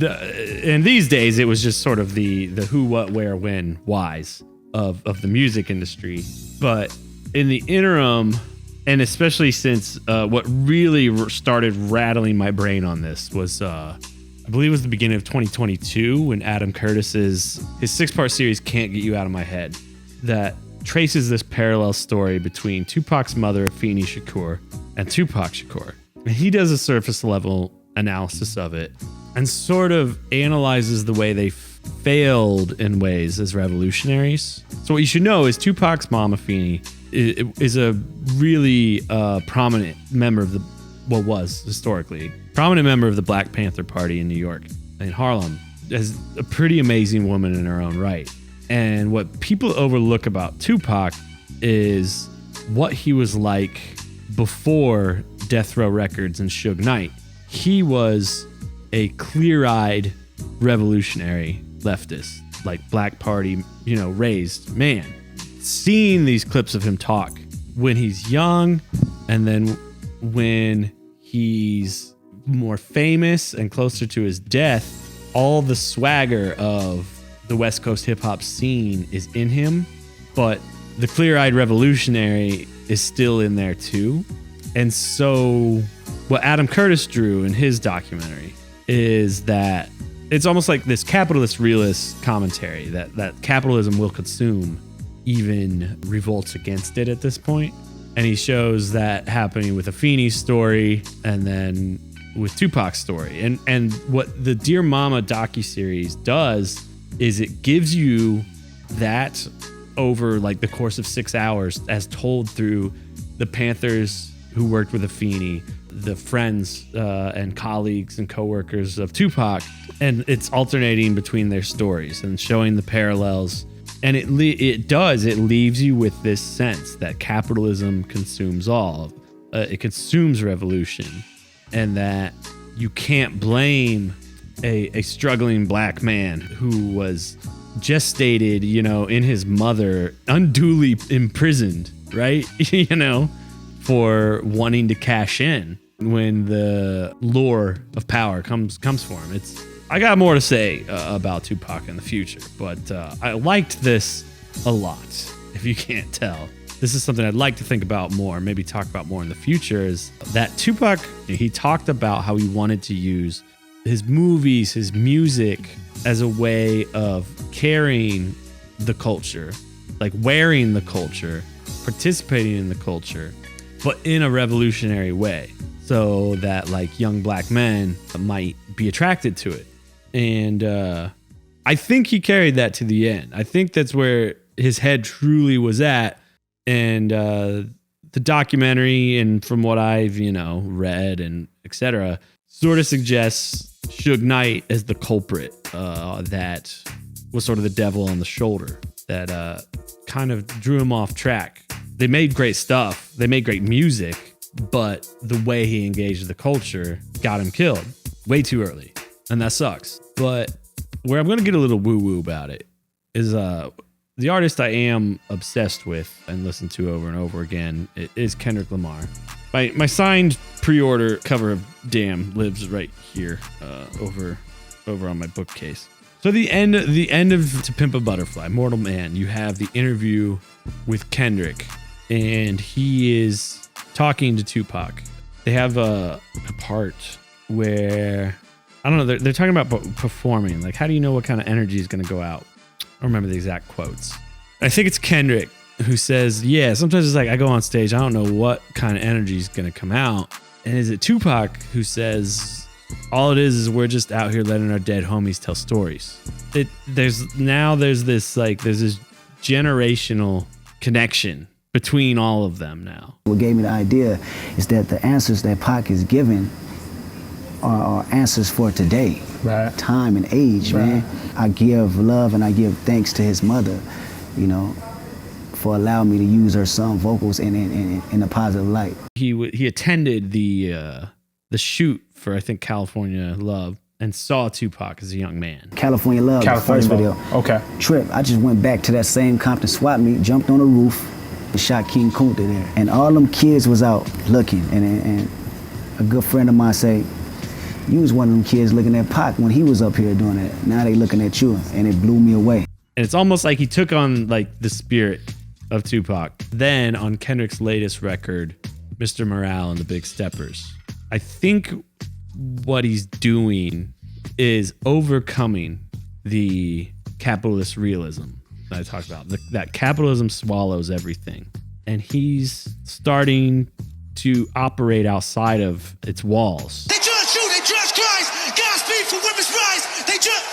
And these days, it was just sort of the who, what, where, when, whys of the music industry. But in the interim, and especially since what really started rattling my brain on this was, I believe it was the beginning of 2022 when Adam Curtis's his 6-part series Can't Get You Out of My Head that traces this parallel story between Tupac's mother, Afeni Shakur, and Tupac Shakur. And he does a surface level analysis of it and sort of analyzes the way they failed in ways as revolutionaries. So what you should know is Tupac's mom, Afeni, is a really prominent member of was historically prominent member of the Black Panther Party in New York, in Harlem, as a pretty amazing woman in her own right. And what people overlook about Tupac is what he was like before Death Row Records and Suge Knight. He was a clear-eyed revolutionary leftist, like Black Party, raised man. Seeing these clips of him talk when he's young and then when he's more famous and closer to his death, all the swagger of the West Coast hip hop scene is in him, but the clear-eyed revolutionary is still in there too. And so what Adam Curtis drew in his documentary is that it's almost like this capitalist realist commentary that capitalism will consume even revolts against it at this point. And he shows that happening with Afeni's story and then with Tupac's story. And what the Dear Mama docuseries does is it gives you that over like the course of 6 hours as told through the Panthers who worked with Afeni, the friends and colleagues and coworkers of Tupac. And it's alternating between their stories and showing the parallels. And it leaves you with this sense that capitalism consumes all. It consumes revolution, and that you can't blame a struggling black man who was gestated, in his mother, unduly imprisoned, right? For wanting to cash in when the lure of power comes for him. I got more to say about Tupac in the future, but I liked this a lot, if you can't tell. This is something I'd like to think about more, maybe talk about more in the future, is that Tupac, he talked about how he wanted to use his movies, his music, as a way of carrying the culture, like wearing the culture, participating in the culture, but in a revolutionary way, so that like young black men might be attracted to it. And I think he carried that to the end. I think that's where his head truly was at. And the documentary, and from what I've, read and etc., sort of suggests Suge Knight as the culprit that was sort of the devil on the shoulder that kind of drew him off track. They made great stuff. They made great music, but the way he engaged the culture got him killed way too early. And that sucks. But where I'm going to get a little woo-woo about it is the artist I am obsessed with and listen to over and over again is Kendrick Lamar. My signed pre-order cover of Damn lives right here over on my bookcase. So the end of To Pimp a Butterfly, Mortal Man, you have the interview with Kendrick, and he is talking to Tupac. They have a part where, I don't know, they're talking about performing. Like, how do you know what kind of energy is going to go out? I don't remember the exact quotes. I think it's Kendrick who says, yeah, sometimes it's like I go on stage, I don't know what kind of energy is going to come out. And is it Tupac who says, all it is we're just out here letting our dead homies tell stories. There's this generational connection between all of them now. What gave me the idea is that the answers that Pac is giving are answers for today, right. Time and age, right. Man. I give love and I give thanks to his mother, you know, for allowing me to use her song vocals in a positive light. He attended the shoot for, I think, California Love and saw Tupac as a young man. California Love, the first video. Okay. Trip, I just went back to that same Compton swap meet, jumped on the roof, and shot King Kunta there. And all them kids was out looking, and a good friend of mine say, you was one of them kids looking at Pac when he was up here doing it. Now they looking at you, and it blew me away. And it's almost like he took on like the spirit of Tupac. Then on Kendrick's latest record, Mr. Morale and the Big Steppers, I think what he's doing is overcoming the capitalist realism that I talked about. That capitalism swallows everything. And he's starting to operate outside of its walls. They judge you, they judge Christ. Godspeed for women's rights. They judge.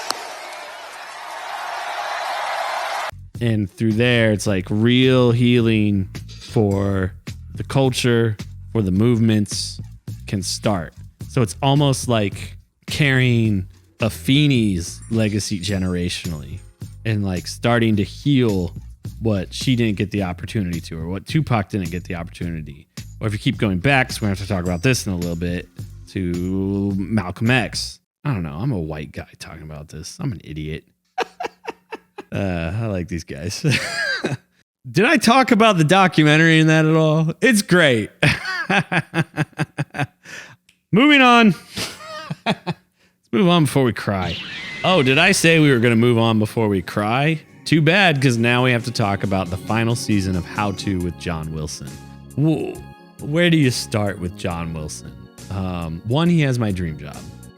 And through there, it's like real healing for the culture, for the movements can start. So it's almost like carrying Afeni's legacy generationally and like starting to heal what she didn't get the opportunity to, or what Tupac didn't get the opportunity. Or if you keep going back, so we have to talk about this in a little bit, to Malcolm X. I don't know. I'm a white guy talking about this. I'm an idiot. I like these guys. Did I talk about the documentary in that at all? It's great. Moving on. Let's move on before we cry. Oh, did I say we were going to move on before we cry? Too bad, because now we have to talk about the final season of How To with John Wilson. Whoa. Where do you start with John Wilson? One, he has my dream job.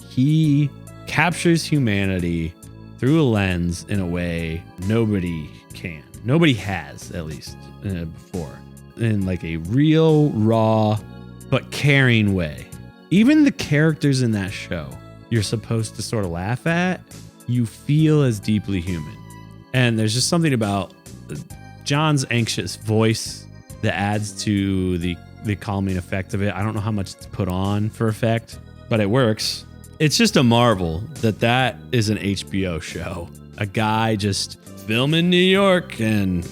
He captures humanity through a lens in a way nobody can. Nobody has, at least, before. In like a real, raw, but caring way. Even the characters in that show you're supposed to sort of laugh at, you feel as deeply human. And there's just something about John's anxious voice that adds to the calming effect of it. I don't know how much it's put on for effect, but it works. It's just a marvel that is an HBO show. A guy just filming New York and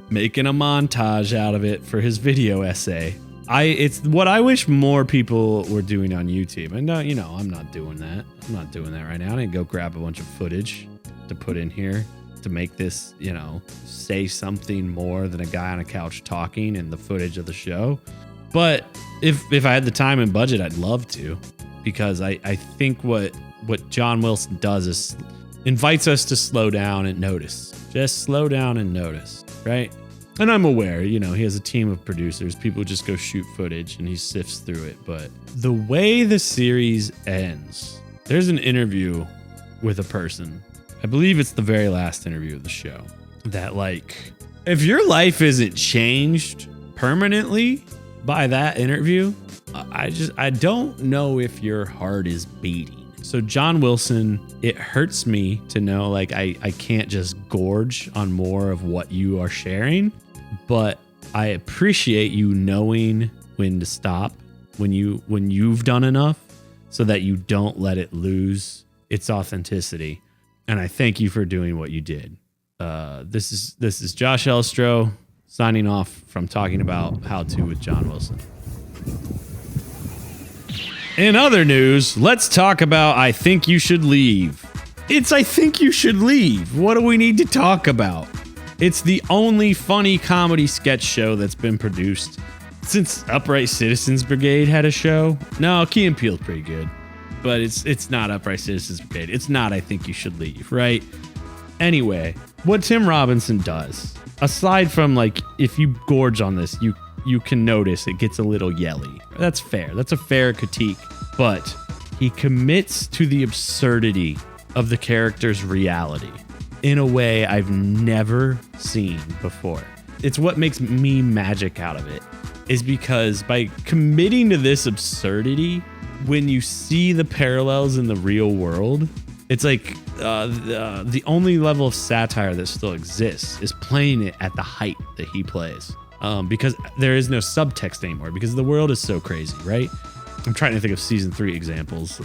making a montage out of it for his video essay. It's what I wish more people were doing on YouTube. And I'm not doing that. I'm not doing that right now. I didn't go grab a bunch of footage to put in here to make this, say something more than a guy on a couch talking and the footage of the show. But if I had the time and budget, I'd love to, because I think what John Wilson does is invites us to slow down and notice. Just slow down and notice, right? And I'm aware, he has a team of producers. People just go shoot footage and he sifts through it. But the way the series ends, there's an interview with a person. I believe it's the very last interview of the show. That if your life isn't changed permanently by that interview, I don't know if your heart is beating. So John Wilson, it hurts me to know I can't just gorge on more of what you are sharing. But I appreciate you knowing when to stop, when you've done enough, so that you don't let it lose its authenticity. And I thank you for doing what you did. This is Josh Elstro signing off from talking about How To with John Wilson. In other news, let's talk about I Think You Should Leave. It's I Think You Should Leave. What do we need to talk about? It's the only funny comedy sketch show that's been produced since Upright Citizens Brigade had a show. No, Key and Peele's pretty good, but it's not Upright Citizens Brigade. It's not I Think You Should Leave, right? Anyway, what Tim Robinson does, aside from if you gorge on this, you can notice it gets a little yelly. That's fair. That's a fair critique, but he commits to the absurdity of the character's reality in a way I've never seen before. It's what makes me magic out of it, is because by committing to this absurdity, when you see the parallels in the real world, it's like the only level of satire that still exists is playing it at the height that he plays. Because there is no subtext anymore because the world is so crazy, right? I'm trying to think of season 3 examples,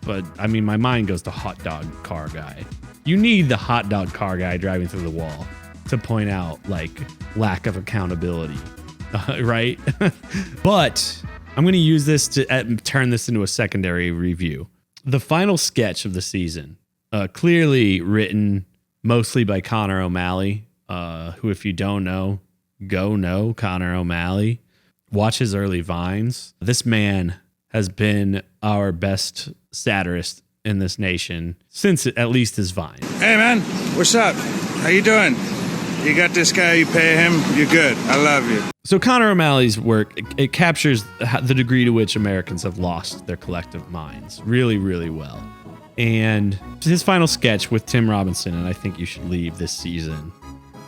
but I mean, my mind goes to hot dog car guy. You need the hot dog car guy driving through the wall to point out like lack of accountability, right? But I'm going to use this to turn this into a secondary review. The final sketch of the season, clearly written mostly by Connor O'Malley, who, if you don't know, go know Connor O'Malley. Watch his early Vines. This man has been our best satirist in this nation since at least his Vine. Hey man, what's up? How you doing? You got this guy, you pay him, you're good. I love you. So Connor O'Malley's work, it captures the degree to which Americans have lost their collective minds really, really well. And his final sketch with Tim Robinson, and I think you should leave this season,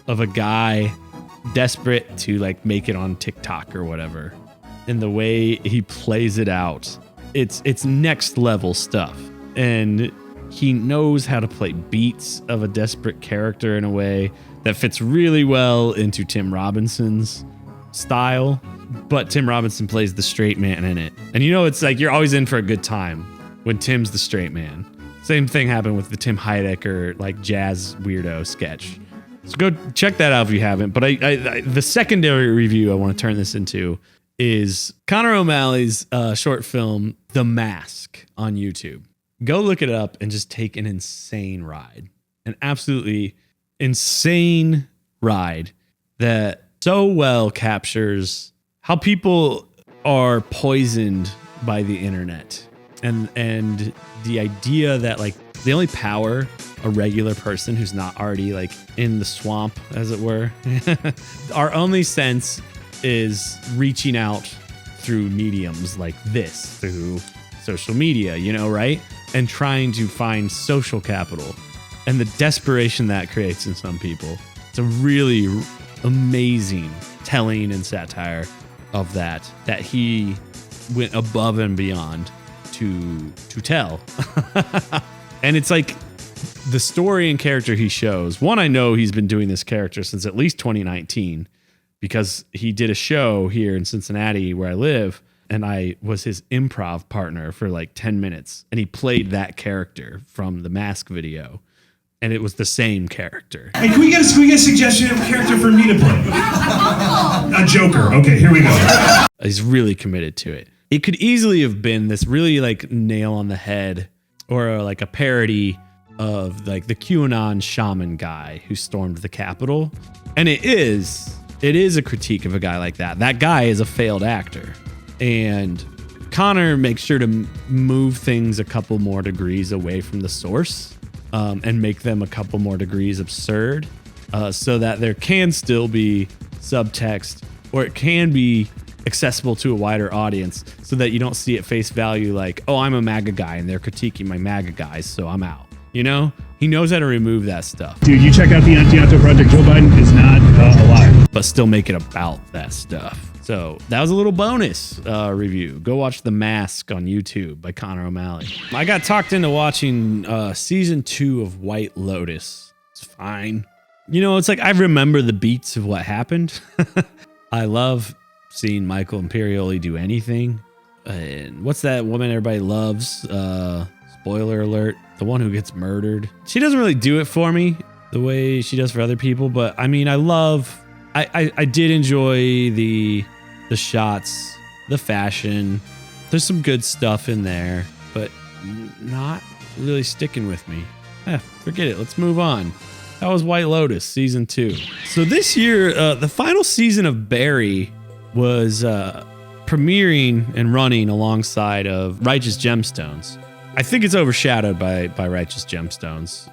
of a guy desperate to like make it on TikTok or whatever. And the way he plays it out, it's next level stuff. And he knows how to play beats of a desperate character in a way that fits really well into Tim Robinson's style. But Tim Robinson plays the straight man in it. And you know, it's like you're always in for a good time when Tim's the straight man. Same thing happened with the Tim Heidecker like jazz weirdo sketch. So go check that out if you haven't. But I the secondary review I want to turn this into is Connor O'Malley's short film, The Mask, on YouTube. Go look it up and just take an insane ride. An absolutely insane ride that so well captures how people are poisoned by the internet. And the idea that like the only power a regular person who's not already like in the swamp, as it were, our only sense is reaching out through mediums like this, through social media, you know, right? And trying to find social capital and the desperation that creates in some people. It's a really amazing telling and satire of that he went above and beyond to tell. And it's like the story and character he shows. One, I know he's been doing this character since at least 2019 because he did a show here in Cincinnati where I live, and I was his improv partner for like 10 minutes, and he played that character from the Mask video, and it was the same character. Hey, can we get a suggestion of a character for me to play? A Joker. Okay, here we go. He's really committed to it. It could easily have been this really like nail on the head or like a parody of like the QAnon shaman guy who stormed the Capitol. And it is a critique of a guy like that. That guy is a failed actor. And Connor makes sure to move things a couple more degrees away from the source and make them a couple more degrees absurd so that there can still be subtext, or it can be accessible to a wider audience so that you don't see at face value like, oh, I'm a MAGA guy and they're critiquing my MAGA guys, so I'm out. You know? He knows how to remove that stuff. Dude, you check out the Anti-Auto Project. Joe Biden is not a liar. But still make it about that stuff. So that was a little bonus review. Go watch The Mask on YouTube by Connor O'Malley. I got talked into watching season 2 of White Lotus. It's fine. You know, it's like I remember the beats of what happened. I love seeing Michael Imperioli do anything. And what's that woman everybody loves? Spoiler alert. The one who gets murdered. She doesn't really do it for me the way she does for other people. But I mean, I did enjoy the shots, the fashion. There's some good stuff in there, but not really sticking with me. Forget it. Let's move on. That was White Lotus season 2. So this year, the final season of Barry was premiering and running alongside of Righteous Gemstones. I think it's overshadowed by Righteous Gemstones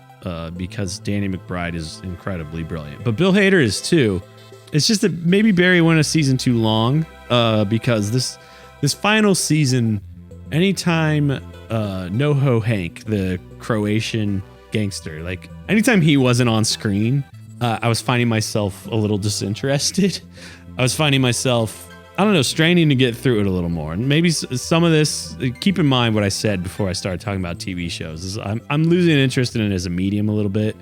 because Danny McBride is incredibly brilliant. But Bill Hader is too. It's just that maybe Barry went a season too long because this final season, anytime NoHo Hank, the Croatian gangster, like anytime he wasn't on screen, I was finding myself a little disinterested. I was finding myself I don't know, straining to get through it a little more. And maybe some of this, keep in mind what I said before I started talking about TV shows, is I'm losing interest in it as a medium a little bit.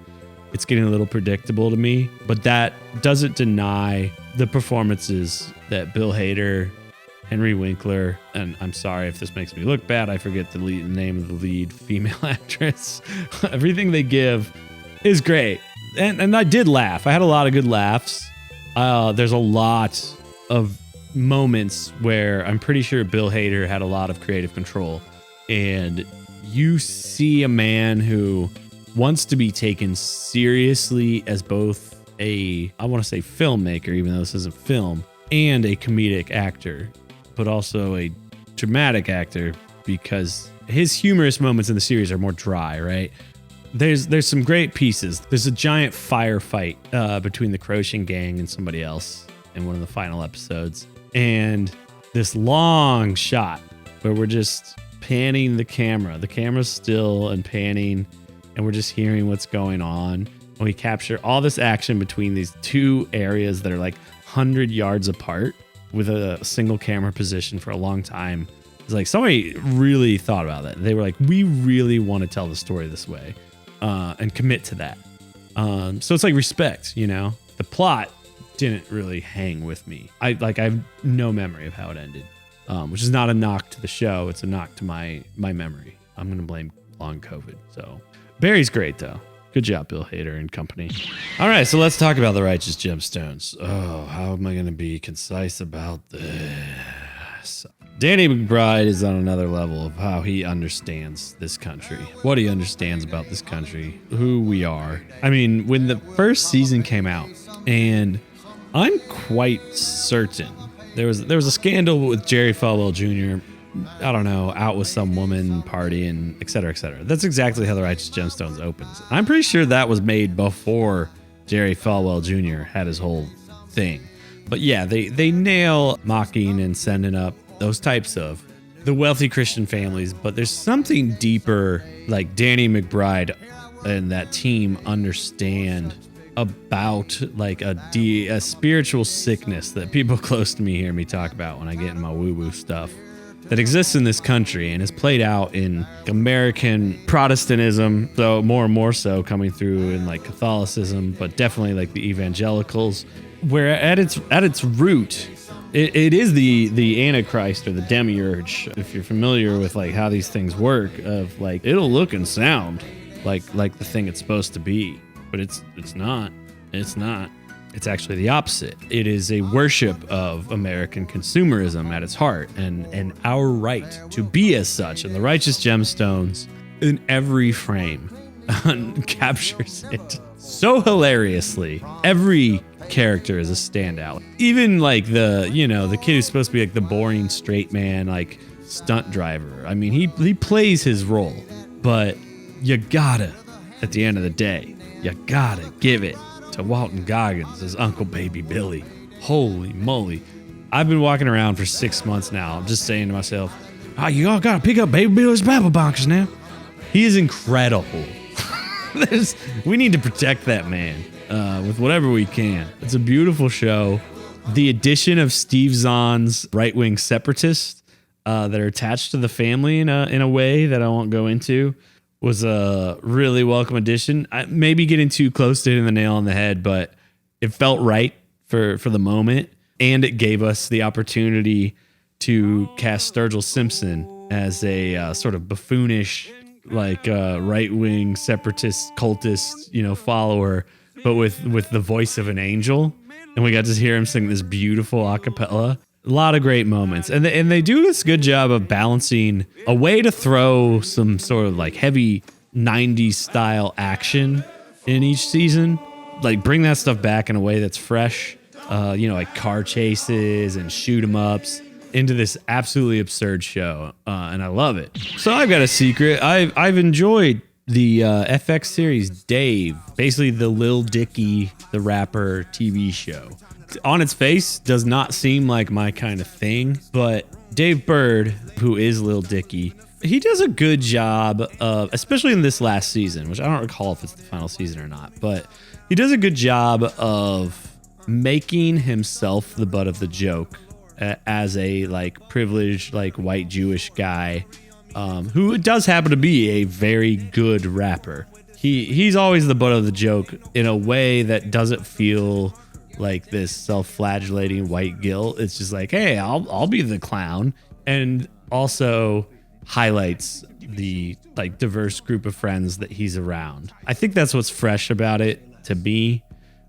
It's getting a little predictable to me, but that doesn't deny the performances that Bill Hader, Henry Winkler, and I'm sorry if this makes me look bad, I forget the name of the lead female actress. Everything they give is great. And I did laugh. I had a lot of good laughs. There's a lot of moments where I'm pretty sure Bill Hader had a lot of creative control. And you see a man who wants to be taken seriously as both I want to say filmmaker, even though this isn't film, and a comedic actor, but also a dramatic actor, because his humorous moments in the series are more dry, right? There's some great pieces. There's a giant firefight between the Croatian gang and somebody else in one of the final episodes. And this long shot where we're just panning the camera. The camera's still and panning, and we're just hearing what's going on. And we capture all this action between these two areas that are like 100 yards apart with a single camera position for a long time. It's like somebody really thought about that. They were like, we really want to tell the story this way and commit to that. So it's like respect, you know? The plot didn't really hang with me. I have no memory of how it ended, which is not a knock to the show. It's a knock to my memory. I'm going to blame long COVID. So Barry's great, though. Good job, Bill Hader and company. All right, so let's talk about the Righteous Gemstones. Oh, how am I going to be concise about this? Danny McBride is on another level of how he understands this country, what he understands about this country, who we are. I mean, when the first season came out, and I'm quite certain there was a scandal with Jerry Falwell Jr., I don't know, out with some woman partying, et cetera, et cetera. That's exactly how the Righteous Gemstones opens. I'm pretty sure that was made before Jerry Falwell Jr. had his whole thing. But yeah, they nail mocking and sending up those types of the wealthy Christian families. But there's something deeper, like Danny McBride and that team understand about like a spiritual sickness that people close to me hear me talk about when I get in my woo-woo stuff, that exists in this country and is played out in American Protestantism, though more and more so coming through in like Catholicism, but definitely like the evangelicals, where at its root, it is the Antichrist or the demiurge. If you're familiar with like how these things work, of like it'll look and sound like the thing it's supposed to be, but it's not. It's not. It's actually the opposite. It is a worship of American consumerism at its heart, and our right to be as such. And the Righteous Gemstones, in every frame, captures it so hilariously. Every character is a standout. Even like the kid who's supposed to be like the boring straight man, like stunt driver. I mean, he plays his role, but you gotta, at the end of the day, you gotta give it to Walton Goggins as Uncle Baby Billy. Holy moly. I've been walking around for 6 months now. I'm just saying to myself, you all gotta pick up Baby Billy's Babble Boxes now. He is incredible. We need to protect that man with whatever we can. It's a beautiful show. The addition of Steve Zahn's right-wing separatists that are attached to the family in a way that I won't go into was a really welcome addition. Maybe getting too close to hitting the nail on the head, but it felt right for the moment. And it gave us the opportunity to cast Sturgill Simpson as a sort of buffoonish, like right-wing separatist cultist, follower, but with the voice of an angel. And we got to hear him sing this beautiful a cappella. A lot of great moments. And they do this good job of balancing a way to throw some sort of like heavy 90s style action in each season. Like bring that stuff back in a way that's fresh, like car chases and shoot 'em ups into this absolutely absurd show. And I love it. So I've got a secret. I've enjoyed the FX series Dave, basically the Lil Dicky, the rapper TV show. On its face, does not seem like my kind of thing, but Dave Bird, who is Lil Dicky, he does a good job of, especially in this last season, which I don't recall if it's the final season or not, but he does a good job of making himself the butt of the joke as a like privileged like white Jewish guy who does happen to be a very good rapper. He's always the butt of the joke in a way that doesn't feel like this self-flagellating white guilt. It's just like, hey, I'll be the clown, and also highlights the like diverse group of friends that he's around. I think that's what's fresh about it to me,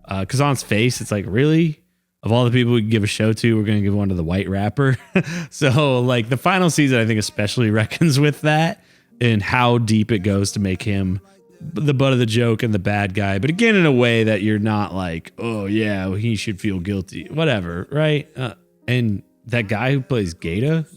because on its face, it's like, really, of all the people we could give a show to, we're gonna give one to the white rapper. So like the final season, I think especially reckons with that and how deep it goes to make him the butt of the joke and the bad guy, but again in a way that you're not like, oh yeah, well, he should feel guilty, whatever, right? And that guy who plays Gata,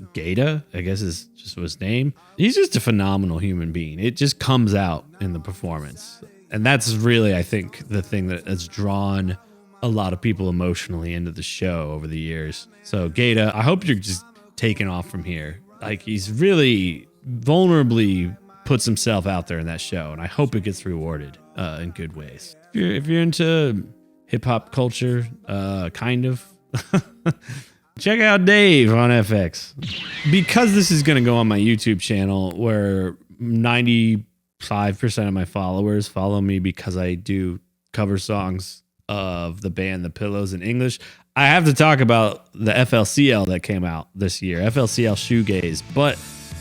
I guess is just his name. He's just a phenomenal human being. It just comes out in the performance, and that's really, I think, the thing that has drawn a lot of people emotionally into the show over the years. So Gata, I hope you're just taking off from here. Like, he's really vulnerably puts himself out there in that show, and I hope it gets rewarded in good ways. If you're into hip hop culture, kind of, check out Dave on FX. Because this is going to go on my YouTube channel, where 95% of my followers follow me because I do cover songs of the band The Pillows in English. I have to talk about the FLCL that came out this year, FLCL Shoegaze, but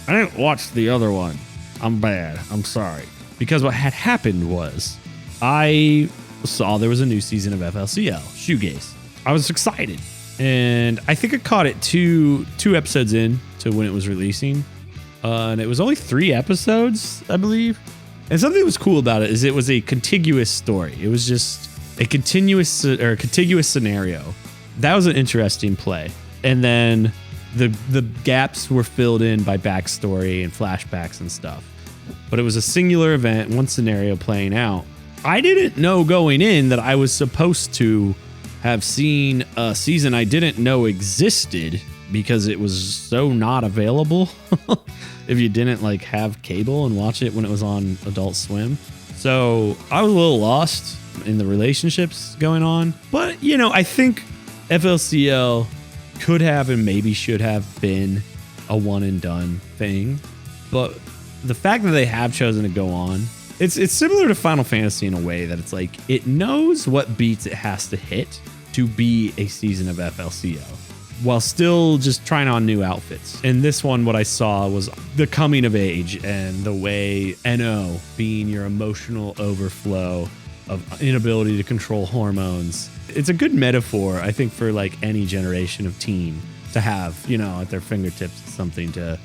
I didn't watch the other one. I'm bad. I'm sorry. Because what had happened was I saw there was a new season of FLCL, Shoegaze. I was excited. And I think I caught it two episodes in to when it was releasing. And it was only 3 episodes, I believe. And something that was cool about it is it was a contiguous story. It was just a contiguous scenario. That was an interesting play. And then the gaps were filled in by backstory and flashbacks and stuff. But it was a singular event, one scenario playing out. I didn't know going in that I was supposed to have seen a season I didn't know existed because it was so not available if you didn't like have cable and watch it when it was on Adult Swim. So I was a little lost in the relationships going on. But, you know, I think FLCL could have and maybe should have been a one and done thing. But the fact that they have chosen to go on, it's similar to Final Fantasy in a way that it's like it knows what beats it has to hit to be a season of FLCL while still just trying on new outfits. And this one, what I saw was the coming of age and the way NO being your emotional overflow of inability to control hormones. It's a good metaphor, I think, for like any generation of teen to have, you know, at their fingertips something to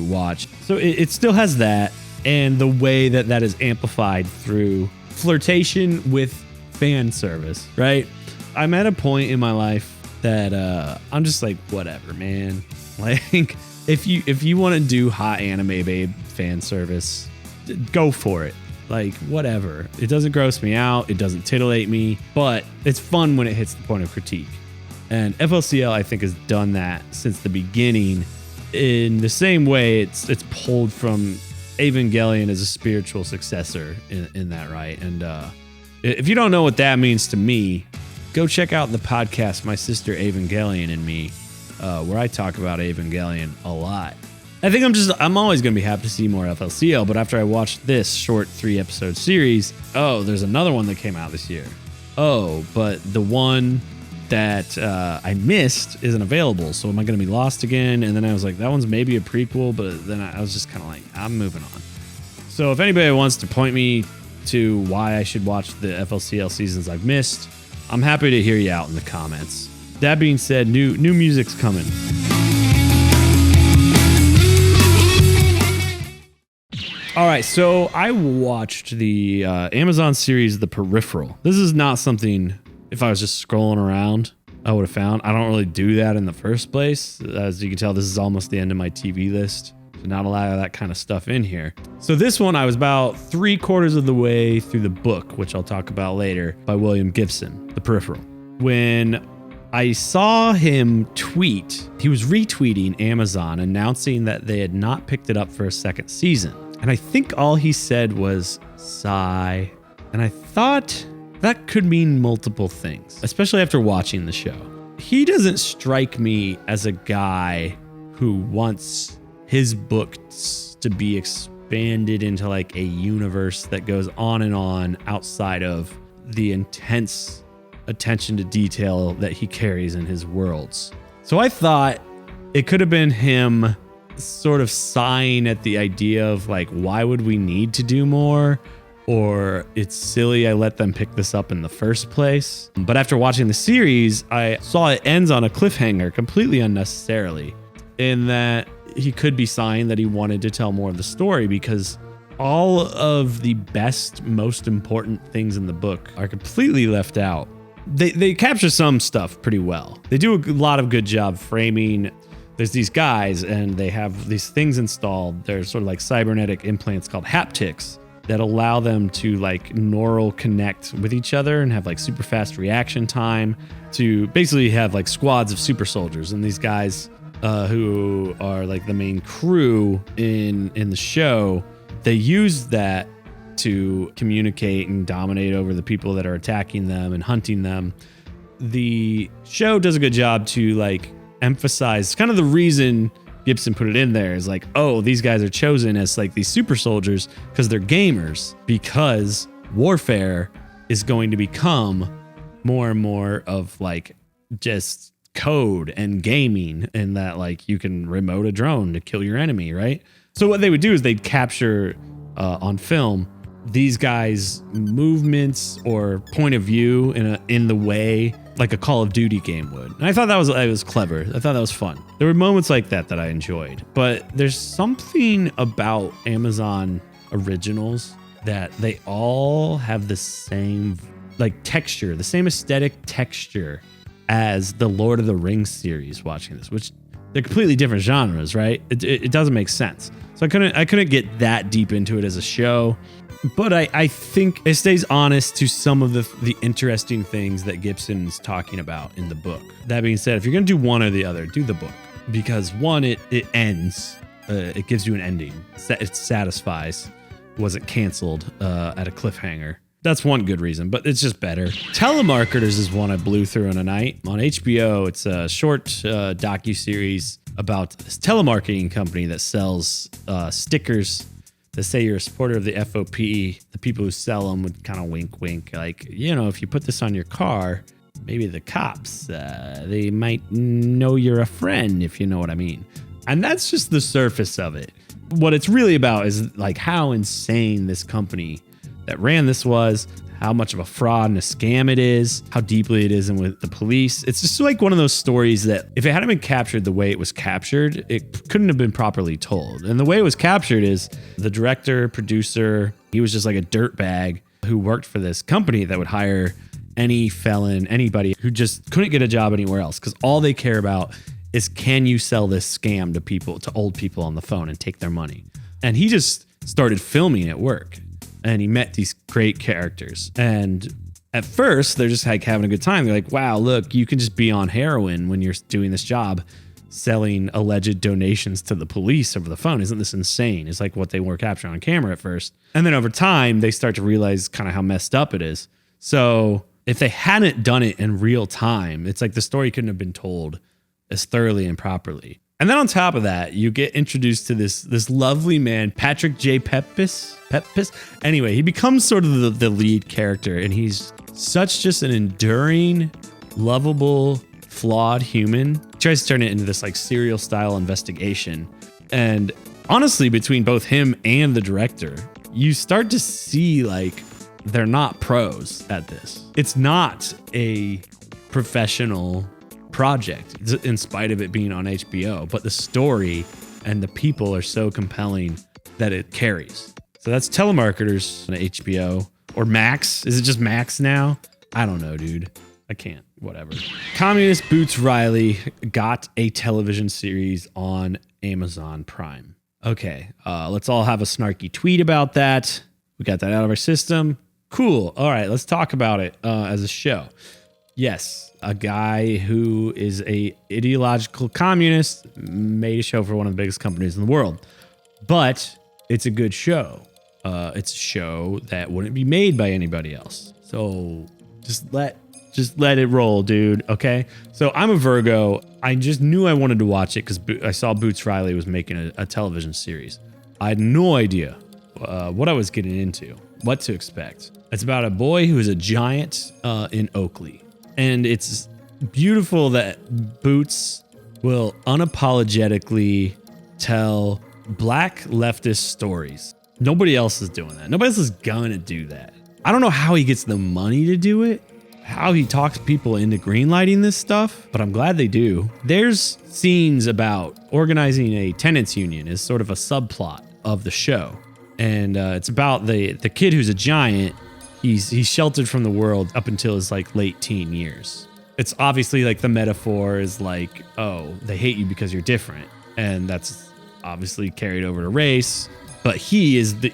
watch. So it still has that, and the way that is amplified through flirtation with fan service, right? I'm at a point in my life that I'm just like, whatever, man. Like, if you want to do hot anime babe fan service, go for it. Like, whatever. It doesn't gross me out. It doesn't titillate me, but it's fun when it hits the point of critique. And FLCL, I think, has done that since the beginning. In the same way, it's pulled from Evangelion as a spiritual successor in that, right? And if you don't know what that means to me, go check out the podcast My Sister Evangelion and Me, where I talk about Evangelion a lot. I think I'm always going to be happy to see more FLCL, but after I watched this short 3-episode series, there's another one that came out this year. But the one that I missed isn't available, so am I going to be lost again? And then I was like, that one's maybe a prequel, but then I was just kind of like, I'm moving on. So if anybody wants to point me to why I should watch the FLCL seasons I've missed, I'm happy to hear you out in the comments. That being said, new music's coming. All right, so I watched the Amazon series The Peripheral. This is not something, if I was just scrolling around, I would have found. I don't really do that in the first place. As you can tell, this is almost the end of my TV list. So not a lot of that kind of stuff in here. So this one, I was about 3/4 of the way through the book, which I'll talk about later, by William Gibson, The Peripheral. When I saw him tweet, he was retweeting Amazon announcing that they had not picked it up for a second season. And I think all he said was, sigh. And I thought that could mean multiple things, especially after watching the show. he doesn't strike me as a guy who wants his books to be expanded into like a universe that goes on and on outside of the intense attention to detail that he carries in his worlds. So I thought it could have been him sort of sighing at the idea of like, why would we need to do more? Or it's silly I let them pick this up in the first place. But after watching the series, I saw it ends on a cliffhanger completely unnecessarily, in that he could be sighing that he wanted to tell more of the story, because all of the best, most important things in the book are completely left out. They capture some stuff pretty well. They do a lot of good job framing. There's these guys and they have these things installed. They're sort of like cybernetic implants called haptics that allow them to like neural connect with each other and have like super fast reaction time, to basically have like squads of super soldiers. And these guys who are like the main crew in the show, they use that to communicate and dominate over the people that are attacking them and hunting them. The show does a good job to like emphasize kind of the reason Gibson put it in there is like, oh, these guys are chosen as like these super soldiers because they're gamers, because warfare is going to become more and more of like just code and gaming, and that like you can remote a drone to kill your enemy, right? So what they would do is they'd capture on film these guys' movements or point of view in the way like a Call of Duty game would. And I thought that was clever. I thought that was fun. There were moments like that I enjoyed. But there's something about Amazon originals that they all have the same like texture, the same aesthetic texture as the Lord of the Rings series watching this, which they're completely different genres, right? It doesn't make sense. So I couldn't get that deep into it as a show. But I think it stays honest to some of the interesting things that Gibson's talking about in the book. That being said, if you're going to do one or the other, do the book. Because one, it ends. It gives you an ending. It satisfies. Wasn't canceled at a cliffhanger. That's one good reason, but it's just better. Telemarketers is one I blew through in a night. On HBO, it's a short docuseries about this telemarketing company that sells stickers that say you're a supporter of the FOP. The people who sell them would kind of wink, wink. Like, you know, if you put this on your car, maybe the cops, they might know you're a friend, if you know what I mean. And that's just the surface of it. What it's really about is like how insane this company that ran this was, how much of a fraud and a scam it is, how deeply it is in with the police. It's just like one of those stories that if it hadn't been captured the way it was captured, it couldn't have been properly told. And the way it was captured is the director, producer, he was just like a dirtbag who worked for this company that would hire any felon, anybody who just couldn't get a job anywhere else, because all they care about is, can you sell this scam to people, to old people on the phone and take their money? And he just started filming at work. And he met these great characters. And at first, they're just like having a good time. They're like, wow, look, you can just be on heroin when you're doing this job, selling alleged donations to the police over the phone. Isn't this insane? It's like what they were capturing on camera at first. And then over time, they start to realize kind of how messed up it is. So if they hadn't done it in real time, it's like the story couldn't have been told as thoroughly and properly. And then on top of that, you get introduced to this lovely man, Patrick J. Pepis. Anyway, he becomes sort of the lead character, and he's such just an enduring, lovable, flawed human. He tries to turn it into this like serial style investigation. And honestly, between both him and the director, you start to see like they're not pros at this. It's not a professional project, in spite of it being on HBO, but the story and the people are so compelling that it carries. So that's Telemarketers on HBO, or Max. Is it just Max now? I don't know, dude. I can't. Whatever. Communist Boots Riley got a television series on Amazon Prime. Okay, let's all have a snarky tweet about that. We got that out of our system. Cool. All right, let's talk about it as a show. Yes, a guy who is a ideological communist made a show for one of the biggest companies in the world. But it's a good show. It's a show that wouldn't be made by anybody else. So just let Just let it roll, dude. Okay. So I'm a Virgo. I just knew I wanted to watch it because I saw Boots Riley was making a television series. I had no idea what I was getting into, what to expect. It's about a boy who is a giant in Oakley. And it's beautiful that Boots will unapologetically tell black leftist stories. Nobody else is doing that. Nobody else is gonna do that. I don't know how he gets the money to do it, how he talks people into greenlighting this stuff, but I'm glad they do. There's scenes about organizing a tenants union is sort of a subplot of the show. And it's about the kid who's a giant. He's sheltered from the world up until his like late teen years. It's obviously like the metaphor is like, oh, they hate you because you're different. And that's obviously carried over to race, but he is the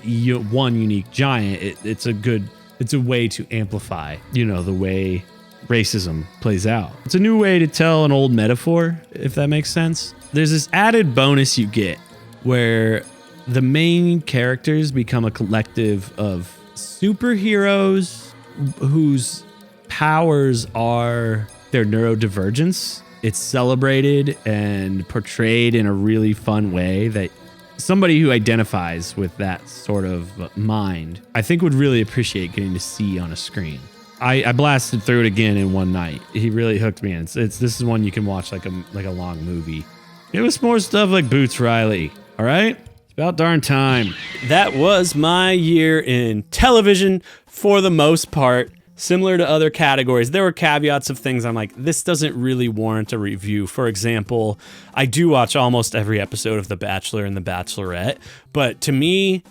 one unique giant. It's a way to amplify, the way racism plays out. It's a new way to tell an old metaphor, if that makes sense. There's this added bonus you get where the main characters become a collective of superheroes whose powers are their neurodivergence. It's celebrated and portrayed in a really fun way that somebody who identifies with that sort of mind, I think would really appreciate getting to see on a screen. I blasted through it again in one night. He really hooked me in. This is one you can watch like a long movie. Give us more stuff like Boots Riley. All right? It's about darn time. That was my year in television for the most part. Similar to other categories, there were caveats of things I'm like, this doesn't really warrant a review. For example, I do watch almost every episode of The Bachelor and The Bachelorette, but to me,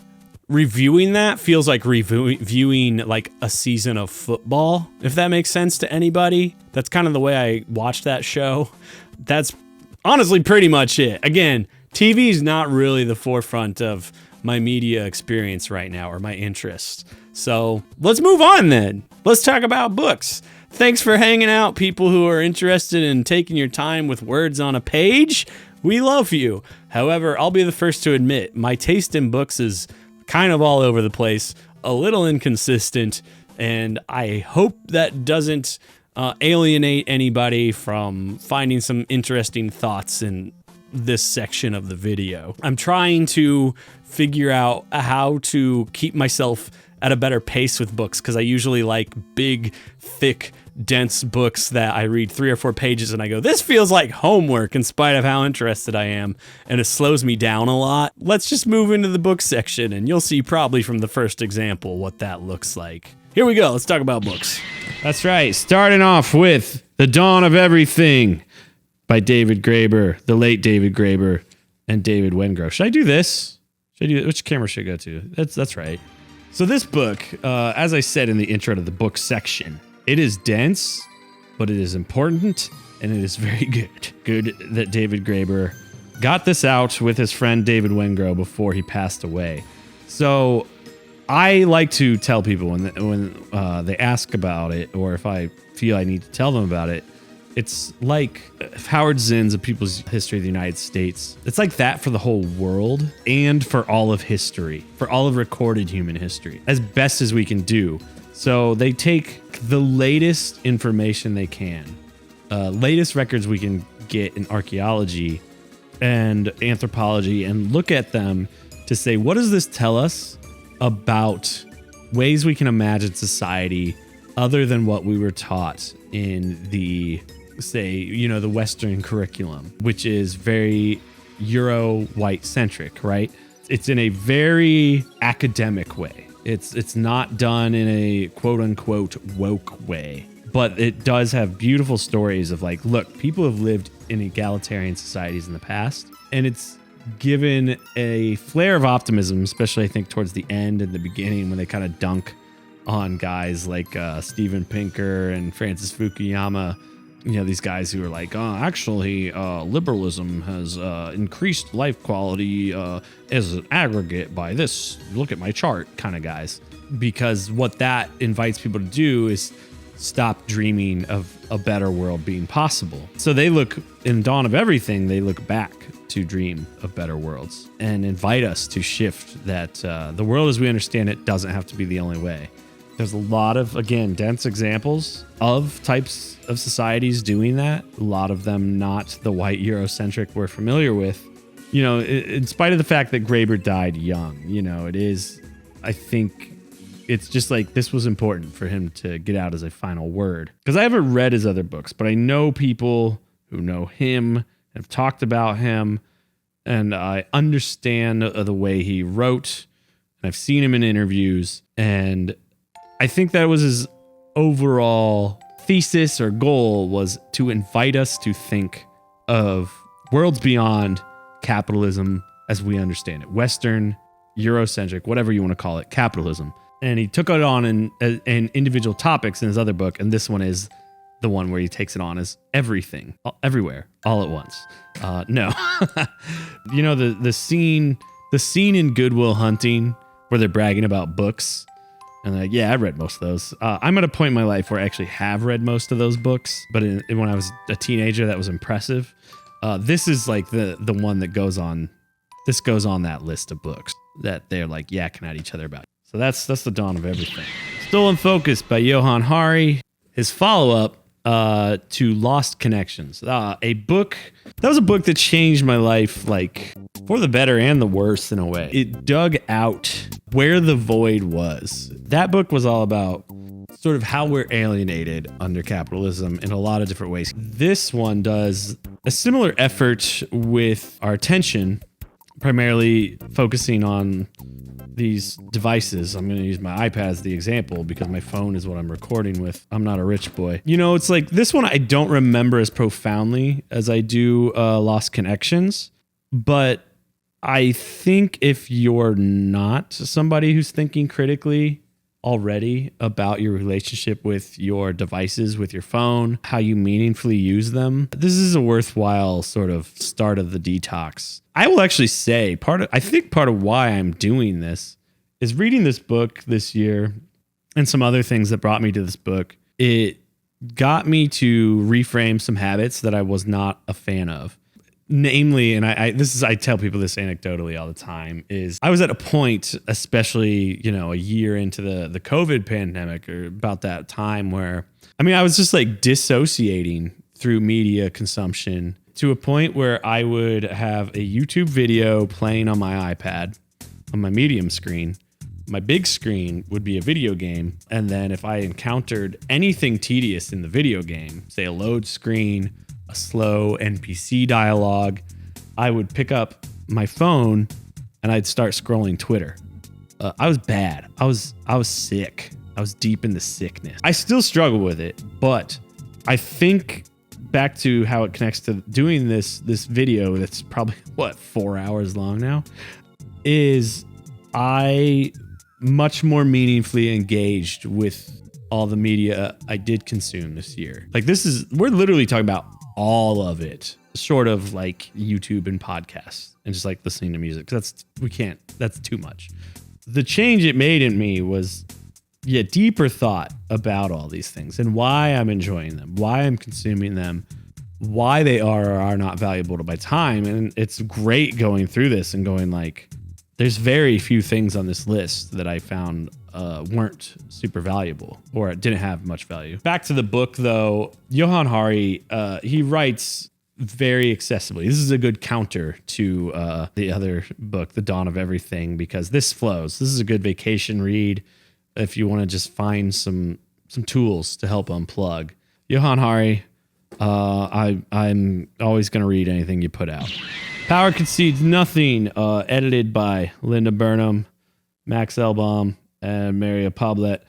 reviewing that feels like reviewing like a season of football, if that makes sense to anybody. That's kind of the way I watch that show. That's honestly pretty much it. Again, TV is not really the forefront of my media experience right now or my interest. So let's move on then. Let's talk about books. Thanks for hanging out, people who are interested in taking your time with words on a page. We love you. However, I'll be the first to admit, my taste in books is kind of all over the place, a little inconsistent, and I hope that doesn't alienate anybody from finding some interesting thoughts in this section of the video. I'm trying to figure out how to keep myself at a better pace with books because I usually like big, thick, dense books that I read 3 or 4 pages and I go, this feels like homework in spite of how interested I am, and it slows me down a lot. Let's just move into the book section and you'll see probably from the first example what that looks like. Here we go. Let's talk about books. That's right. Starting off with The Dawn of Everything by David Graeber, the late David Graeber, and David Wengrow. Should I do this? Which camera should I go to? That's right. So this book, as I said in the intro to the book section, it is dense, but it is important, and it is very good. Good that David Graeber got this out with his friend David Wengrow before he passed away. So I like to tell people when they ask about it, or if I feel I need to tell them about it, it's like Howard Zinn's A People's History of the United States. It's like that for the whole world and for all of history, for all of recorded human history, as best as we can do. So they take the latest information they can, latest records we can get in archaeology and anthropology, and look at them to say, what does this tell us about ways we can imagine society other than what we were taught in the, say, the Western curriculum, which is very Euro-white centric, right? It's in a very academic way. It's not done in a quote unquote woke way, but it does have beautiful stories of like, look, people have lived in egalitarian societies in the past, and it's given a flare of optimism, especially I think towards the end and the beginning when they kind of dunk on guys like Steven Pinker and Francis Fukuyama, these guys who are like, actually, liberalism has increased life quality as an aggregate by this, look at my chart kind of guys. Because what that invites people to do is stop dreaming of a better world being possible. So they look, in Dawn of Everything, they look back to dream of better worlds and invite us to shift that the world as we understand it doesn't have to be the only way. There's a lot of, again, dense examples of types of societies doing that. A lot of them not the white Eurocentric we're familiar with. You know, in spite of the fact that Graeber died young, you know, it is, I think it's just like this was important for him to get out as a final word. Because I haven't read his other books, but I know people who know him, have talked about him, and I understand the way he wrote, and I've seen him in interviews, and I think that was his overall thesis or goal, was to invite us to think of worlds beyond capitalism as we understand it. Western, Eurocentric, whatever you want to call it, capitalism. And he took it on in individual topics in his other book, and this one is the one where he takes it on as everything, everywhere, all at once. No. You know, the scene in Good Will Hunting where they're bragging about books. And like, yeah, I read most of those. I'm at a point in my life where I actually have read most of those books, but when I was a teenager, that was impressive. This is like the one that goes on. This goes on that list of books that they're like yakking at each other about. So that's the dawn of everything. Stolen Focus by Johan Hari. His follow-up to Lost Connections. A book that was a book that changed my life, like for the better and the worse in a way. It dug out where the void was. That book was all about sort of how we're alienated under capitalism in a lot of different ways. This one does a similar effort with our attention, primarily focusing on these devices. I'm going to use my iPad as the example because my phone is what I'm recording with. I'm not a rich boy. You know, it's like this one I don't remember as profoundly as I do Lost Connections, but I think if you're not somebody who's thinking critically already about your relationship with your devices, with your phone, how you meaningfully use them, this is a worthwhile sort of start of the detox. I will actually say I think part of why I'm doing this is reading this book this year and some other things that brought me to this book. It got me to reframe some habits that I was not a fan of. Namely, and I tell people this anecdotally all the time, is I was at a point, especially, you know, a year into the COVID pandemic or about that time where, I mean, I was just like dissociating through media consumption to a point where I would have a YouTube video playing on my iPad on my medium screen. My big screen would be a video game. And then if I encountered anything tedious in the video game, say a load screen, a slow NPC dialogue, I would pick up my phone and I'd start scrolling Twitter. I was bad. I was sick. I was deep in the sickness. I still struggle with it, but I think back to how it connects to doing this video that's probably 4 hours long now, is I much more meaningfully engaged with all the media I did consume this year. Like we're literally talking about all of it, short of like YouTube and podcasts and just like listening to music. That's too much. The change it made in me was deeper thought about all these things and why I'm enjoying them, why I'm consuming them, why they are or are not valuable to my time. And it's great going through this and going like, there's very few things on this list that I found weren't super valuable or didn't have much value. Back to the book, though, Johan Hari, he writes very accessibly. This is a good counter to the other book, The Dawn of Everything, because this flows. This is a good vacation read if you want to just find some tools to help unplug. Johan Hari, I'm always going to read anything you put out. Power Concedes Nothing, edited by Linda Burnham, Max Elbaum, and Maria Poblet.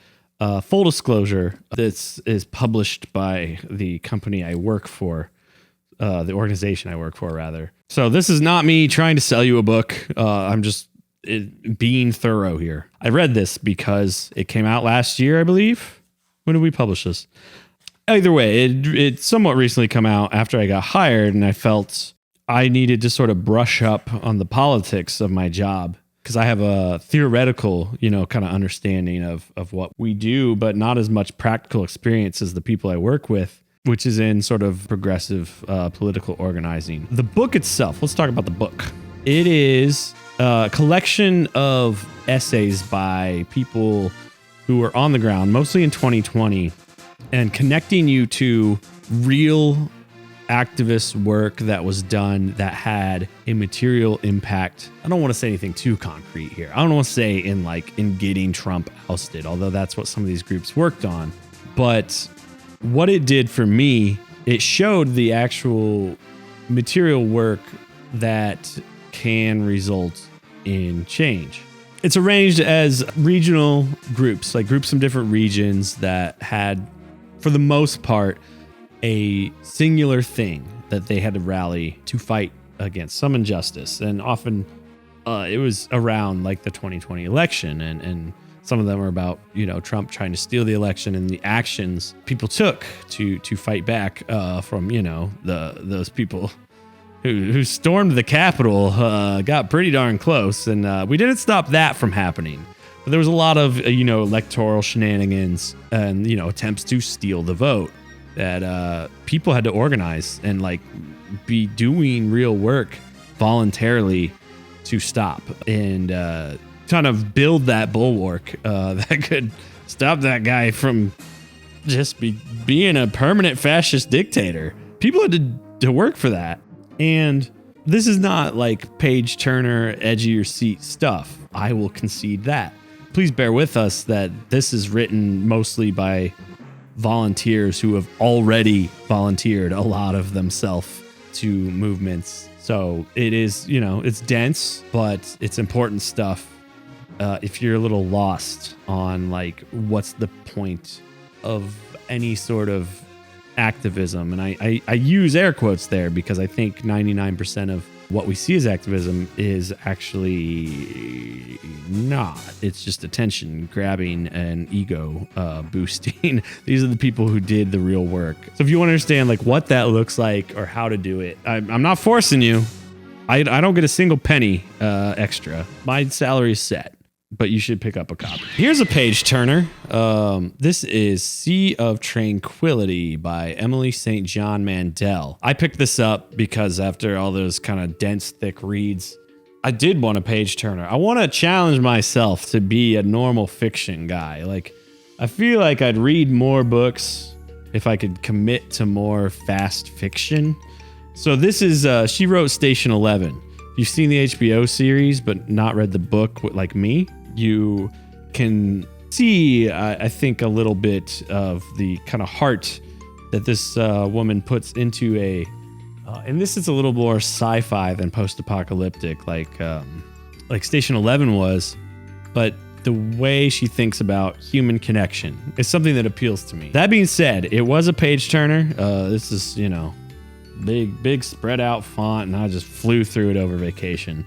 Full disclosure, this is published by the company I work for, the organization I work for, rather. So this is not me trying to sell you a book. I'm just being thorough here. I read this because it came out last year, I believe. When did we publish this? Either way, it somewhat recently come out after I got hired, and I felt I needed to sort of brush up on the politics of my job because I have a theoretical, kind of understanding of what we do, but not as much practical experience as the people I work with, which is in sort of progressive political organizing. The book itself, let's talk about the book. It is a collection of essays by people who were on the ground, mostly in 2020, and connecting you to real activist work that was done that had a material impact. I don't want to say anything too concrete here. I don't want to say in getting Trump ousted, although that's what some of these groups worked on. But what it did for me, it showed the actual material work that can result in change. It's arranged as regional groups, like groups from different regions that had, for the most part, a singular thing that they had to rally to fight against some injustice. And often it was around like the 2020 election, and some of them are about, Trump trying to steal the election and the actions people took to fight back from, those people who stormed the Capitol, got pretty darn close. And we didn't stop that from happening. But there was a lot of, electoral shenanigans and, attempts to steal the vote that people had to organize and be doing real work voluntarily to stop and kind of build that bulwark that could stop that guy from just being a permanent fascist dictator. People had to work for that. And this is not like page turner, edge of your seat stuff. I will concede that. Please bear with us that this is written mostly by volunteers who have already volunteered a lot of themselves to movements. So it is, it's dense, but it's important stuff. If you're a little lost on what's the point of any sort of activism, and I use air quotes there because I think 99% of what we see as activism is actually not. It's just attention grabbing and ego boosting. These are the people who did the real work. So if you want to understand what that looks like or how to do it, I'm not forcing you. I don't get a single penny extra. My salary is set, but you should pick up a copy. Here's a page turner. This is Sea of Tranquility by Emily St. John Mandel. I picked this up because after all those kind of dense, thick reads, I did want a page turner. I want to challenge myself to be a normal fiction guy. I feel like I'd read more books if I could commit to more fast fiction. So this is, she wrote Station 11. You've seen the HBO series, but not read the book like me. You can see, I think, a little bit of the kind of heart that this woman puts into and this is a little more sci-fi than post-apocalyptic, like Station 11 was, but the way she thinks about human connection is something that appeals to me. That being said, it was a page turner. This is, big spread out font, and I just flew through it over vacation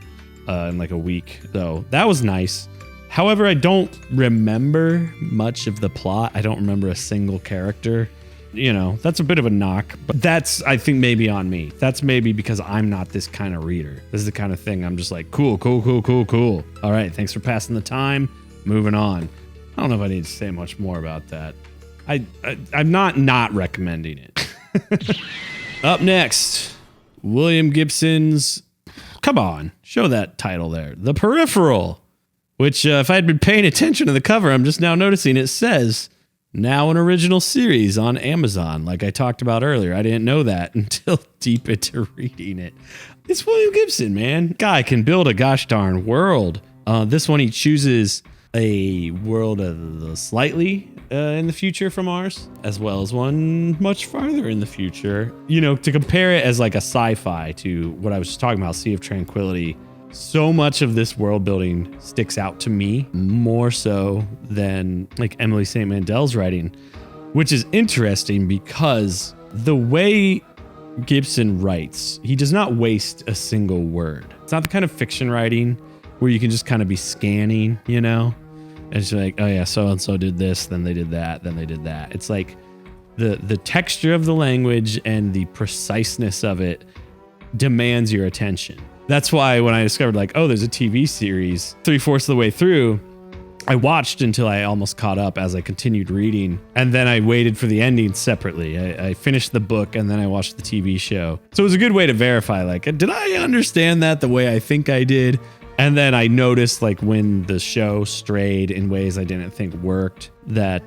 in a week. So that was nice. However, I don't remember much of the plot. I don't remember a single character. That's a bit of a knock, but that's, I think, maybe on me. That's maybe because I'm not this kind of reader. This is the kind of thing I'm just cool. All right, thanks for passing the time. Moving on. I don't know if I need to say much more about that. I'm not recommending it. Up next, William Gibson's, come on, show that title there. The Peripheral. Which, if I had been paying attention to the cover, I'm just now noticing it says, now an original series on Amazon, like I talked about earlier. I didn't know that until deep into reading it. It's William Gibson, man. Guy can build a gosh darn world. This one, he chooses a world slightly in the future from ours, as well as one much farther in the future. To compare it as a sci-fi to what I was just talking about, Sea of Tranquility, so much of this world building sticks out to me more so than Emily St. Mandel's writing, which is interesting because the way Gibson writes, he does not waste a single word. It's not the kind of fiction writing where you can just kind of be scanning, and it's oh yeah, so-and-so did this, then they did that, then they did that. It's the texture of the language and the preciseness of it demands your attention. That's why when I discovered there's a TV series 3/4 of the way through, I watched until I almost caught up as I continued reading. And then I waited for the ending separately. I finished the book and then I watched the TV show. So it was a good way to verify, did I understand that the way I think I did? And then I noticed like when the show strayed in ways I didn't think worked that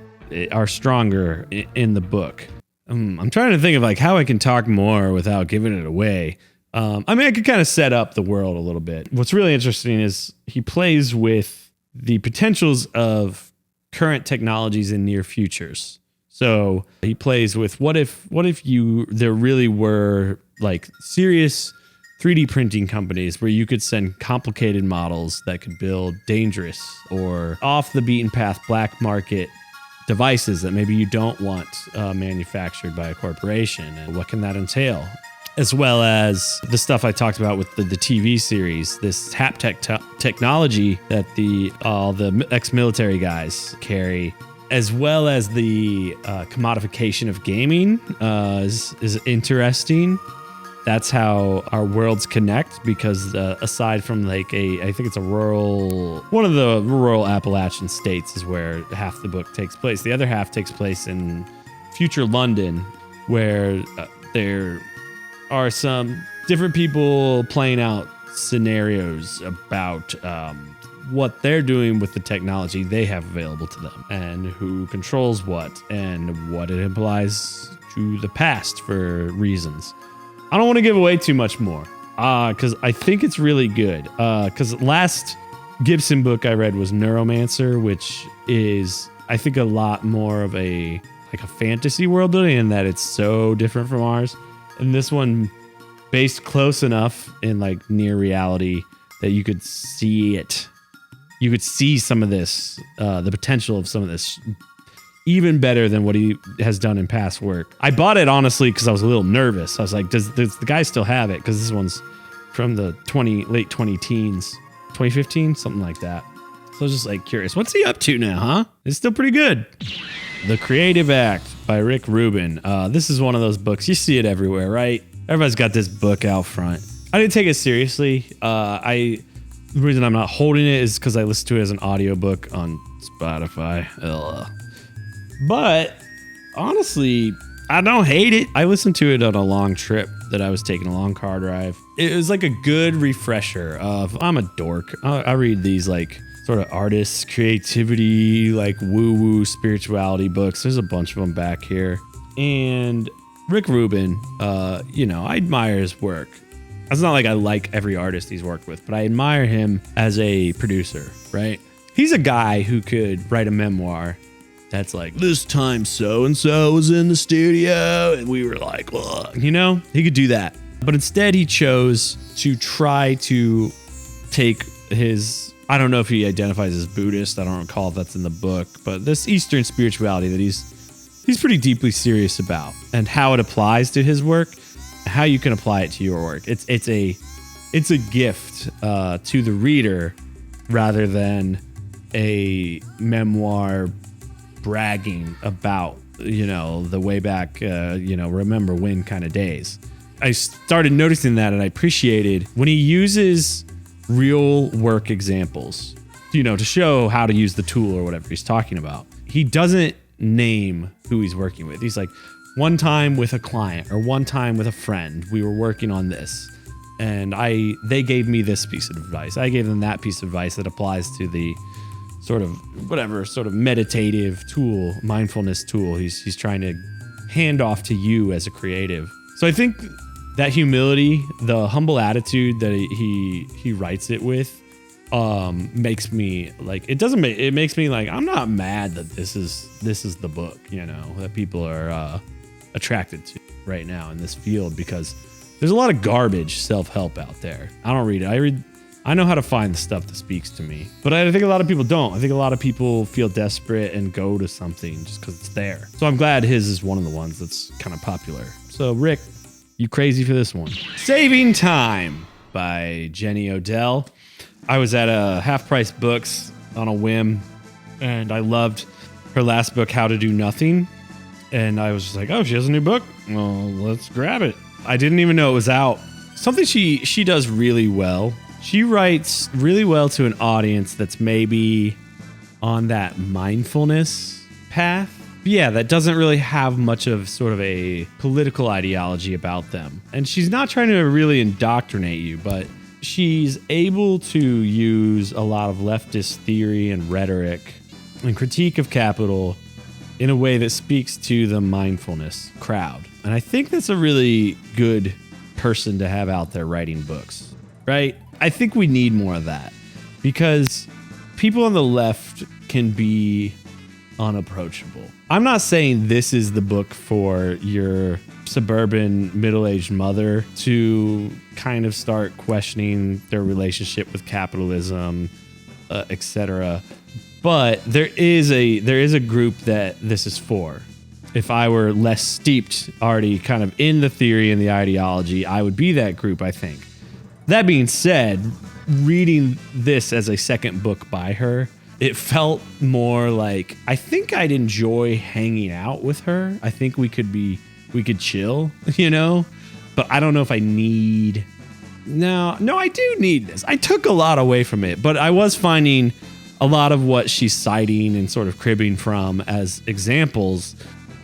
are stronger in the book. I'm trying to think of like how I can talk more without giving it away. I mean, I could kind of set up the world a little bit. What's really interesting is he plays with the potentials of current technologies in near futures. So he plays with what if there really were like serious 3D printing companies where you could send complicated models that could build dangerous or off the beaten path black market devices that maybe you don't want manufactured by a corporation, and what can that entail? As well as the stuff I talked about with the TV series, this haptech technology that all the ex-military guys carry, as well as the commodification of gaming is interesting. That's how our worlds connect, because aside from like I think it's one of the rural Appalachian states is where half the book takes place. The other half takes place in future London, where there are some different people playing out scenarios about what they're doing with the technology they have available to them, and who controls what, and what it implies to the past for reasons. I don't want to give away too much more because I think it's really good. Because last Gibson book I read was Neuromancer, which is, I think, a lot more of a fantasy world building, in that it's so different from ours. And this one, based close enough in like near reality that you could see it. You could see some of this, the potential of some of this, even better than what he has done in past work. I bought it honestly because I was a little nervous. I was like, does the guy still have it? Because this one's from the late 20-teens, 2015, something like that. So I was just like curious, what's he up to now, huh? It's still pretty good. The Creative Act by Rick Rubin. This is one of those books, you see it everywhere, right? Everybody's got this book out front. I didn't take it seriously. The reason I'm not holding it is because I listened to it as an audiobook on Spotify. Ugh. But honestly, I don't hate it. I listened to it on a long trip that I was taking, a long car drive. It was like a good refresher of, I'm a dork. I read these like sort of artists, creativity, like woo-woo spirituality books. There's a bunch of them back here. And Rick Rubin, I admire his work. It's not like I like every artist he's worked with, but I admire him as a producer, right? He's a guy who could write a memoir that's like, this time so-and-so was in the studio and we were like, ugh. He could do that. But instead he chose to try to take his, I don't know if he identifies as Buddhist, I don't recall if that's in the book, but this Eastern spirituality that he's pretty deeply serious about, and how it applies to his work, how you can apply it to your work. It's a gift to the reader rather than a memoir bragging about, the way back, remember when kind of days. I started noticing that, and I appreciated when he uses real work examples, to show how to use the tool or whatever he's talking about. He doesn't name who he's working with. He's like, one time with a client or one time with a friend, we were working on this, and they gave me this piece of advice. I gave them that piece of advice that applies to the sort of meditative tool, mindfulness tool he's trying to hand off to you as a creative. So I think that humility, the humble attitude that he writes it with, makes me like, it makes me like, I'm not mad that this is the book, that people are attracted to right now in this field, because there's a lot of garbage self-help out there. I don't read it. I know how to find the stuff that speaks to me, but I think a lot of people don't. I think a lot of people feel desperate and go to something just because it's there. So I'm glad his is one of the ones that's kind of popular. So Rick, you crazy for this one. Saving Time by Jenny Odell. I was at a Half Price Books on a whim, and I loved her last book, How to Do Nothing. And I was just like, oh, she has a new book? Well, let's grab it. I didn't even know it was out. Something she does really well. She writes really well to an audience that's maybe on that mindfulness path. But yeah, that doesn't really have much of sort of a political ideology about them. And she's not trying to really indoctrinate you, but she's able to use a lot of leftist theory and rhetoric and critique of capital in a way that speaks to the mindfulness crowd. And I think that's a really good person to have out there writing books, right? I think we need more of that because people on the left can be unapproachable. I'm not saying this is the book for your suburban middle-aged mother to kind of start questioning their relationship with capitalism, etc. But there is a group that this is for. If I were less steeped already kind of in the theory and the ideology, I would be that group, I think. That being said, reading this as a second book by her, it felt more like I think I'd enjoy hanging out with her. I think we could chill, you know? But I don't know if I need... No, I do need this. I took a lot away from it, but I was finding a lot of what she's citing and sort of cribbing from as examples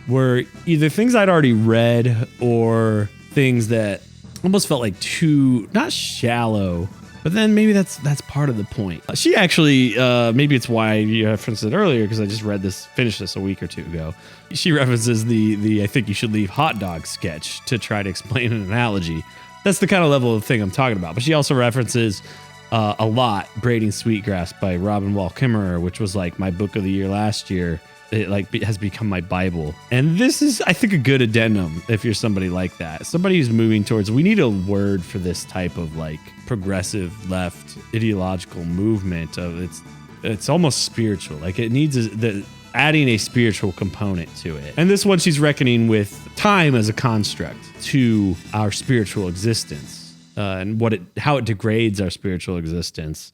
were either things I'd already read or things that almost felt like too, not shallow, but then maybe that's part of the point. She actually, maybe it's why you referenced it earlier, because I just finished this a week or two ago. She references the I think you should leave hot dog sketch to try to explain an analogy. That's the kind of level of thing I'm talking about. But she also references a lot Braiding Sweetgrass by Robin Wall Kimmerer, which was like my book of the year last year. It has become my Bible. And this is, I think, a good addendum if you're somebody like that. Somebody who's moving towards, we need a word for this type of like progressive left ideological movement of it's almost spiritual. Like it needs adding a spiritual component to it. And this one, she's reckoning with time as a construct to our spiritual existence and how it degrades our spiritual existence.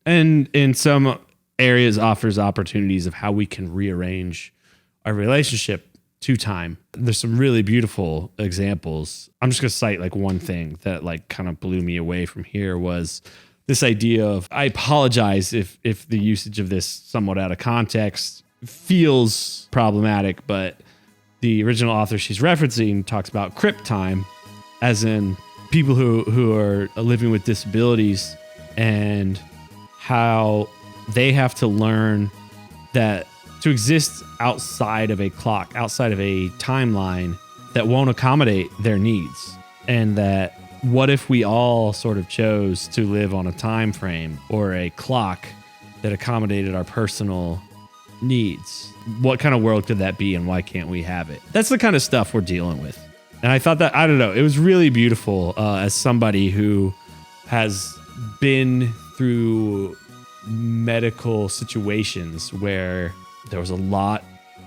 And in some areas offers opportunities of how we can rearrange our relationship to time. There's some really beautiful examples. I'm just going to cite like one thing that like kind of blew me away from here was this idea of, I apologize if the usage of this somewhat out of context feels problematic, but the original author she's referencing talks about crypt time as in people who are living with disabilities and how they have to learn that to exist outside of a clock, outside of a timeline that won't accommodate their needs. And that what if we all sort of chose to live on a time frame or a clock that accommodated our personal needs? What kind of world could that be and why can't we have it? That's the kind of stuff we're dealing with. And I thought that, I don't know, it was really beautiful as somebody who has been through medical situations where there was a lot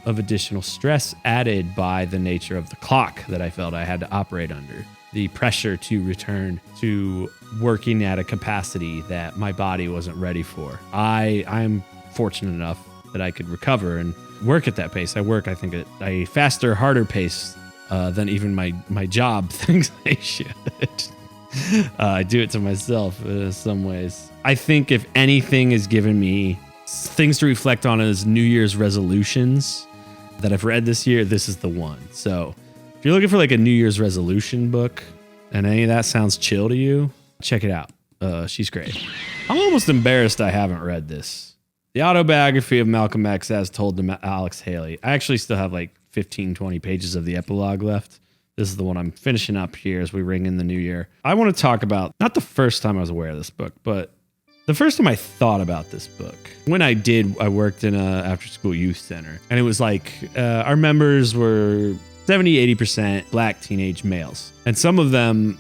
of additional stress added by the nature of the clock that I felt I had to operate under. The pressure to return to working at a capacity that my body wasn't ready for. I'm fortunate enough that I could recover and work at that pace. I work, I think, at a faster, harder pace than even my job thinks I should. I do it to myself in some ways. I think if anything has given me things to reflect on as New Year's resolutions that I've read this year, this is the one. So if you're looking for like a New Year's resolution book and any of that sounds chill to you, check it out. She's great. I'm almost embarrassed I haven't read this. The Autobiography of Malcolm X as told to Alex Haley. I actually still have like 15, 20 pages of the epilogue left. This is the one I'm finishing up here as we ring in the new year. I want to talk about, not the first time I was aware of this book, but the first time I thought about this book. When I did, I worked in a after-school youth center. And it was like, our members were 70-80% black teenage males. And some of them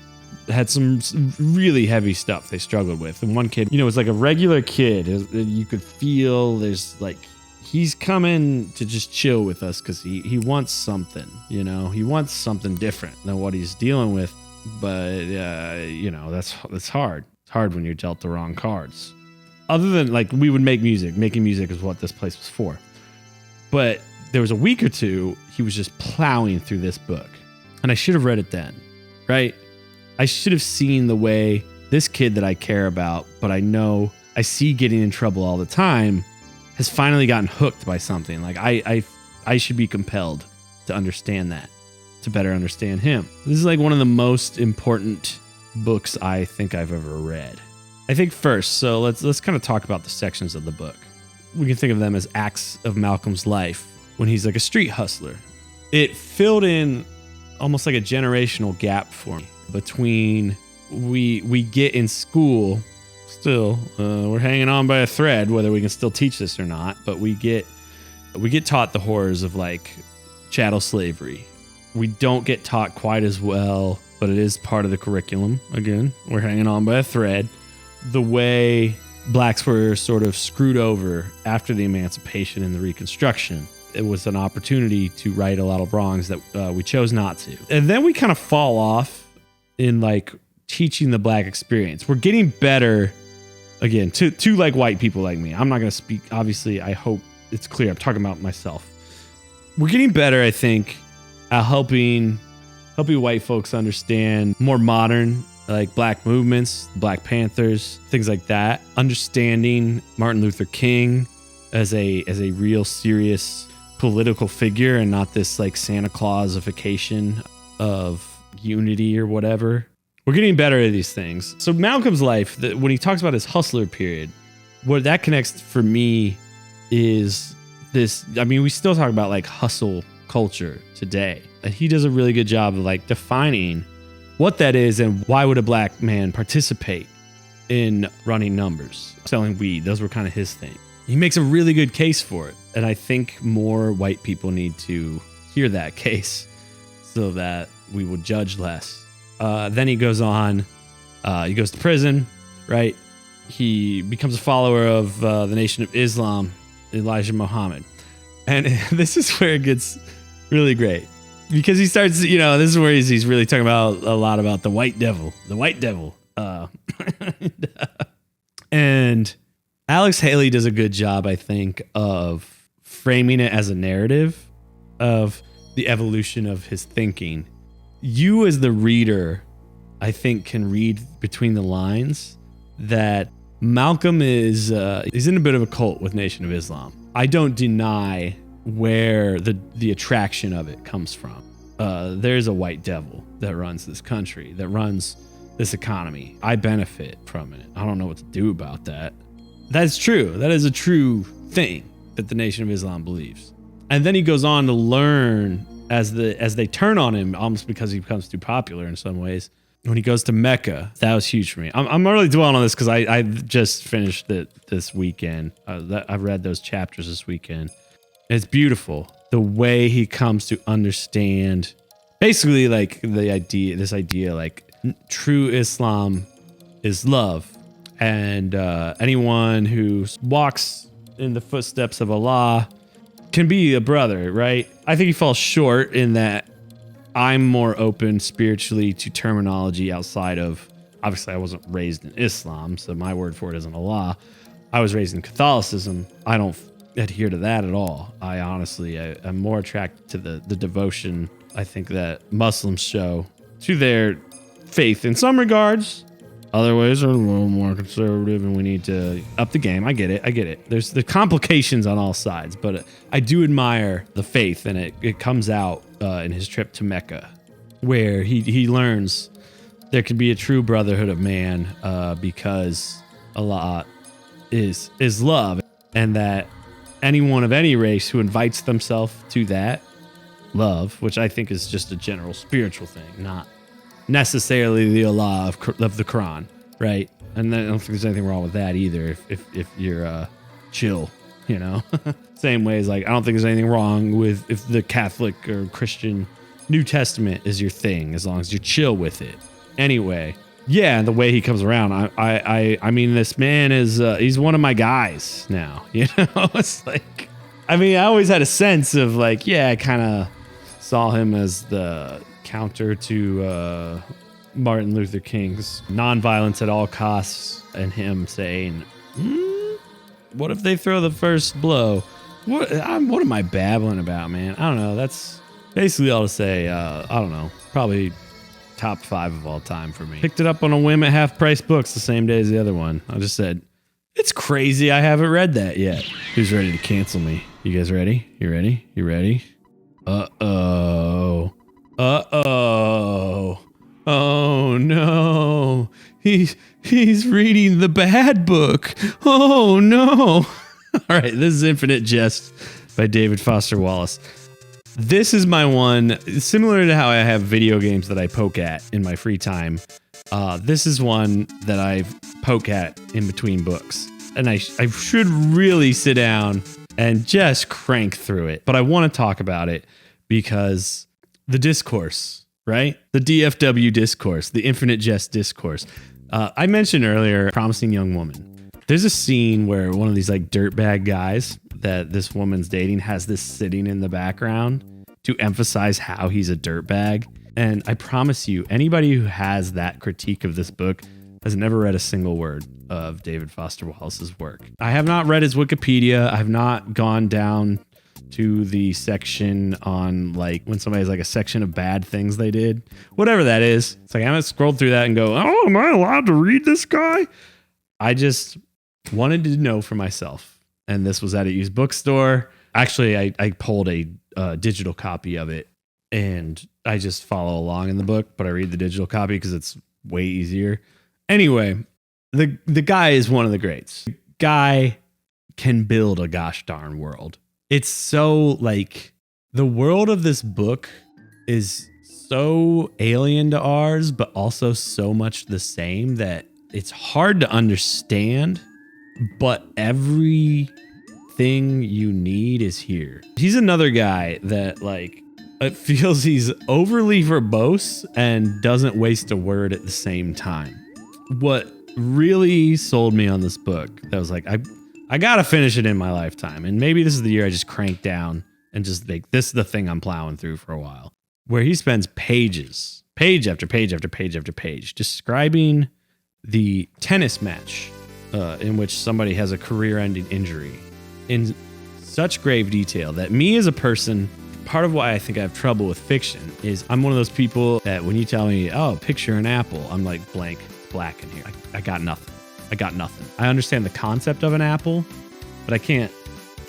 had some really heavy stuff they struggled with. And one kid, was like a regular kid. You could feel there's like, he's coming to just chill with us because he wants something, he wants something different than what he's dealing with. But, that's hard. It's hard when you're dealt the wrong cards. Other than like we would make music. Making music is what this place was for. But there was a week or two, he was just plowing through this book. And I should have read it then, right? I should have seen the way this kid that I care about, but I see getting in trouble all the time, has finally gotten hooked by something. Like I should be compelled to understand that, to better understand him. This is like one of the most important books I think I've ever read. I think first, so let's kind of talk about the sections of the book. We can think of them as acts of Malcolm's life when he's like a street hustler. It filled in almost like a generational gap for me between we get in school still, we're hanging on by a thread whether we can still teach this or not, but we get taught the horrors of like chattel slavery. We don't get taught quite as well, but it is part of the curriculum. Again, we're hanging on by a thread. The way blacks were sort of screwed over after the emancipation and the Reconstruction. It was an opportunity to right a lot of wrongs that we chose not to. And then we kind of fall off in like teaching the black experience. We're getting better, again, to like white people like me. I'm not going to speak, obviously, I hope it's clear. I'm talking about myself. We're getting better, I think, at helping white folks understand more modern, like black movements, Black Panthers, things like that. Understanding Martin Luther King as a real serious political figure and not this like Santa Clausification of unity or whatever. We're getting better at these things. So Malcolm's life, when he talks about his hustler period, what that connects for me is this. I mean, we still talk about like hustle culture today. And he does a really good job of like defining what that is and why would a black man participate in running numbers, selling weed. Those were kind of his thing. He makes a really good case for it. And I think more white people need to hear that case so that we will judge less. Then he goes on, he goes to prison, right? He becomes a follower of the Nation of Islam, Elijah Muhammad. And this is where it gets really great. Because he starts, this is where he's really talking about a lot about the white devil. And Alex Haley does a good job, I think, of framing it as a narrative of the evolution of his thinking. You as the reader, I think, can read between the lines that Malcolm is he's in a bit of a cult with Nation of Islam. I don't deny where the attraction of it comes from. There's a white devil that runs this country, that runs this economy. I benefit from it. I don't know what to do about that. That's true. That is a true thing that the Nation of Islam believes. And then he goes on to learn as they turn on him, almost because he becomes too popular in some ways. When he goes to Mecca, that was huge for me. I'm really dwelling on this because I just finished it this weekend. I've read those chapters this weekend. It's beautiful. The way he comes to understand basically like this idea like true Islam is love. And anyone who walks in the footsteps of Allah can be a brother, right? I think he falls short in that I'm more open spiritually to terminology outside of, obviously I wasn't raised in Islam, so my word for it isn't Allah. I was raised in Catholicism. I don't adhere to that at all. I honestly, I'm more attracted to the devotion I think that Muslims show to their faith in some regards. Other ways are a little more conservative and we need to up the game. I get it. There's the complications on all sides, but I do admire the faith, and it comes out in his trip to Mecca, where he learns there can be a true brotherhood of man because Allah is love, and that anyone of any race who invites themselves to that love, which I think is just a general spiritual thing, not necessarily the Allah of the Quran, right? And I don't think there's anything wrong with that either if you're chill, Same way as like I don't think there's anything wrong with if the Catholic or Christian New Testament is your thing, as long as you're chill with it. Anyway, yeah, and the way he comes around, I mean, this man is he's one of my guys now, It's like, I mean, I always had a sense of like, yeah, I kind of saw him as the counter to Martin Luther King's nonviolence at all costs, and him saying, what if they throw the first blow? What am I babbling about, man? I don't know. That's basically all to say. I don't know. Probably top 5 of all time for me. Picked it up on a whim at Half Price Books the same day as the other one. I just said, it's crazy I haven't read that yet. Who's ready to cancel me? You guys ready? You ready? You ready? Uh-oh. Oh no, he's reading the bad book. Oh no. All right, this is Ifinite Jest by David Foster Wallace. This is my one, similar to how I have video games that I poke at in my free time. This is one that I poke at in between books. And I should really sit down and just crank through it. But I want to talk about it because the discourse, right? The DFW discourse, the Ifinite Jest discourse. I mentioned earlier, Promising Young Woman. There's a scene where one of these like dirtbag guys that this woman's dating has this sitting in the background to emphasize how he's a dirtbag. And I promise you, anybody who has that critique of this book has never read a single word of David Foster Wallace's work. I have not read his Wikipedia. I have not gone down to the section on like when somebody has like a section of bad things they did, whatever that is. It's like I haven't scrolled through that and go, oh, am I allowed to read this guy? I just wanted to know for myself. And this was at a used bookstore. Actually, I pulled a digital copy of it and I just follow along in the book, but I read the digital copy because it's way easier. Anyway, the guy is one of the greats. The guy can build a gosh darn world. It's so like the world of this book is so alien to ours, but also so much the same that it's hard to understand, but everything you need is here. He's another guy that like it feels he's overly verbose and doesn't waste a word at the same time. What really sold me on this book, that was like, I gotta finish it in my lifetime. And maybe this is the year I just crank down and just like, this is the thing I'm plowing through for a while. Where he spends pages, page after page after page after page, describing the tennis match in which somebody has a career-ending injury in such grave detail that me as a person, part of why I think I have trouble with fiction is I'm one of those people that when you tell me, oh, picture an apple, I'm like blank, black in here. I got nothing. I understand the concept of an apple, but I can't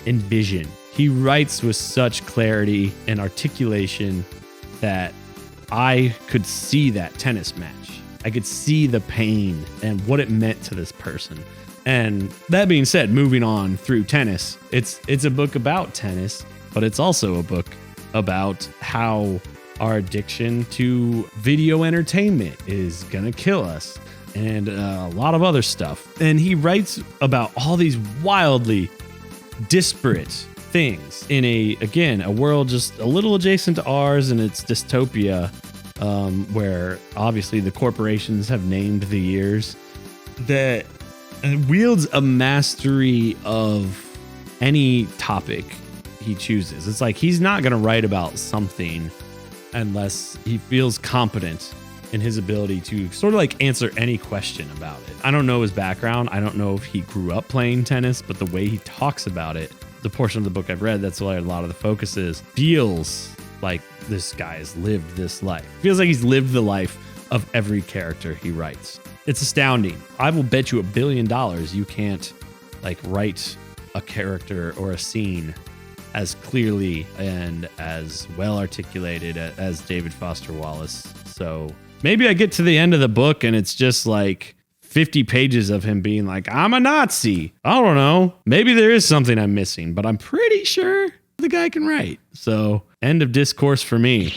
envision. He writes with such clarity and articulation that I could see that tennis match. I could see the pain and what it meant to this person. And that being said, moving on through tennis, it's a book about tennis, but it's also a book about how our addiction to video entertainment is gonna kill us and a lot of other stuff. And he writes about all these wildly disparate things in a world just a little adjacent to ours, and it's dystopia, where obviously the corporations have named the years, that wields a mastery of any topic he chooses. It's like he's not going to write about something unless he feels competent in his ability to sort of like answer any question about it. I don't know his background. I don't know if he grew up playing tennis, but the way he talks about it, the portion of the book I've read, that's where a lot of the focus is, feels like this guy has lived this life. Feels like he's lived the life of every character he writes. It's astounding. I will bet you $1 billion you can't like write a character or a scene as clearly and as well articulated as David Foster Wallace. So maybe I get to the end of the book and it's just like 50 pages of him being like, I'm a Nazi. I don't know. Maybe there is something I'm missing, but I'm pretty sure the guy can write. So end of discourse for me.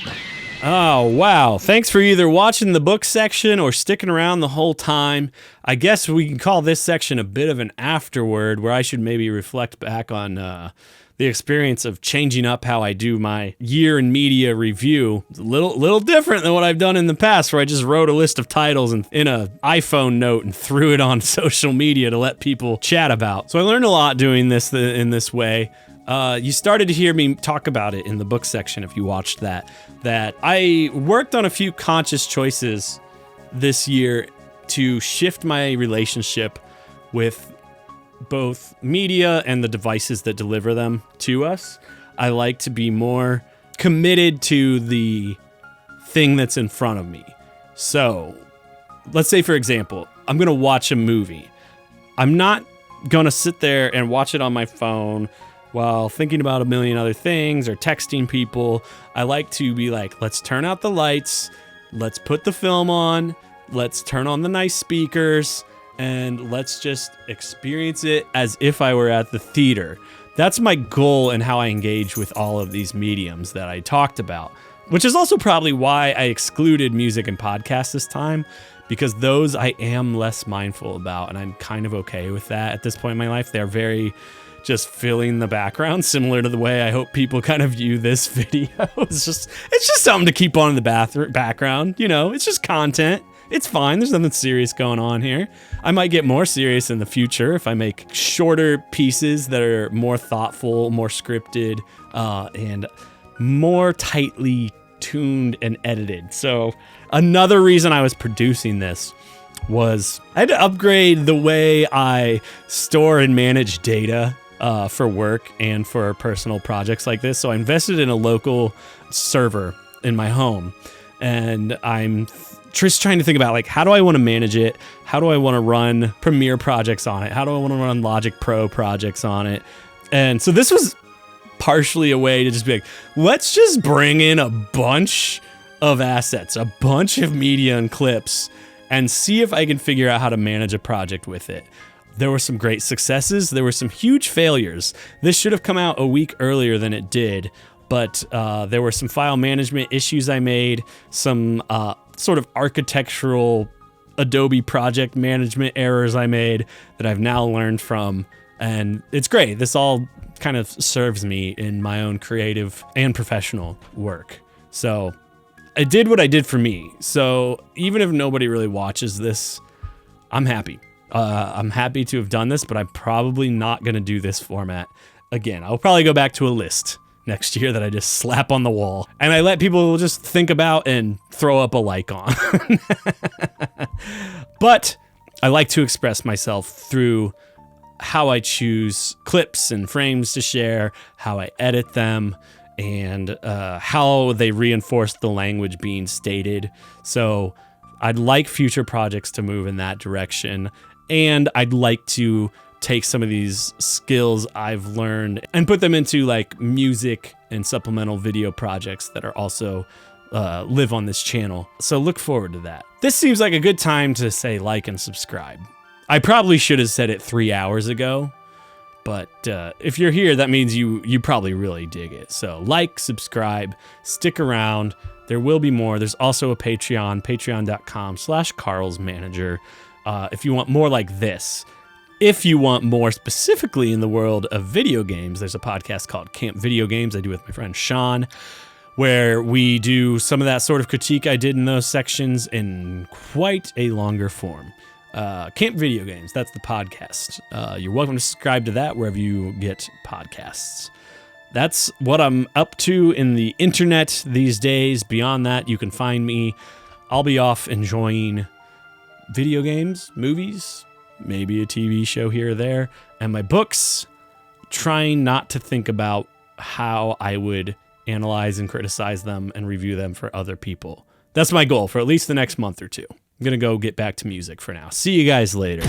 Oh, wow. Thanks for either watching the book section or sticking around the whole time. I guess we can call this section a bit of an afterword where I should maybe reflect back on the experience of changing up how I do my year in media review. It's a little different than what I've done in the past, where I just wrote a list of titles in an iPhone note and threw it on social media to let people chat about. So I learned a lot doing this in this way. You started to hear me talk about it in the book section if you watched that I worked on a few conscious choices this year to shift my relationship with both media and the devices that deliver them to us. I like to be more committed to the thing that's in front of me. So let's say, for example, I'm going to watch a movie. I'm not going to sit there and watch it on my phone while thinking about a million other things or texting people. I like to be like, let's turn out the lights, let's put the film on, Let's turn on the nice speakers and let's just experience it as if I were at the theater. That's my goal and how I engage with all of these mediums that I talked about, which is also probably why I excluded music and podcasts this time, because those I am less mindful about, and I'm kind of okay with that at this point in my life. They're very just filling the background, similar to the way I hope people kind of view this video. It's just something to keep on in the background, you know, it's just content. It's fine. There's nothing serious going on here. I might get more serious in the future if I make shorter pieces that are more thoughtful, more scripted, and more tightly tuned and edited. So another reason I was producing this was I had to upgrade the way I store and manage data for work and for personal projects like this. So I invested in a local server in my home, and I'm just trying to think about, like, how do I want to manage it? How do I want to run Premiere projects on it? How do I want to run Logic Pro projects on it? And so this was partially a way to just be like, let's just bring in a bunch of assets, a bunch of media and clips, and see if I can figure out how to manage a project with it. There were some great successes. There were some huge failures. This should have come out a week earlier than it did, but there were some file management issues I made, some sort of architectural Adobe project management errors I made that I've now learned from, and it's great. This all kind of serves me in my own creative and professional work. So I did what I did for me. So even if nobody really watches this, I'm happy. I'm happy to have done this, but I'm probably not going to do this format again. I'll probably go back to a list next year that I just slap on the wall and I let people just think about and throw up a like on. But I like to express myself through how I choose clips and frames to share, how I edit them, and how they reinforce the language being stated. So I'd like future projects to move in that direction, and I'd like to take some of these skills I've learned and put them into like music and supplemental video projects that are also live on this channel. So look forward to that. This seems like a good time to say like and subscribe. I probably should have said it 3 hours ago, but if you're here, that means you probably really dig it. So like, subscribe, stick around. There will be more. There's also a Patreon, patreon.com/carlsmanager. If you want more like this. If you want more specifically in the world of video games, there's a podcast called Camp Video Games I do with my friend Sean, where we do some of that sort of critique I did in those sections in quite a longer form. Camp Video Games, that's the podcast. You're welcome to subscribe to that wherever you get podcasts. That's what I'm up to in the internet these days. Beyond that, you can find me. I'll be off enjoying video games, movies, maybe a TV show here or there, and my books, trying not to think about how I would analyze and criticize them and review them for other people. That's my goal for at least the next month or two. I'm going to go get back to music for now. See you guys later.